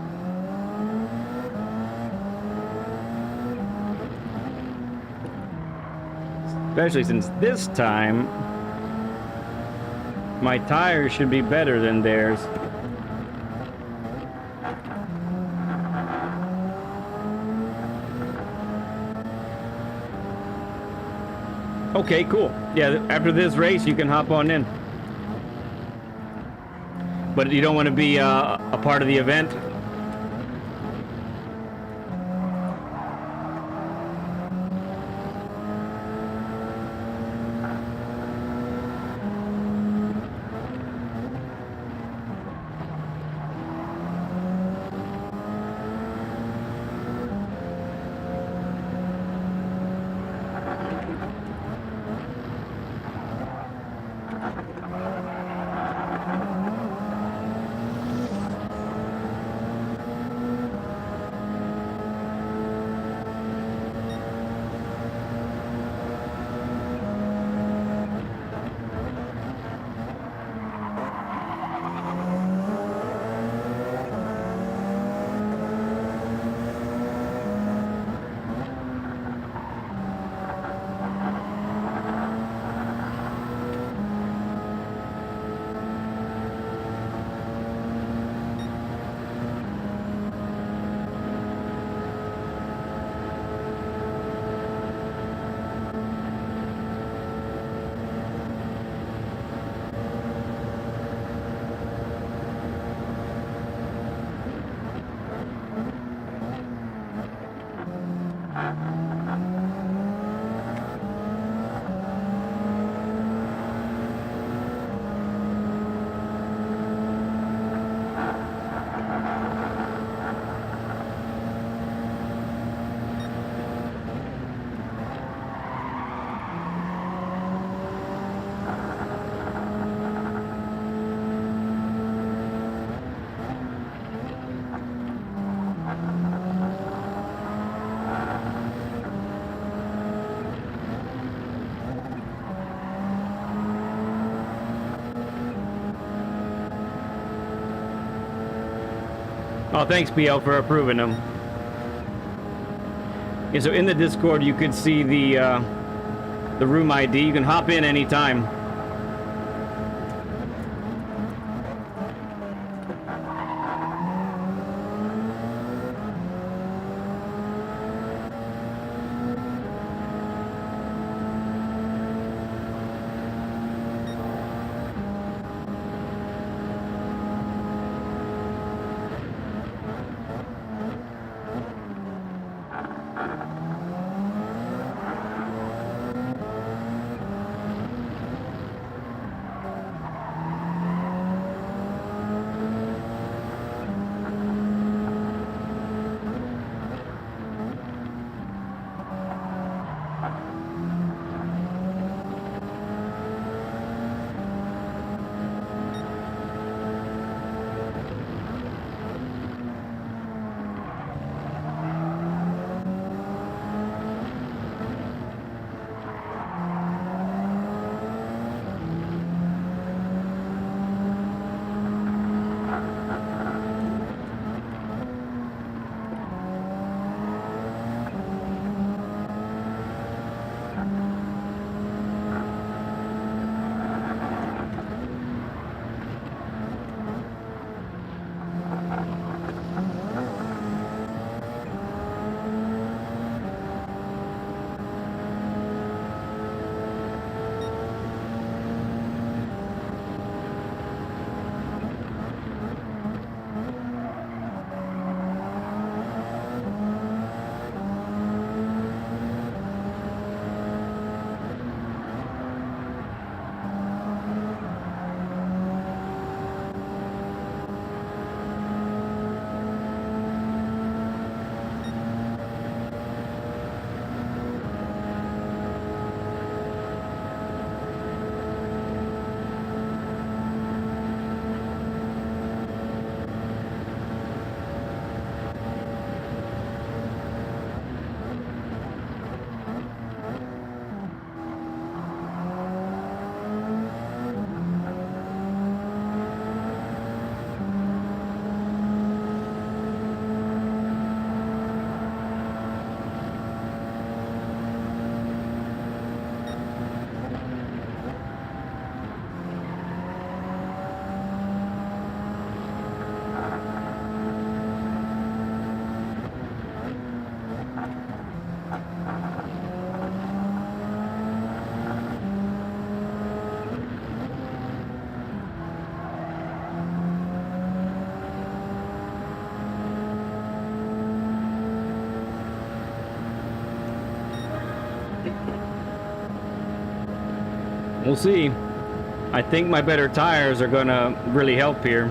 Especially since this time, my tires should be better than theirs. Okay, cool. Yeah, after this race, you can hop on in. But you don't want to be a part of the event? Oh, thanks, PL, for approving them. Yeah, so in the Discord, you could see the room ID. You can hop in anytime. We'll see. I think my better tires are gonna really help here.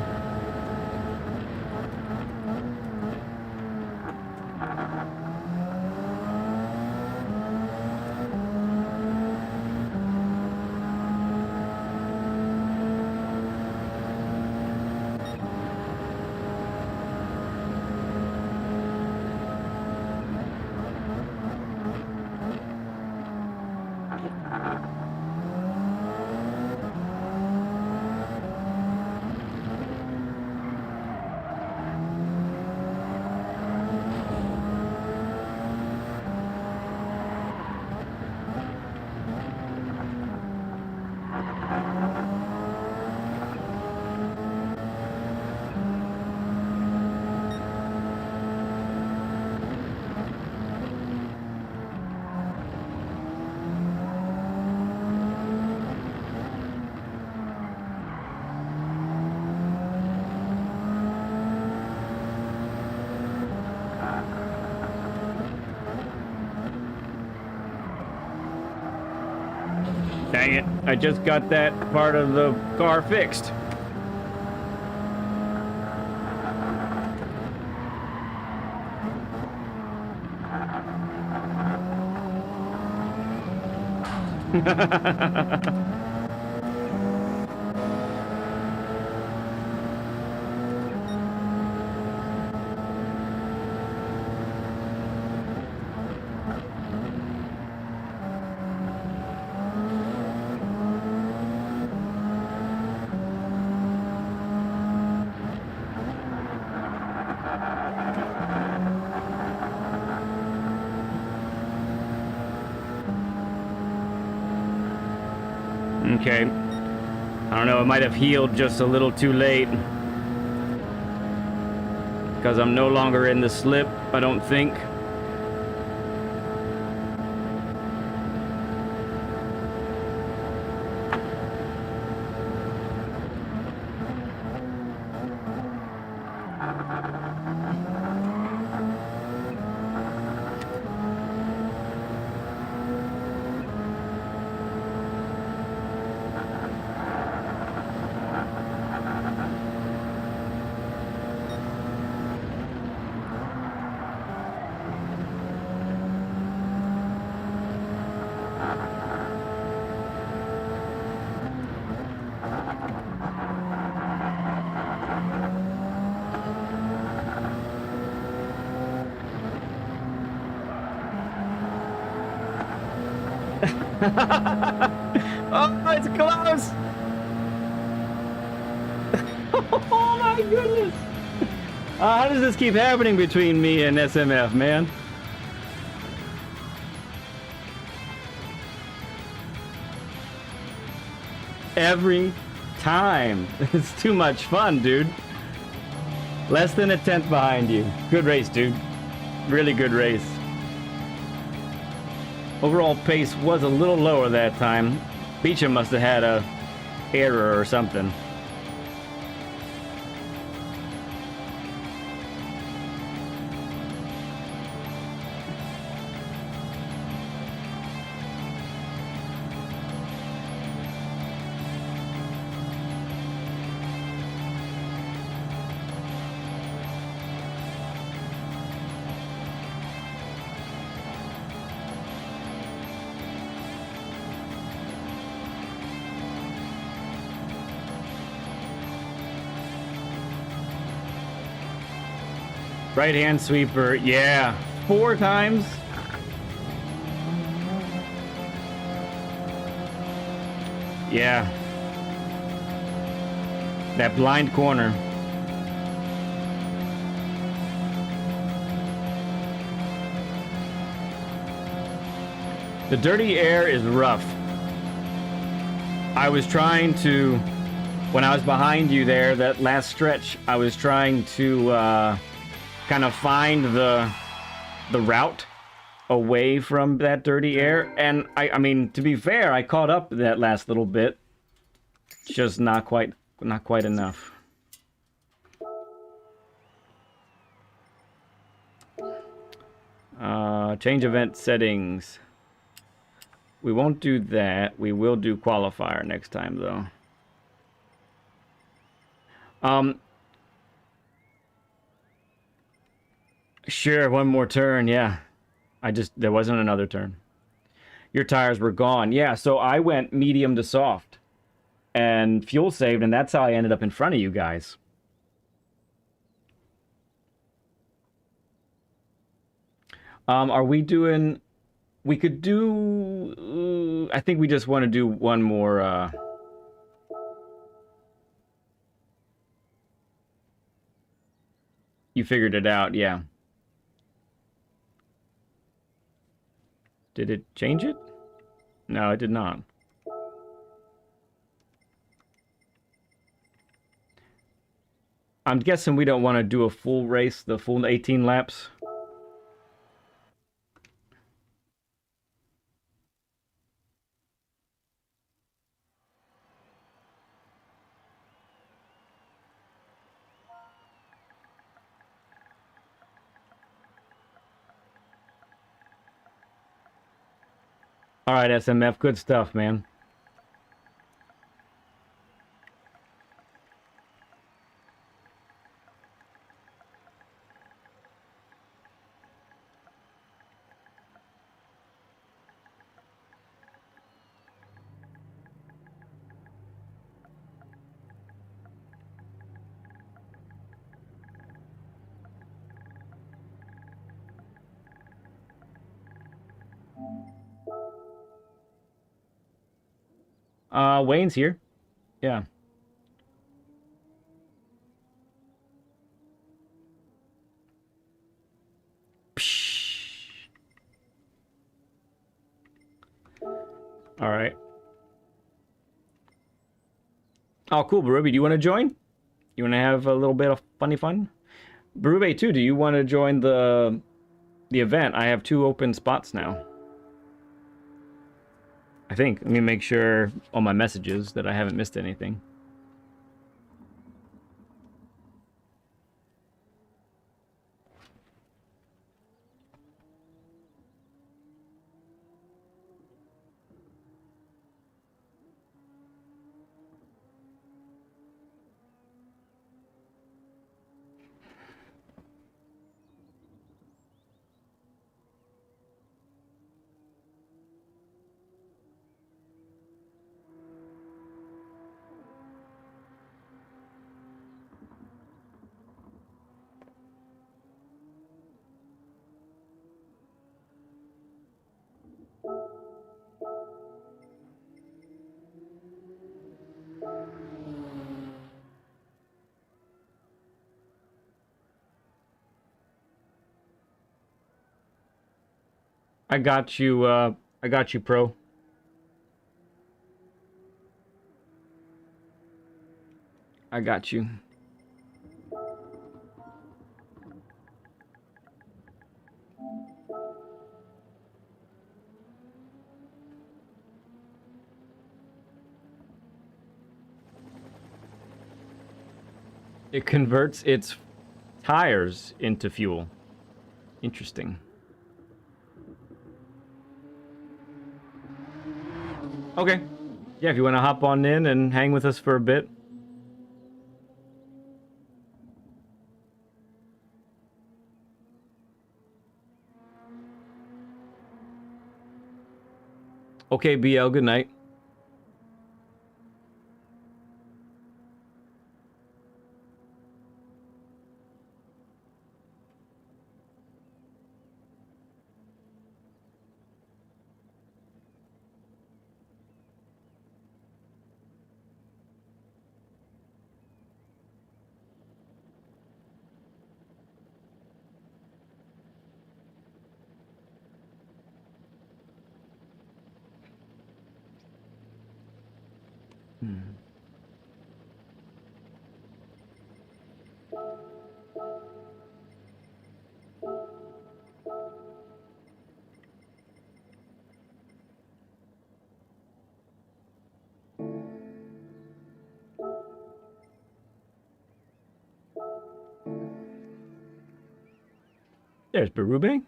Dang it, I just got that part of the car fixed. Okay. I don't know, it might have healed just a little too late. Because I'm no longer in the slip, I don't think. Oh, it's close! Oh my goodness! How does this keep happening between me and SMF, man? Every time. It's too much fun, dude. Less than a tenth behind you. Good race, dude. Really good race. Overall pace was a little lower that time. Beecham must have had a error or something. Right hand sweeper, yeah. 4 times. Yeah. That blind corner. The dirty air is rough. I was trying to, when I was behind you there, that last stretch, I was trying to kind of find the route away from that dirty air, and I mean, to be fair, I caught up that last little bit, just not quite enough. Change event settings. We won't do that. We will do qualifier next time, though. Sure, one more turn, yeah. There wasn't another turn. Your tires were gone. Yeah, so I went medium to soft. And fuel saved, and that's how I ended up in front of you guys. Are we doing... We could do... I think we just want to do one more... You figured it out, yeah. Did it change it? No, it did not. I'm guessing we don't want to do a full race, the full 18 laps. All right, SMF, good stuff, man. Wayne's here. Yeah. Psh. All right. Oh, cool, Baruby. Do you want to join? You want to have a little bit of funny fun? Barube, too, do you want to join the event? I have 2 open spots now. I think. Let me make sure on my messages that I haven't missed anything. I got you, Pro. I got you. It converts its tires into fuel. Interesting. Okay. Yeah, if you want to hop on in and hang with us for a bit. Okay, BL, good night. There's Barube.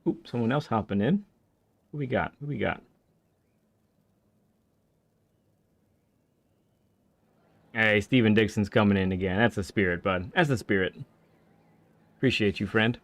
Oop, someone else hopping in. Who we got? Who we got? Hey, Steven Dixon's coming in again. That's the spirit, bud. That's the spirit. Appreciate you, friend.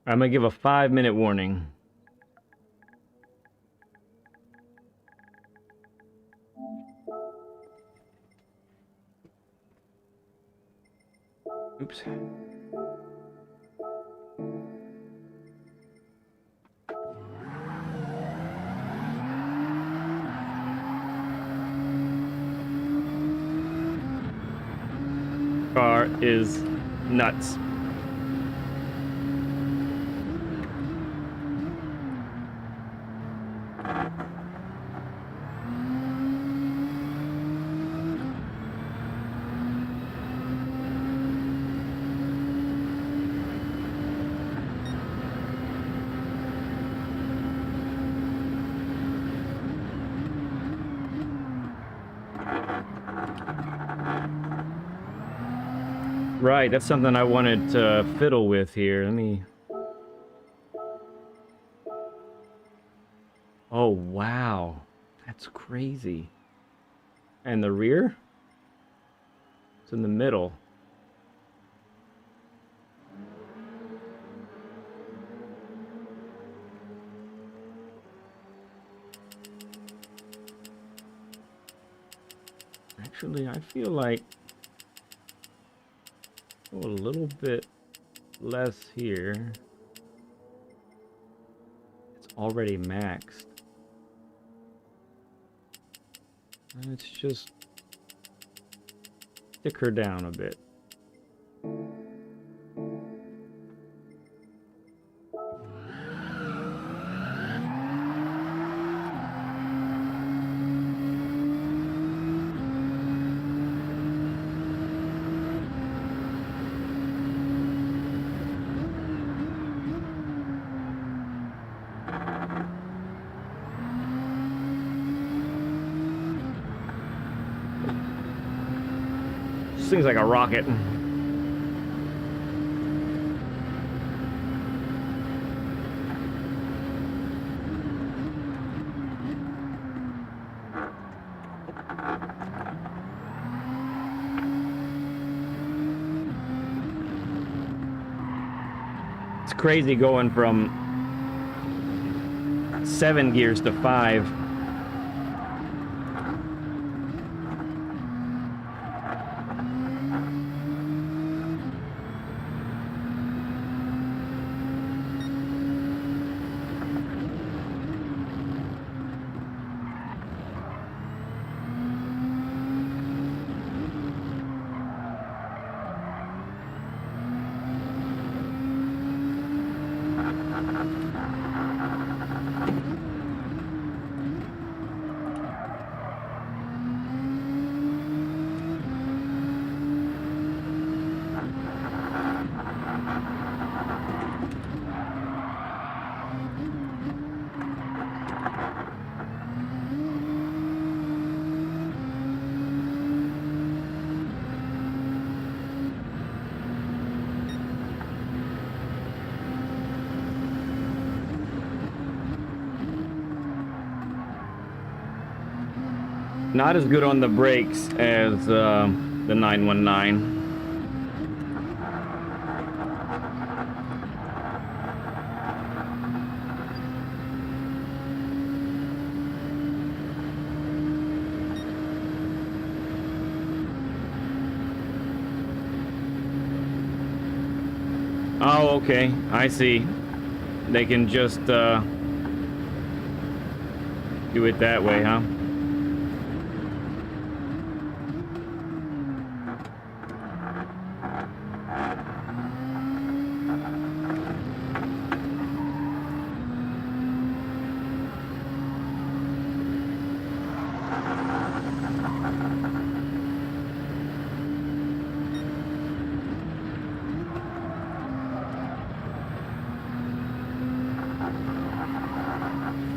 I'm going to give a 5-minute warning. Oops. Car is nuts. Right, that's something I wanted to fiddle with here. Let me... Oh, wow. That's crazy. And the rear? It's in the middle. Actually, I feel like... Oh, a little bit less here. It's already maxed. Let's just stick her down a bit. Thing's like a rocket. It's crazy going from 7 gears to 5. Not as good on the brakes as the 919. Oh, okay. I see. They can just do it that way, huh?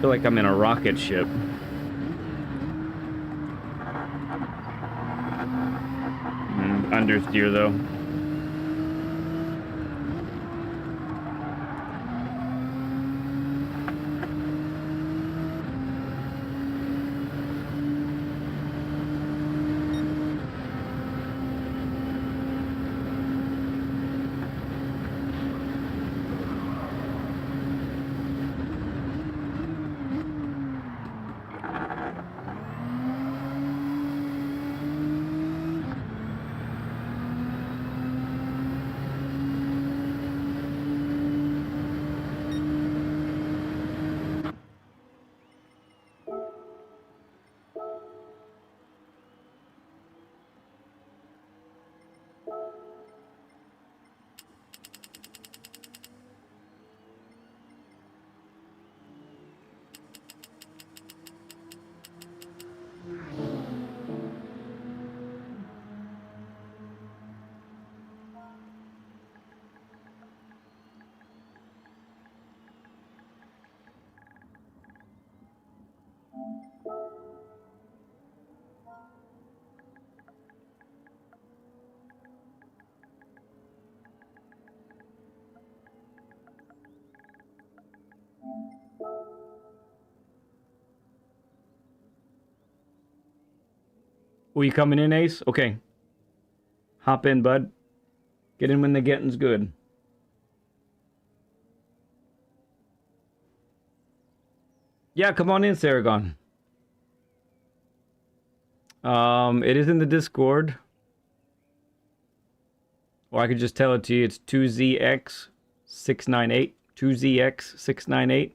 feel like I'm in a rocket ship. Understeer though. Will you coming in, Ace? Okay. Hop in, bud. Get in when the getting's good. Yeah, come on in, Saragon. It is in the Discord. Or I could just tell it to you. It's 2ZX698. 2ZX698.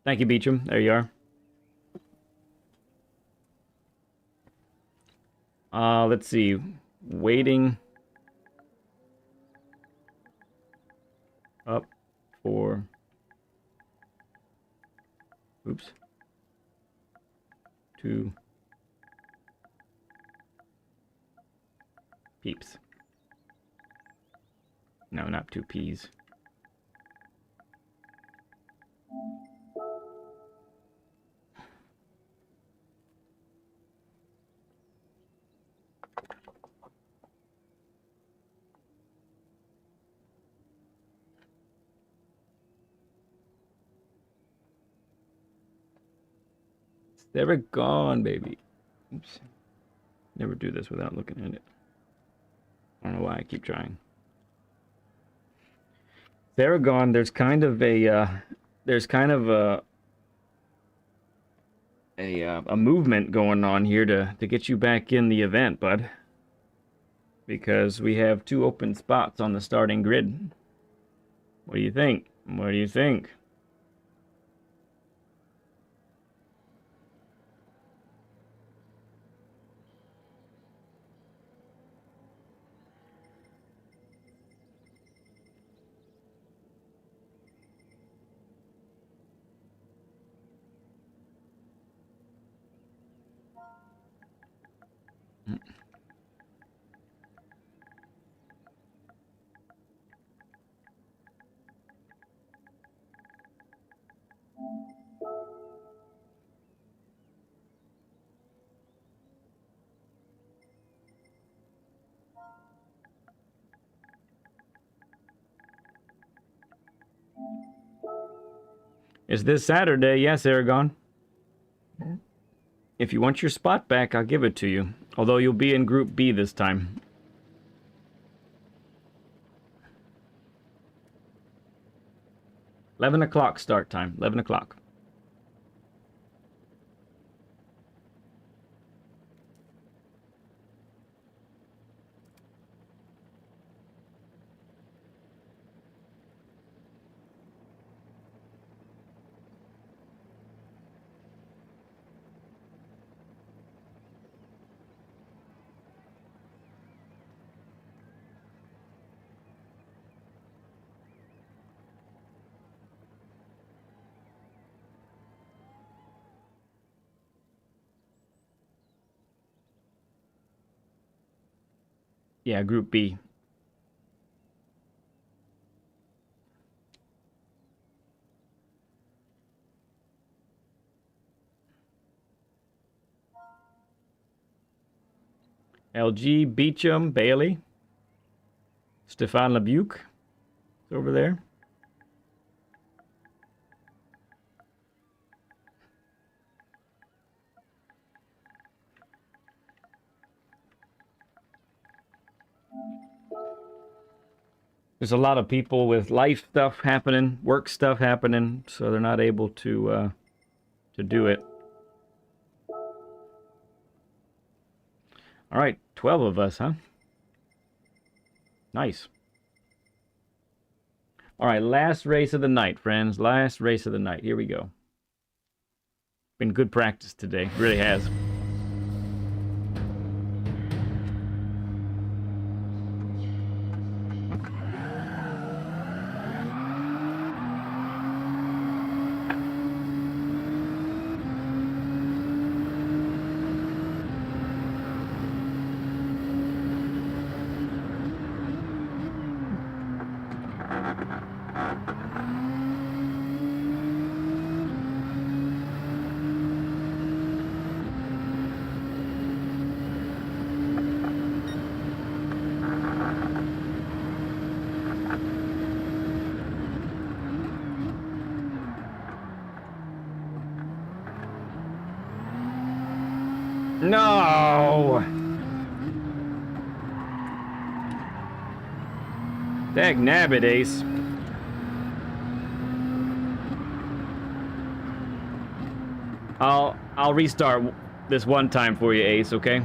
Thank you, Beecham. There you are. Let's see. Waiting up for... Oops. 2 peeps. No, not 2 P's. Never gone, baby. Oops. Never do this without looking at it. I don't know why I keep trying. Theragon, there's kind of a movement going on here to get you back in the event, bud. Because we have 2 open spots on the starting grid. What do you think? What do you think? It's this Saturday, yes, Aragon. If you want your spot back, I'll give it to you. Although you'll be in Group B this time. $11 start time. 11 o'clock. Yeah, Group B. LG, Beecham, Bailey, Stefan Lebuc is over there. There's a lot of people with life stuff happening, work stuff happening, so they're not able to do it. All right, 12 of us, huh? Nice. All right, last race of the night, friends. Last race of the night. Here we go. Been good practice today. Really has. No! Dag nabbit, Ace. I'll restart this one time for you, Ace, okay?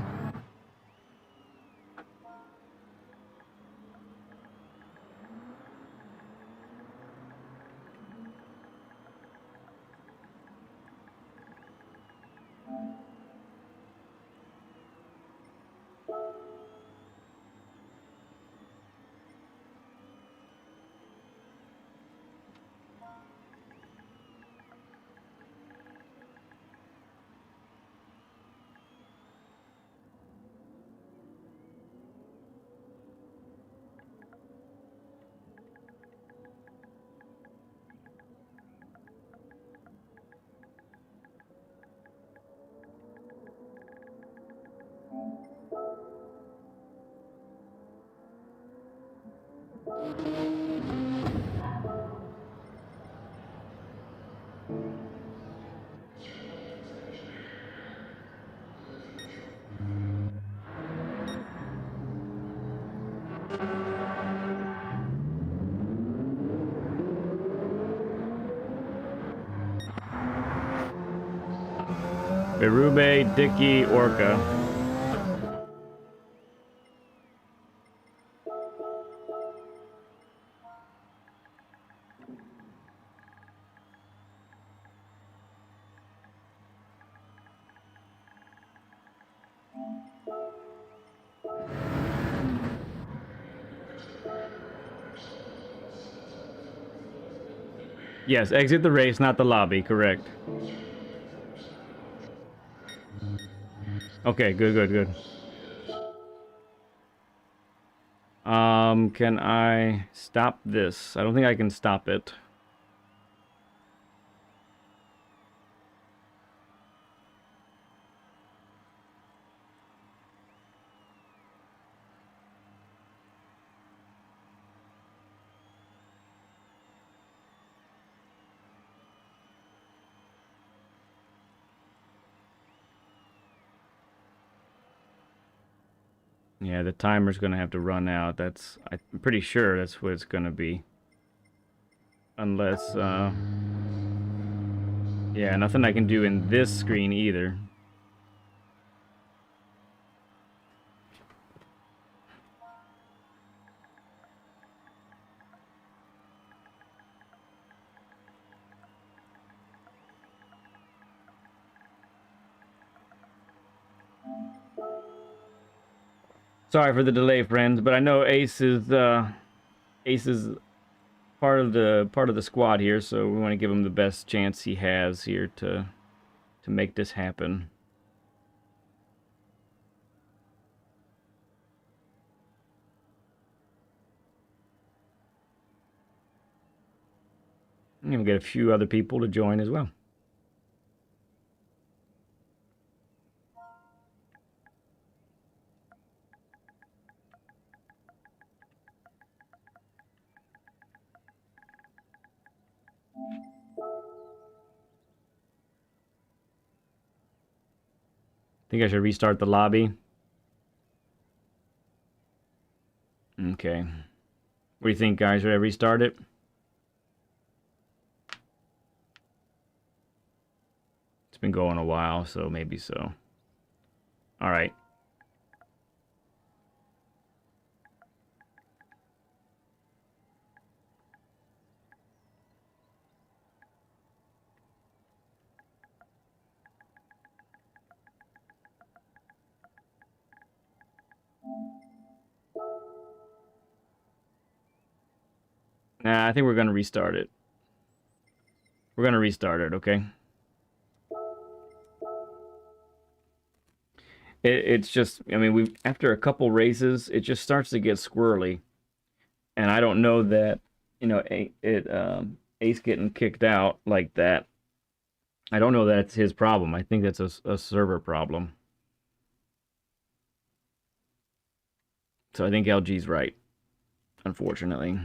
Berube, Dicky, Orca. Yes, exit the race, not the lobby, correct. Okay, good. Can I stop this? I don't think I can stop it. Yeah, the timer's gonna have to run out. I'm pretty sure that's what it's gonna be. Unless, yeah, nothing I can do in this screen either. Sorry for the delay, friends, but I know Ace is part of the squad here, so we want to give him the best chance he has here to make this happen. And we'll get a few other people to join as well. Think I should restart the lobby? Okay. What do you think, guys? Should I restart it? It's been going a while, so maybe so. All right. Nah, I think we're going to restart it. We're going to restart it, okay? It's just, I mean, we after a couple races, it just starts to get squirrely. And I don't know that, you know, Ace getting kicked out like that. I don't know that it's his problem. I think that's a server problem. So I think LG's right, unfortunately.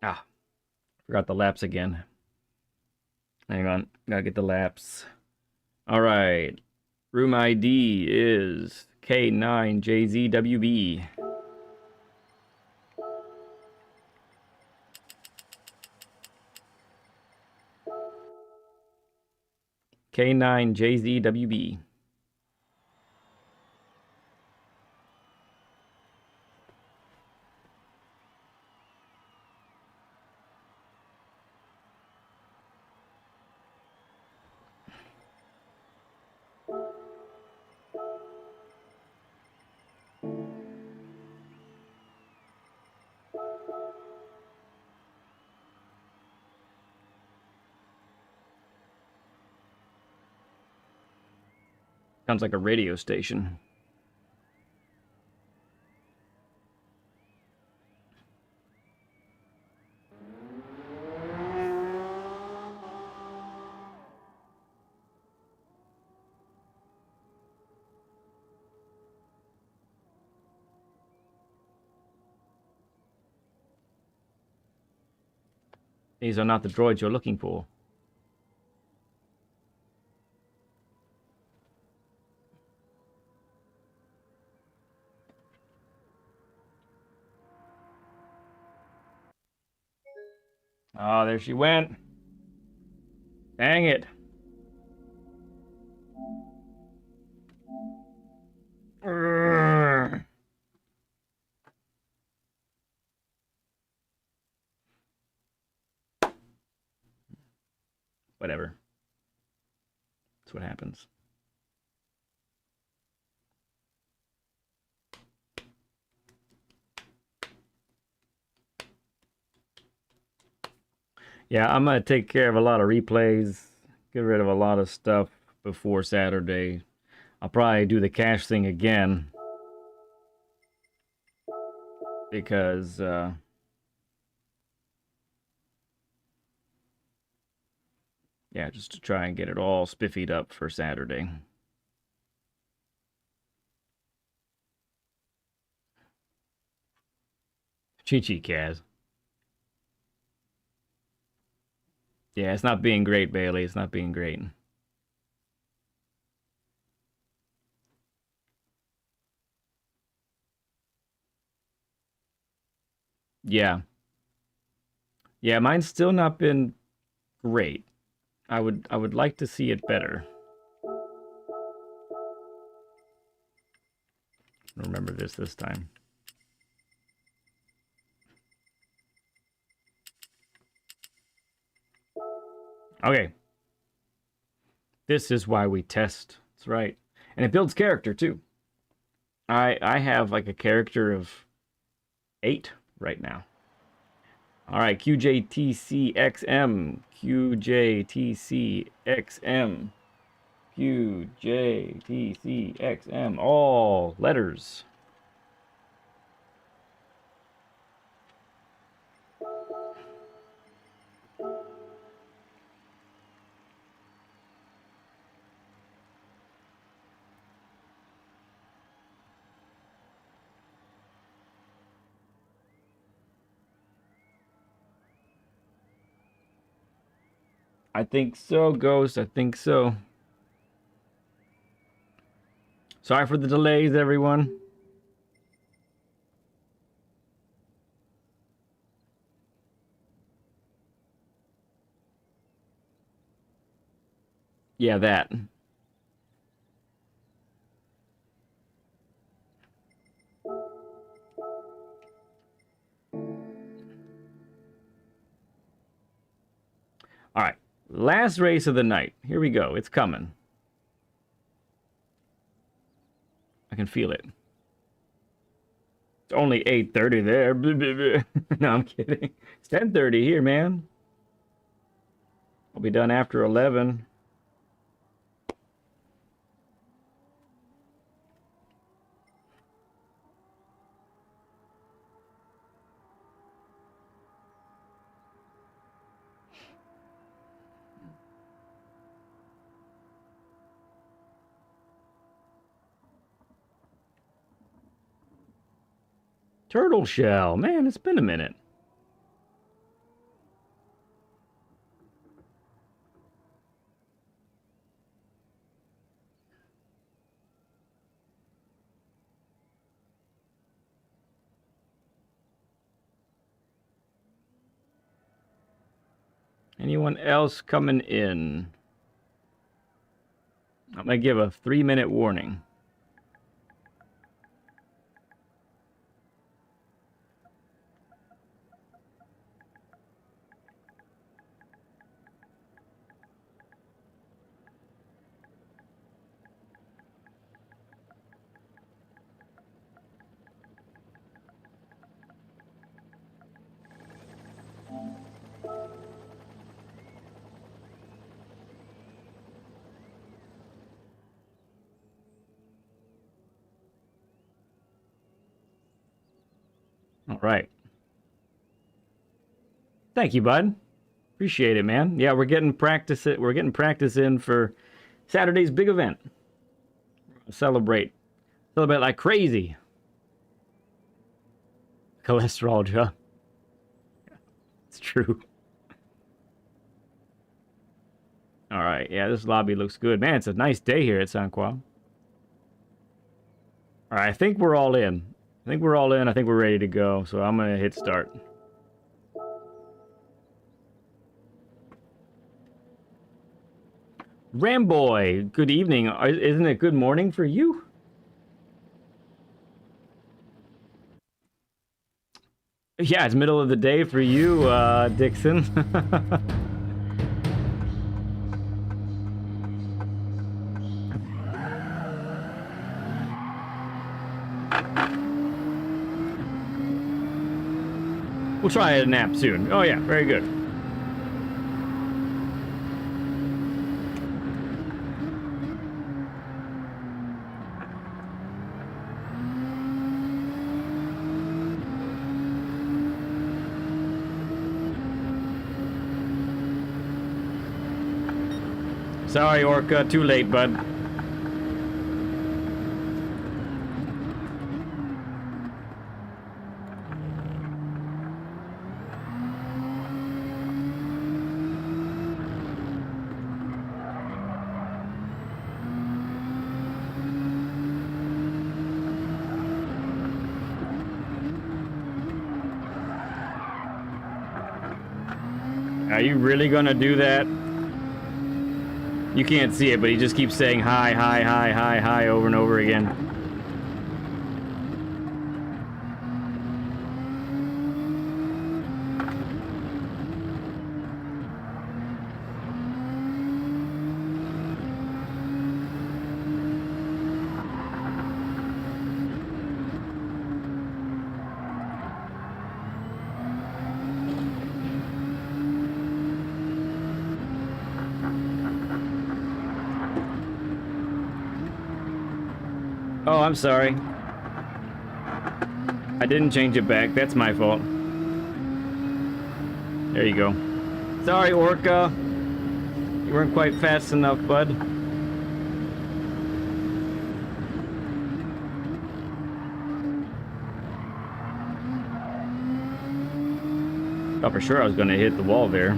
Ah, forgot the laps again. Hang on, gotta get the laps. All right, room ID is K9JZWB. K9JZWB. Sounds like a radio station. These are not the droids you're looking for. Oh, there she went. Dang it. Urgh. Whatever. That's what happens. Yeah, I'm gonna take care of a lot of replays, get rid of a lot of stuff before Saturday. I'll probably do the cache thing again because yeah, just to try and get it all spiffied up for Saturday. Chi-Chi, Kaz. Yeah, it's not being great, Bailey. It's not being great. Yeah. Yeah, mine's still not been great. I would like to see it better. Remember this time. Okay. This is why we test. That's right. And it builds character too. I have like a character of 8 right now. All right, QJTCXM. QJTCXM. Q, J, T, C, X, M, all letters. I think so, Ghost. I think so. Sorry for the delays, everyone. Yeah, that. All right. Last race of the night. Here we go. It's coming. I can feel it. It's only 8:30 there. No, I'm kidding. It's 10:30 here, man. I'll be done after 11. Turtle shell. Man, it's been a minute. Anyone else coming in? I'm going to give a 3-minute warning. All right. Thank you, bud. Appreciate it, man. Yeah, we're getting practice in for Saturday's big event. Celebrate like crazy. Cholesterol, Joe. It's true. All right. Yeah, this lobby looks good. Man, it's a nice day here at San Juan. All right, I think we're all in. I think we're ready to go. So I'm going to hit start. Ramboy, good evening. Isn't it good morning for you? Yeah, it's middle of the day for you, Dixon. We'll try a nap soon. Oh yeah, very good. Sorry, Orca, too late, bud. Are you really gonna do that? You can't see it, but he just keeps saying hi, hi, hi, hi, hi over and over again. Oh, I'm sorry. I didn't change it back. That's my fault. There you go. Sorry, Orca. You weren't quite fast enough, bud. Thought for sure I was going to hit the wall there.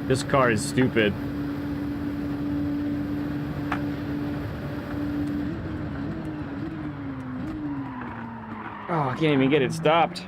This car is stupid. Oh, I can't even get it stopped.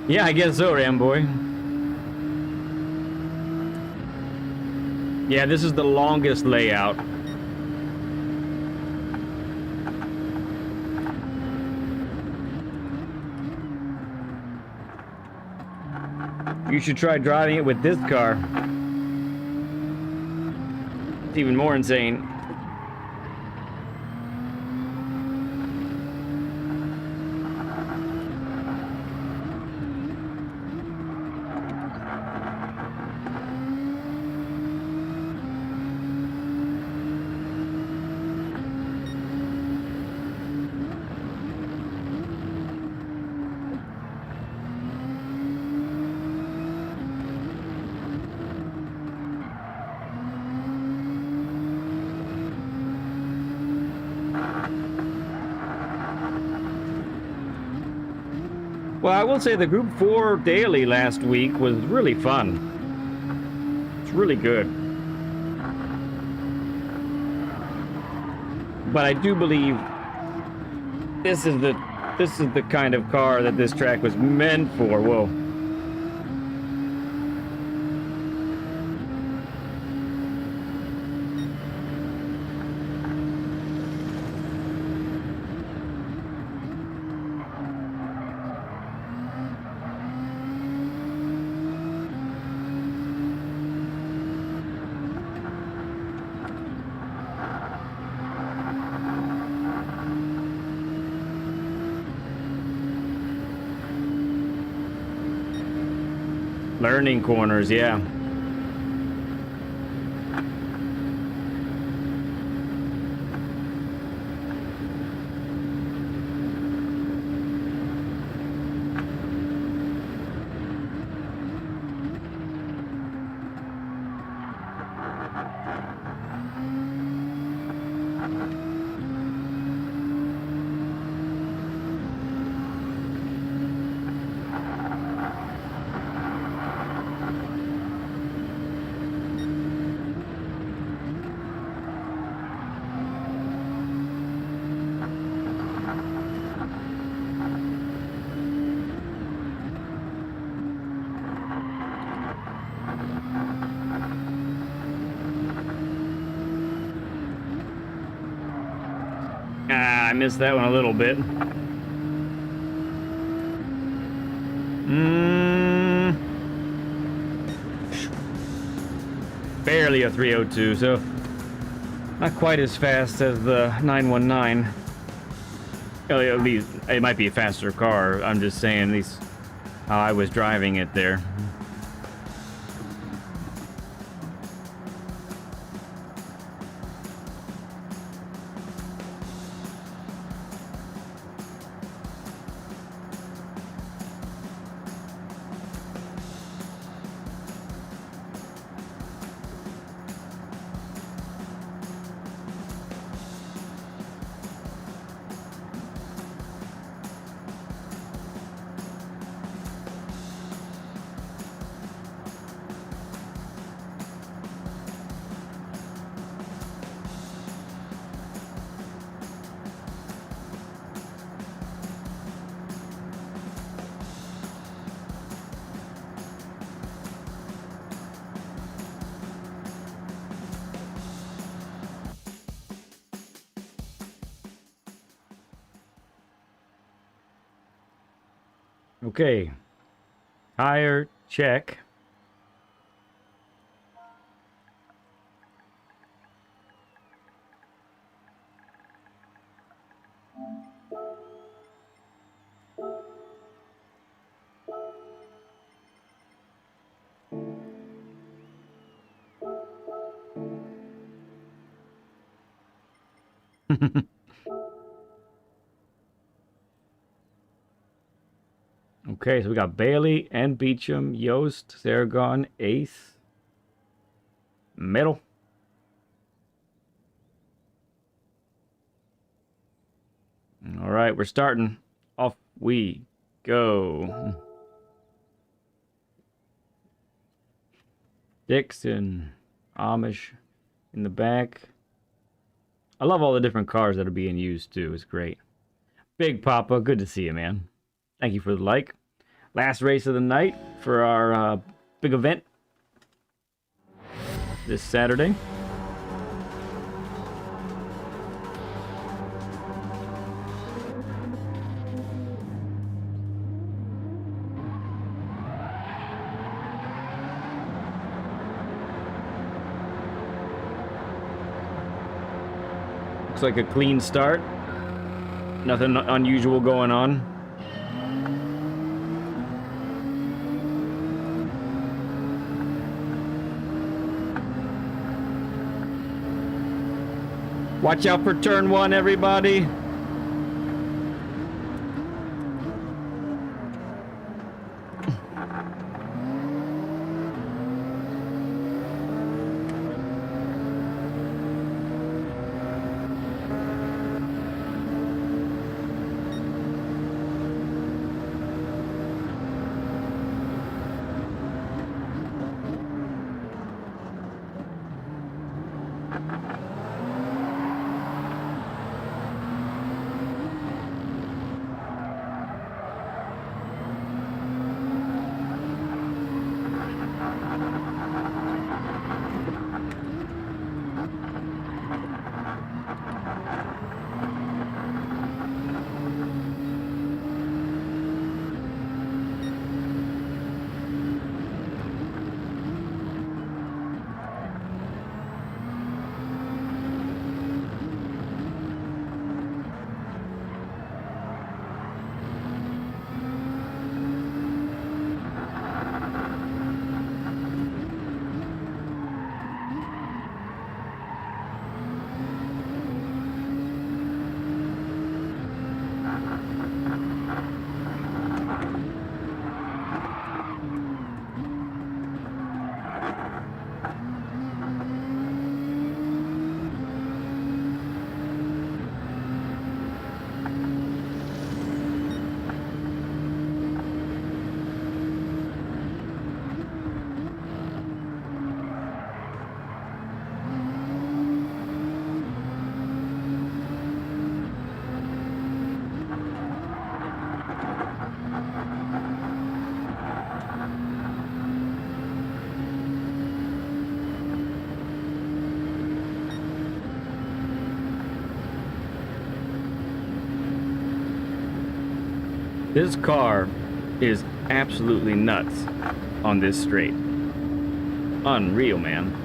Yeah, I guess so, Ramboy. Yeah, this is the longest layout. You should try driving it with this car. It's even more insane. Well, I will say the Group 4 daily last week was really fun. It's really good. But I do believe this is the kind of car that this track was meant for. Whoa. Learning corners, yeah. I missed that one a little bit. Barely a 302, so not quite as fast as the 919. At least it might be a faster car. I'm just saying, at least how I was driving it there. Okay. Tire check. Okay, so we got Bailey and Beecham, Yost, Saragon, Ace, Middle. All right, we're starting. Off we go. Dixon, Amish in the back. I love all the different cars that are being used too. It's great. Big Papa, good to see you, man. Thank you for the like. Last race of the night for our big event this Saturday. Looks like a clean start. Nothing unusual going on. Watch out for turn one, everybody. This car is absolutely nuts on this straight. Unreal, man.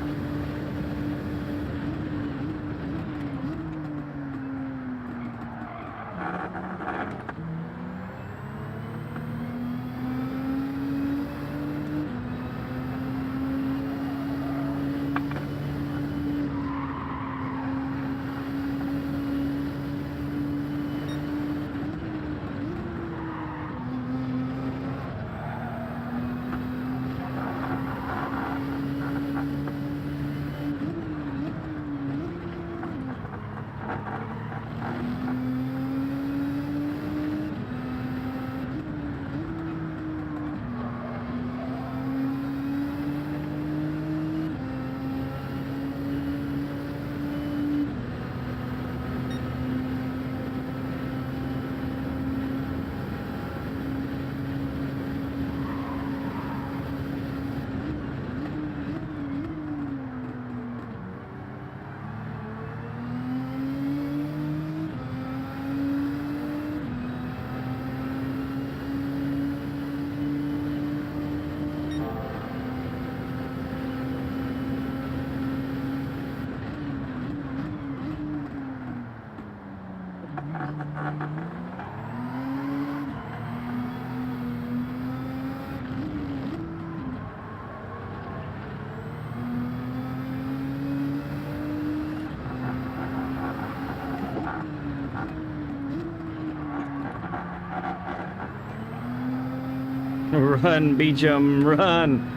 Run, Beecham, run!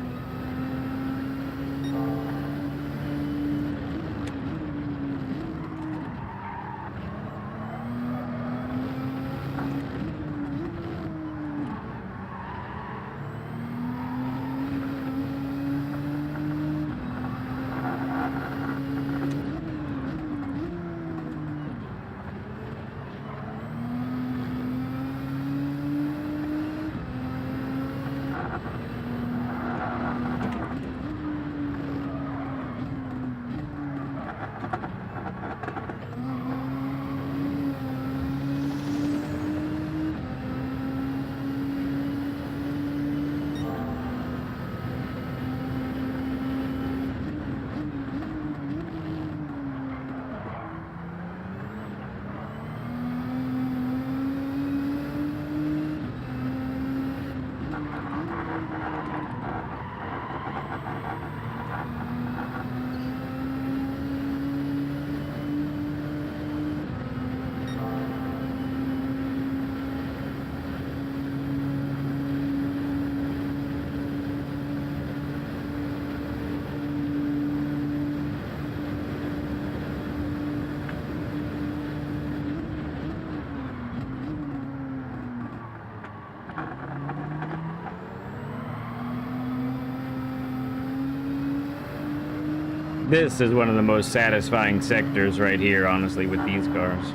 This is one of the most satisfying sectors right here, honestly, with these cars.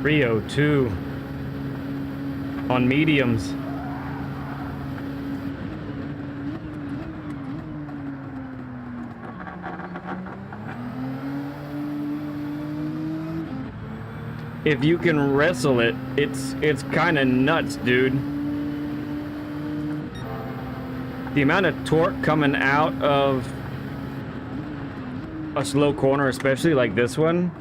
Rio 2 on mediums. If you can wrestle it, it's kind of nuts, dude. The amount of torque coming out of a slow corner, especially like this one,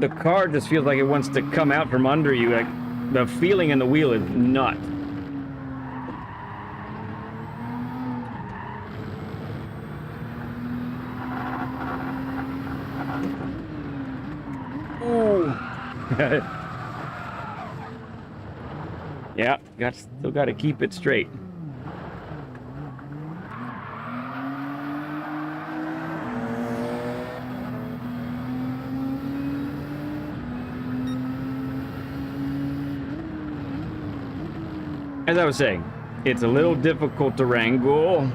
the car just feels like it wants to come out from under you. Like, the feeling in the wheel is nuts. Ooh. Yeah, still got to keep it straight. As I was saying, it's a little difficult to wrangle.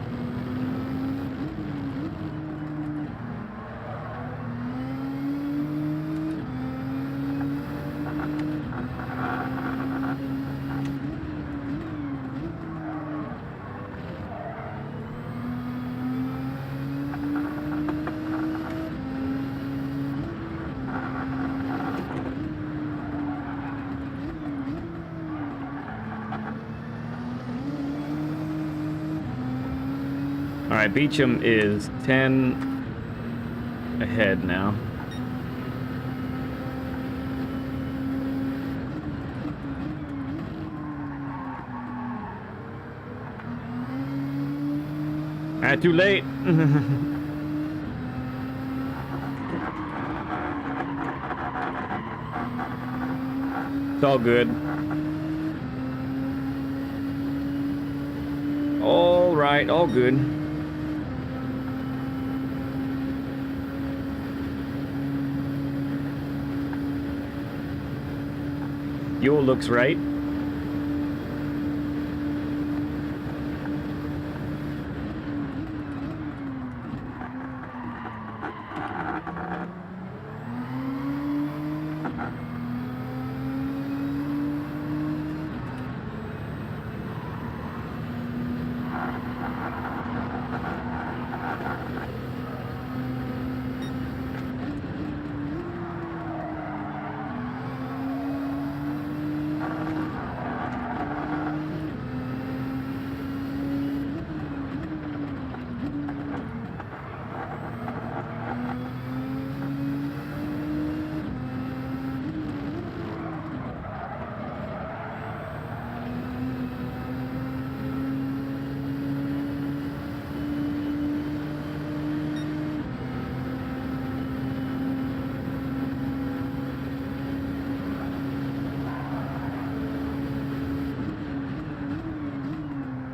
All right, Beecham is 10 ahead now. Too late. It's all good. All right, all good. Fuel looks right.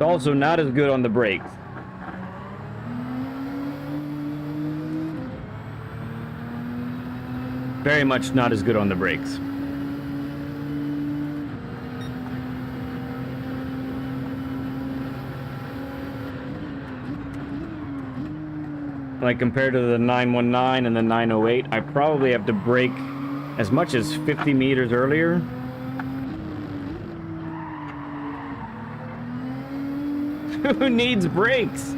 Also not as good on the brakes. Very much not as good on the brakes. Like compared to the 919 and the 908, I probably have to brake as much as 50 meters earlier. Who needs brakes?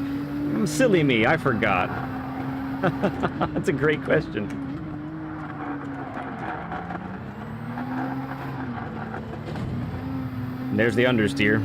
Silly me, I forgot. That's a great question. And there's the understeer.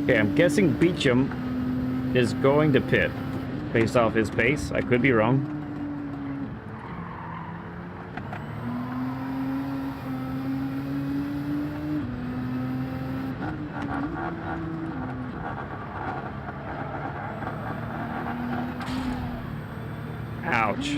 Okay, I'm guessing Beecham is going to pit based off his pace. I could be wrong. Ouch.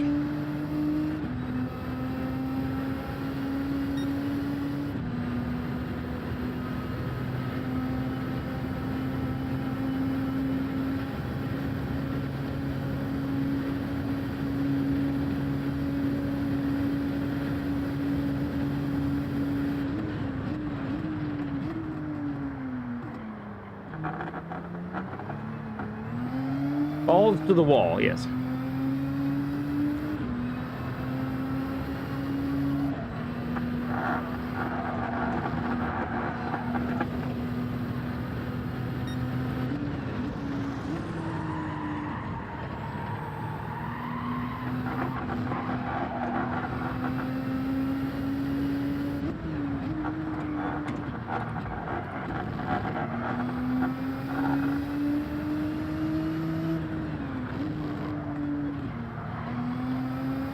Balls to the wall, yes.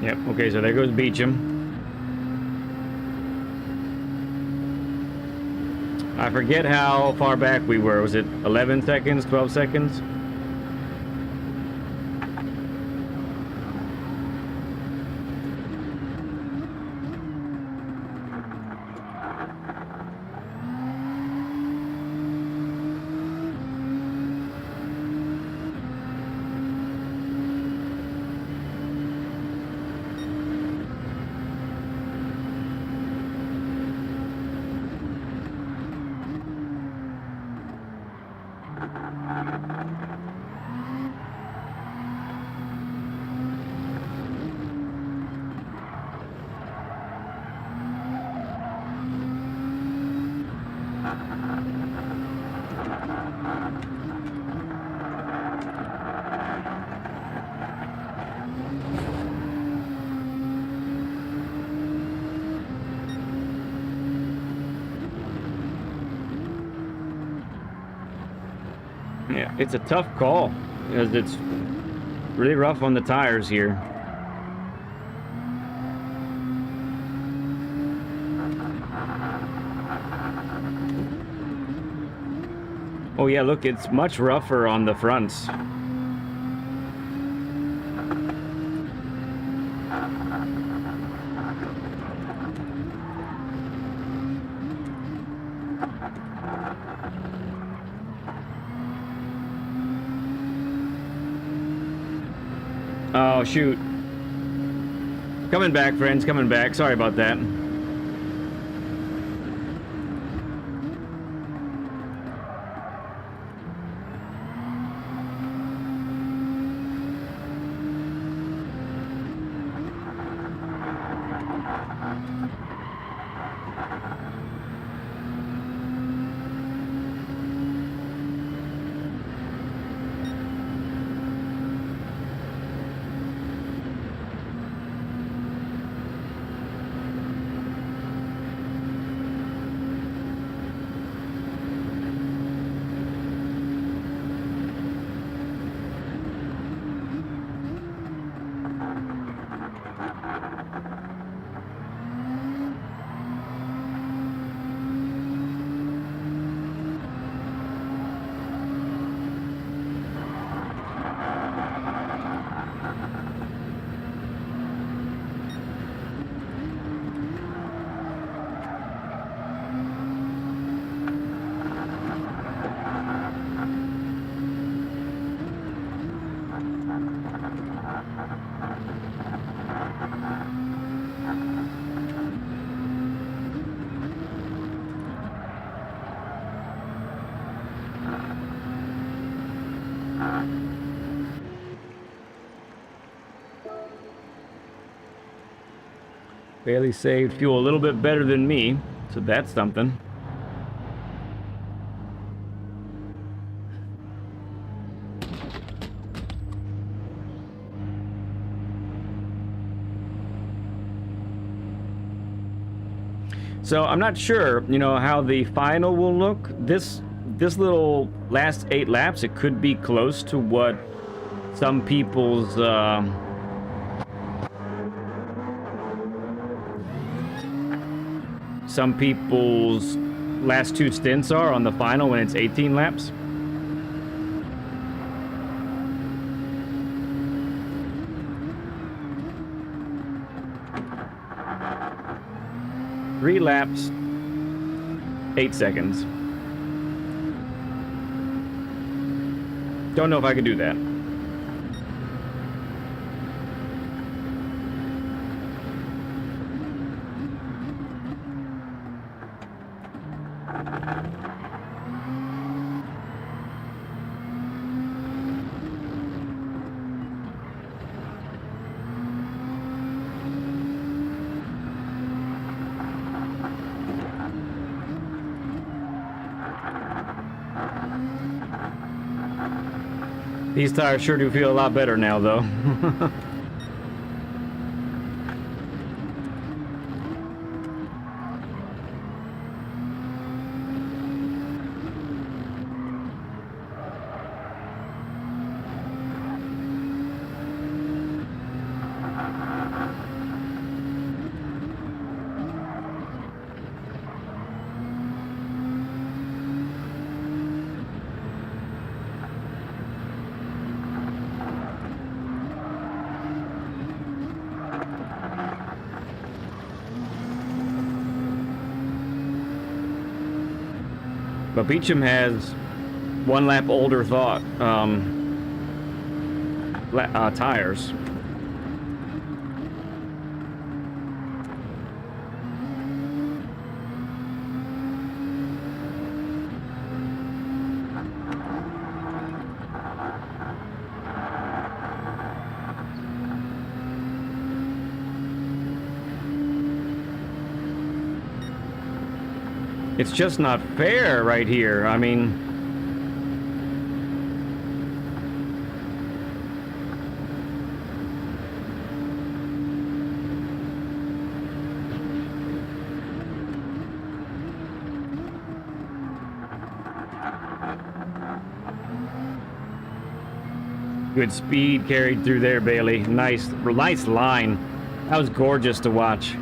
Yep, okay, so there goes Beecham. I forget how far back we were. Was it 11 seconds, 12 seconds? Yeah, it's a tough call because it's really rough on the tires here. Oh yeah, look, it's much rougher on the fronts. Oh, shoot. Coming back, friends, coming back. Sorry about that. Bailey saved fuel a little bit better than me, so that's something. So I'm not sure, you know, how the final will look. This little last 8 laps, it could be close to what some people's last 2 stints are on the final when it's 18 laps. Three laps, 8 seconds. Don't know if I could do that. These tires sure do feel a lot better now, though. But Beecham has 1 lap older tires. It's just not fair right here. I mean, good speed carried through there, Bailey. Nice line. That was gorgeous to watch.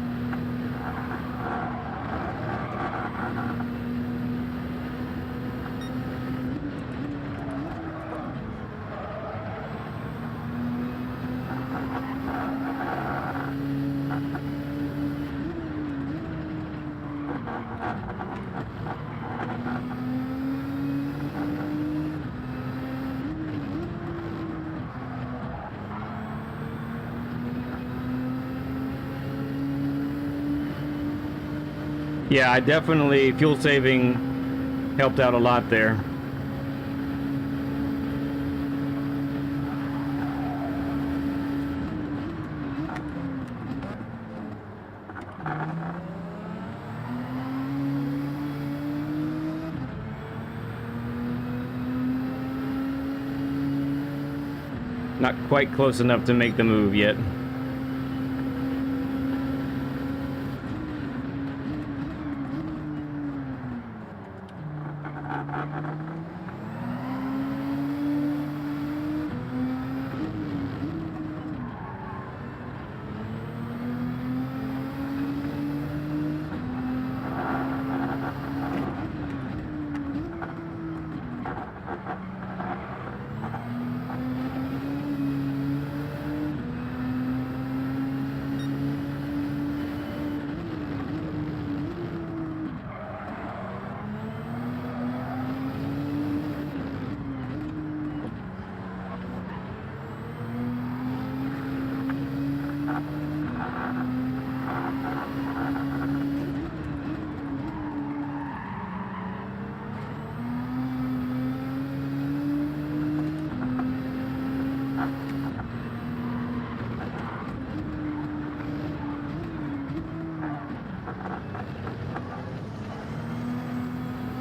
Yeah, I definitely, fuel saving helped out a lot there. Not quite close enough to make the move yet.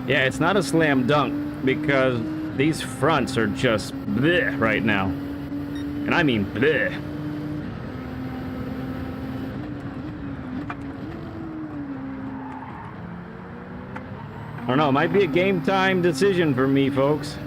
Yeah, it's not a slam dunk because these fronts are just bleh right now. And I mean bleh. I don't know, it might be a game time decision for me, folks.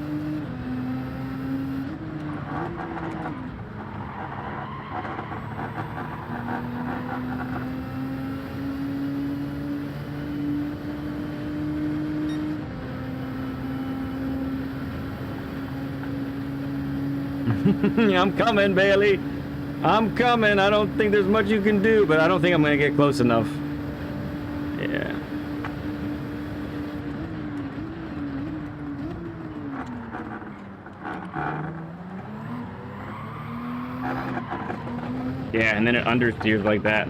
I'm coming, Bailey. I'm coming. I don't think there's much you can do, but I don't think I'm going to get close enough. Yeah. Yeah, and then it understeers like that.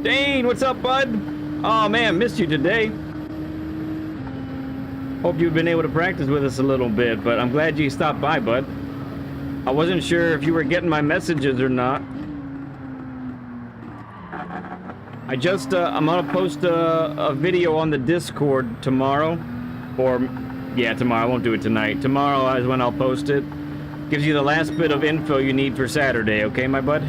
Dane, what's up, bud? Oh man, missed you today. Hope you've been able to practice with us a little bit, but I'm glad you stopped by, bud. I wasn't sure if you were getting my messages or not. I just, I'm gonna post a video on the Discord tomorrow. Or, yeah, tomorrow. I won't do it tonight. Tomorrow is when I'll post it. Gives you the last bit of info you need for Saturday, okay, my bud?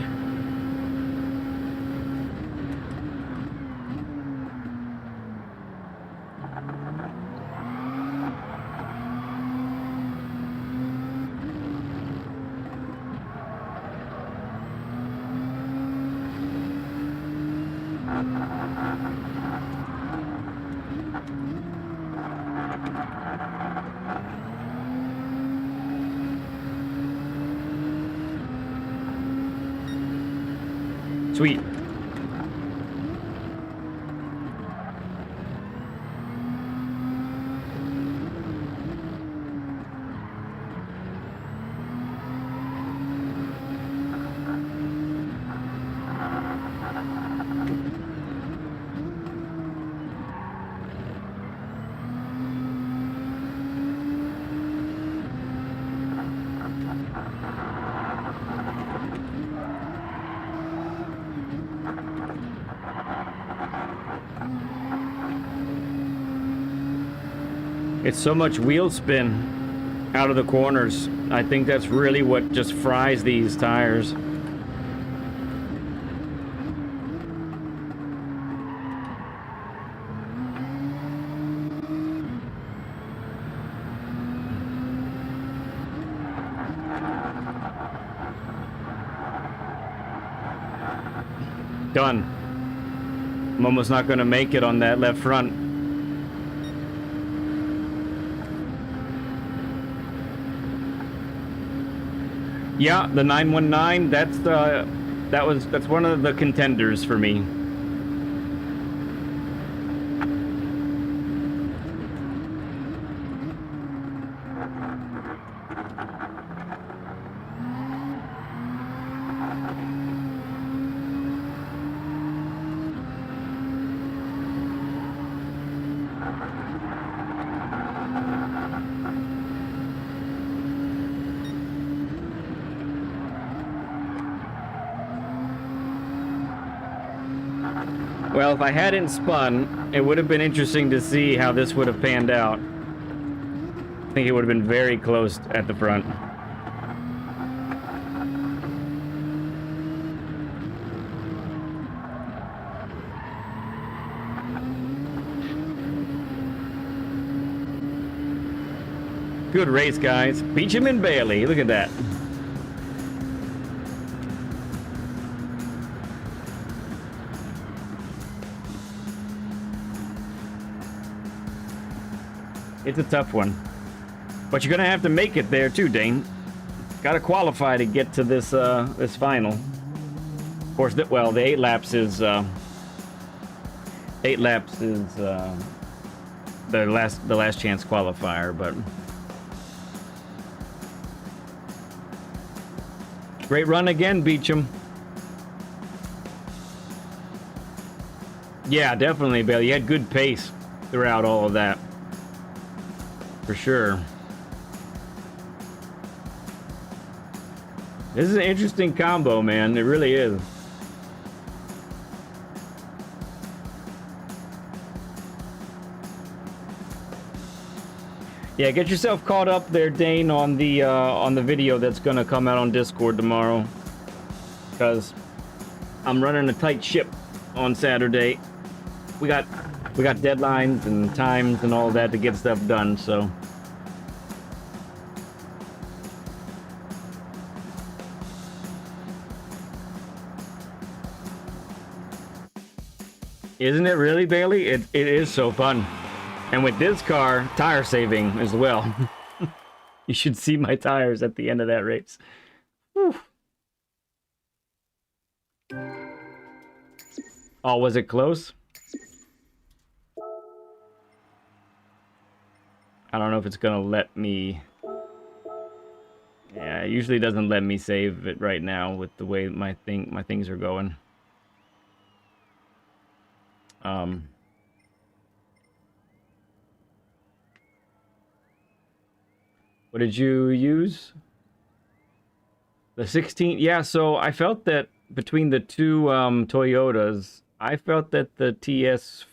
Sweet. It's so much wheel spin out of the corners. I think that's really what just fries these tires. Done. I'm almost not going to make it on that left front. Yeah, the 919, that's one of the contenders for me. Well, if I hadn't spun, it would have been interesting to see how this would have panned out. I think it would have been very close at the front. Good race, guys. Beecham and Bailey. Look at that. It's a tough one. But you're going to have to make it there too, Dane. Got to qualify to get to this this final. Of course, well, the 8 laps is the last chance qualifier, but great run again, Beecham. Yeah, definitely, Bailey. You had good pace throughout all of that, for sure. This is an interesting combo, man. It really is. Yeah, get yourself caught up there, Dane, on the video that's gonna come out on Discord tomorrow, because I'm running a tight ship on Saturday. We got deadlines and times and all that to get stuff done, so. Isn't it really, Bailey? It is so fun. And with this car, tire saving as well. You should see my tires at the end of that race. Whew. Oh, was it close? I don't know if it's gonna let me. Yeah, it usually doesn't let me save it right now with the way my things are going. What did you use? The 16? Yeah, so I felt that between the two Toyotas, I felt that the TS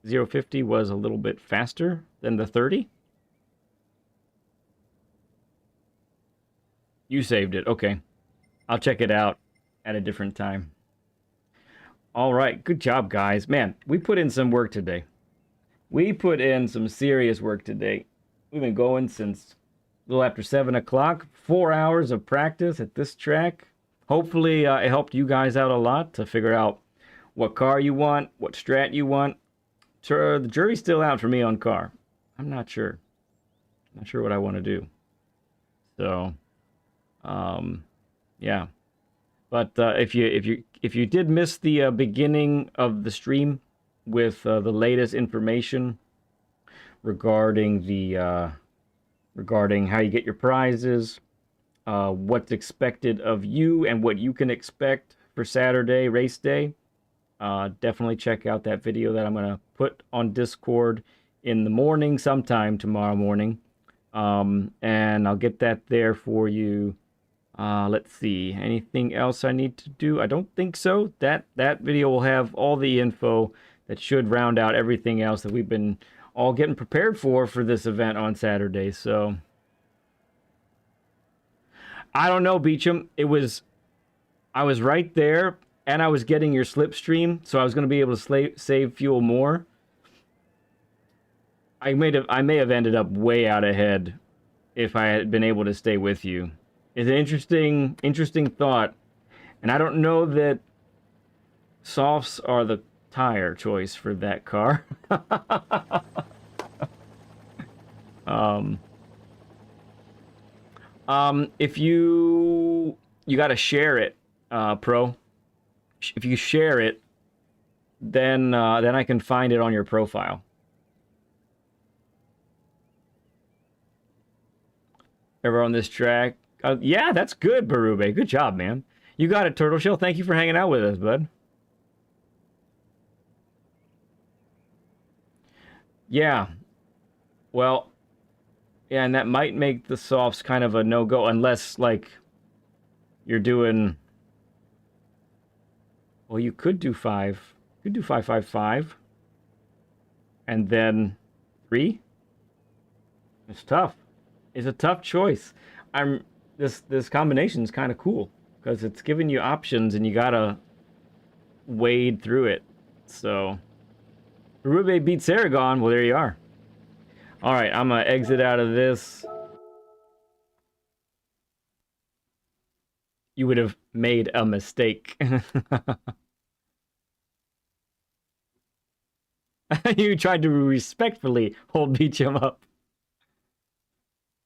050 was a little bit faster than the 30. You saved it. Okay. I'll check it out at a different time. All right. Good job, guys. Man, we put in some work today. We put in some serious work today. We've been going since a little after 7 o'clock. 4 hours of practice at this track. Hopefully, it helped you guys out a lot to figure out what car you want, what strat you want. The jury's still out for me on car. I'm not sure. Not sure what I want to do. So, yeah. But if you did miss the beginning of the stream with the latest information regarding regarding how you get your prizes, what's expected of you, and what you can expect for Saturday race day, definitely check out that video that I'm gonna put on Discord in the morning, sometime tomorrow morning, and I'll get that there for you. Let's see, anything else I need to do? I don't think so. That video will have all the info that should round out everything else that we've been all getting prepared for this event on Saturday. So I don't know, Beecham. I was right there, and I was getting your slipstream, so I was going to be able to save fuel more. I may have ended up way out ahead if I had been able to stay with you. It's an interesting thought, and I don't know that softs are the tire choice for that car. If you got to share it, Pro. If you share it, then I can find it on your profile. Ever on this track? Yeah, that's good, Barube. Good job, man. You got it, Turtle Shell. Thank you for hanging out with us, bud. Yeah. Well, yeah, and that might make the softs kind of a no-go unless, like, you're doing... Well, you could do 5. You could do 5, 5, 5. And then 3. It's tough. It's a tough choice. This combination is kind of cool because it's giving you options and you gotta wade through it. So, Rube beats Aragon. Well, there you are. All right, I'm gonna exit out of this. You would have made a mistake. You tried to respectfully hold Beecham up.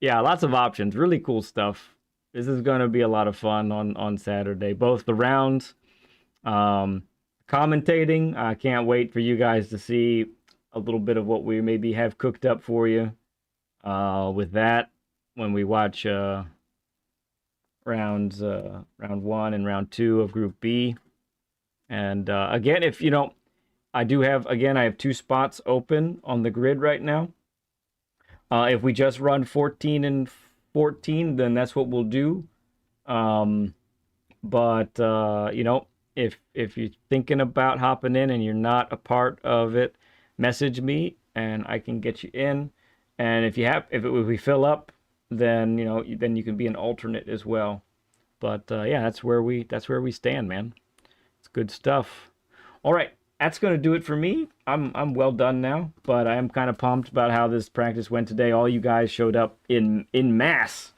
Yeah, lots of options. Really cool stuff. This is going to be a lot of fun on Saturday. Both the rounds Commentating, I can't wait for you guys to see a little bit of what we maybe have cooked up for you with that when we watch round 1 and round 2 of Group B. And again, if you know, I have 2 spots open on the grid right now. If we just run 14 and 14, then that's what we'll do. But you know, if you're thinking about hopping in and you're not a part of it, message me and I can get you in. And if we fill up, then you know, then you can be an alternate as well. But yeah, that's where we stand, man. It's good stuff. All right, that's gonna do it for me. I'm well done now, but I am kind of pumped about how this practice went today. All you guys showed up in mass,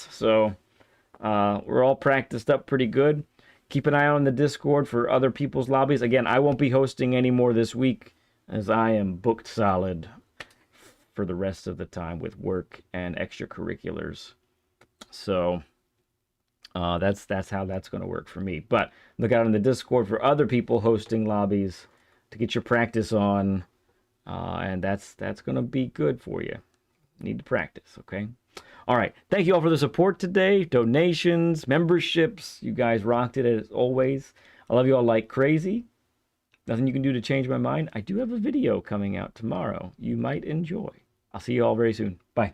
So we're all practiced up pretty good. Keep an eye on the Discord for other people's lobbies. Again, I won't be hosting anymore this week as I am booked solid for the rest of the time with work and extracurriculars. So that's how that's going to work for me. But look out on the Discord for other people hosting lobbies to get your practice on, and that's going to be good for you. You need to practice, okay? All right. Thank you all for the support today. Donations, memberships. You guys rocked it as always. I love you all like crazy. Nothing you can do to change my mind. I do have a video coming out tomorrow you might enjoy. I'll see you all very soon. Bye.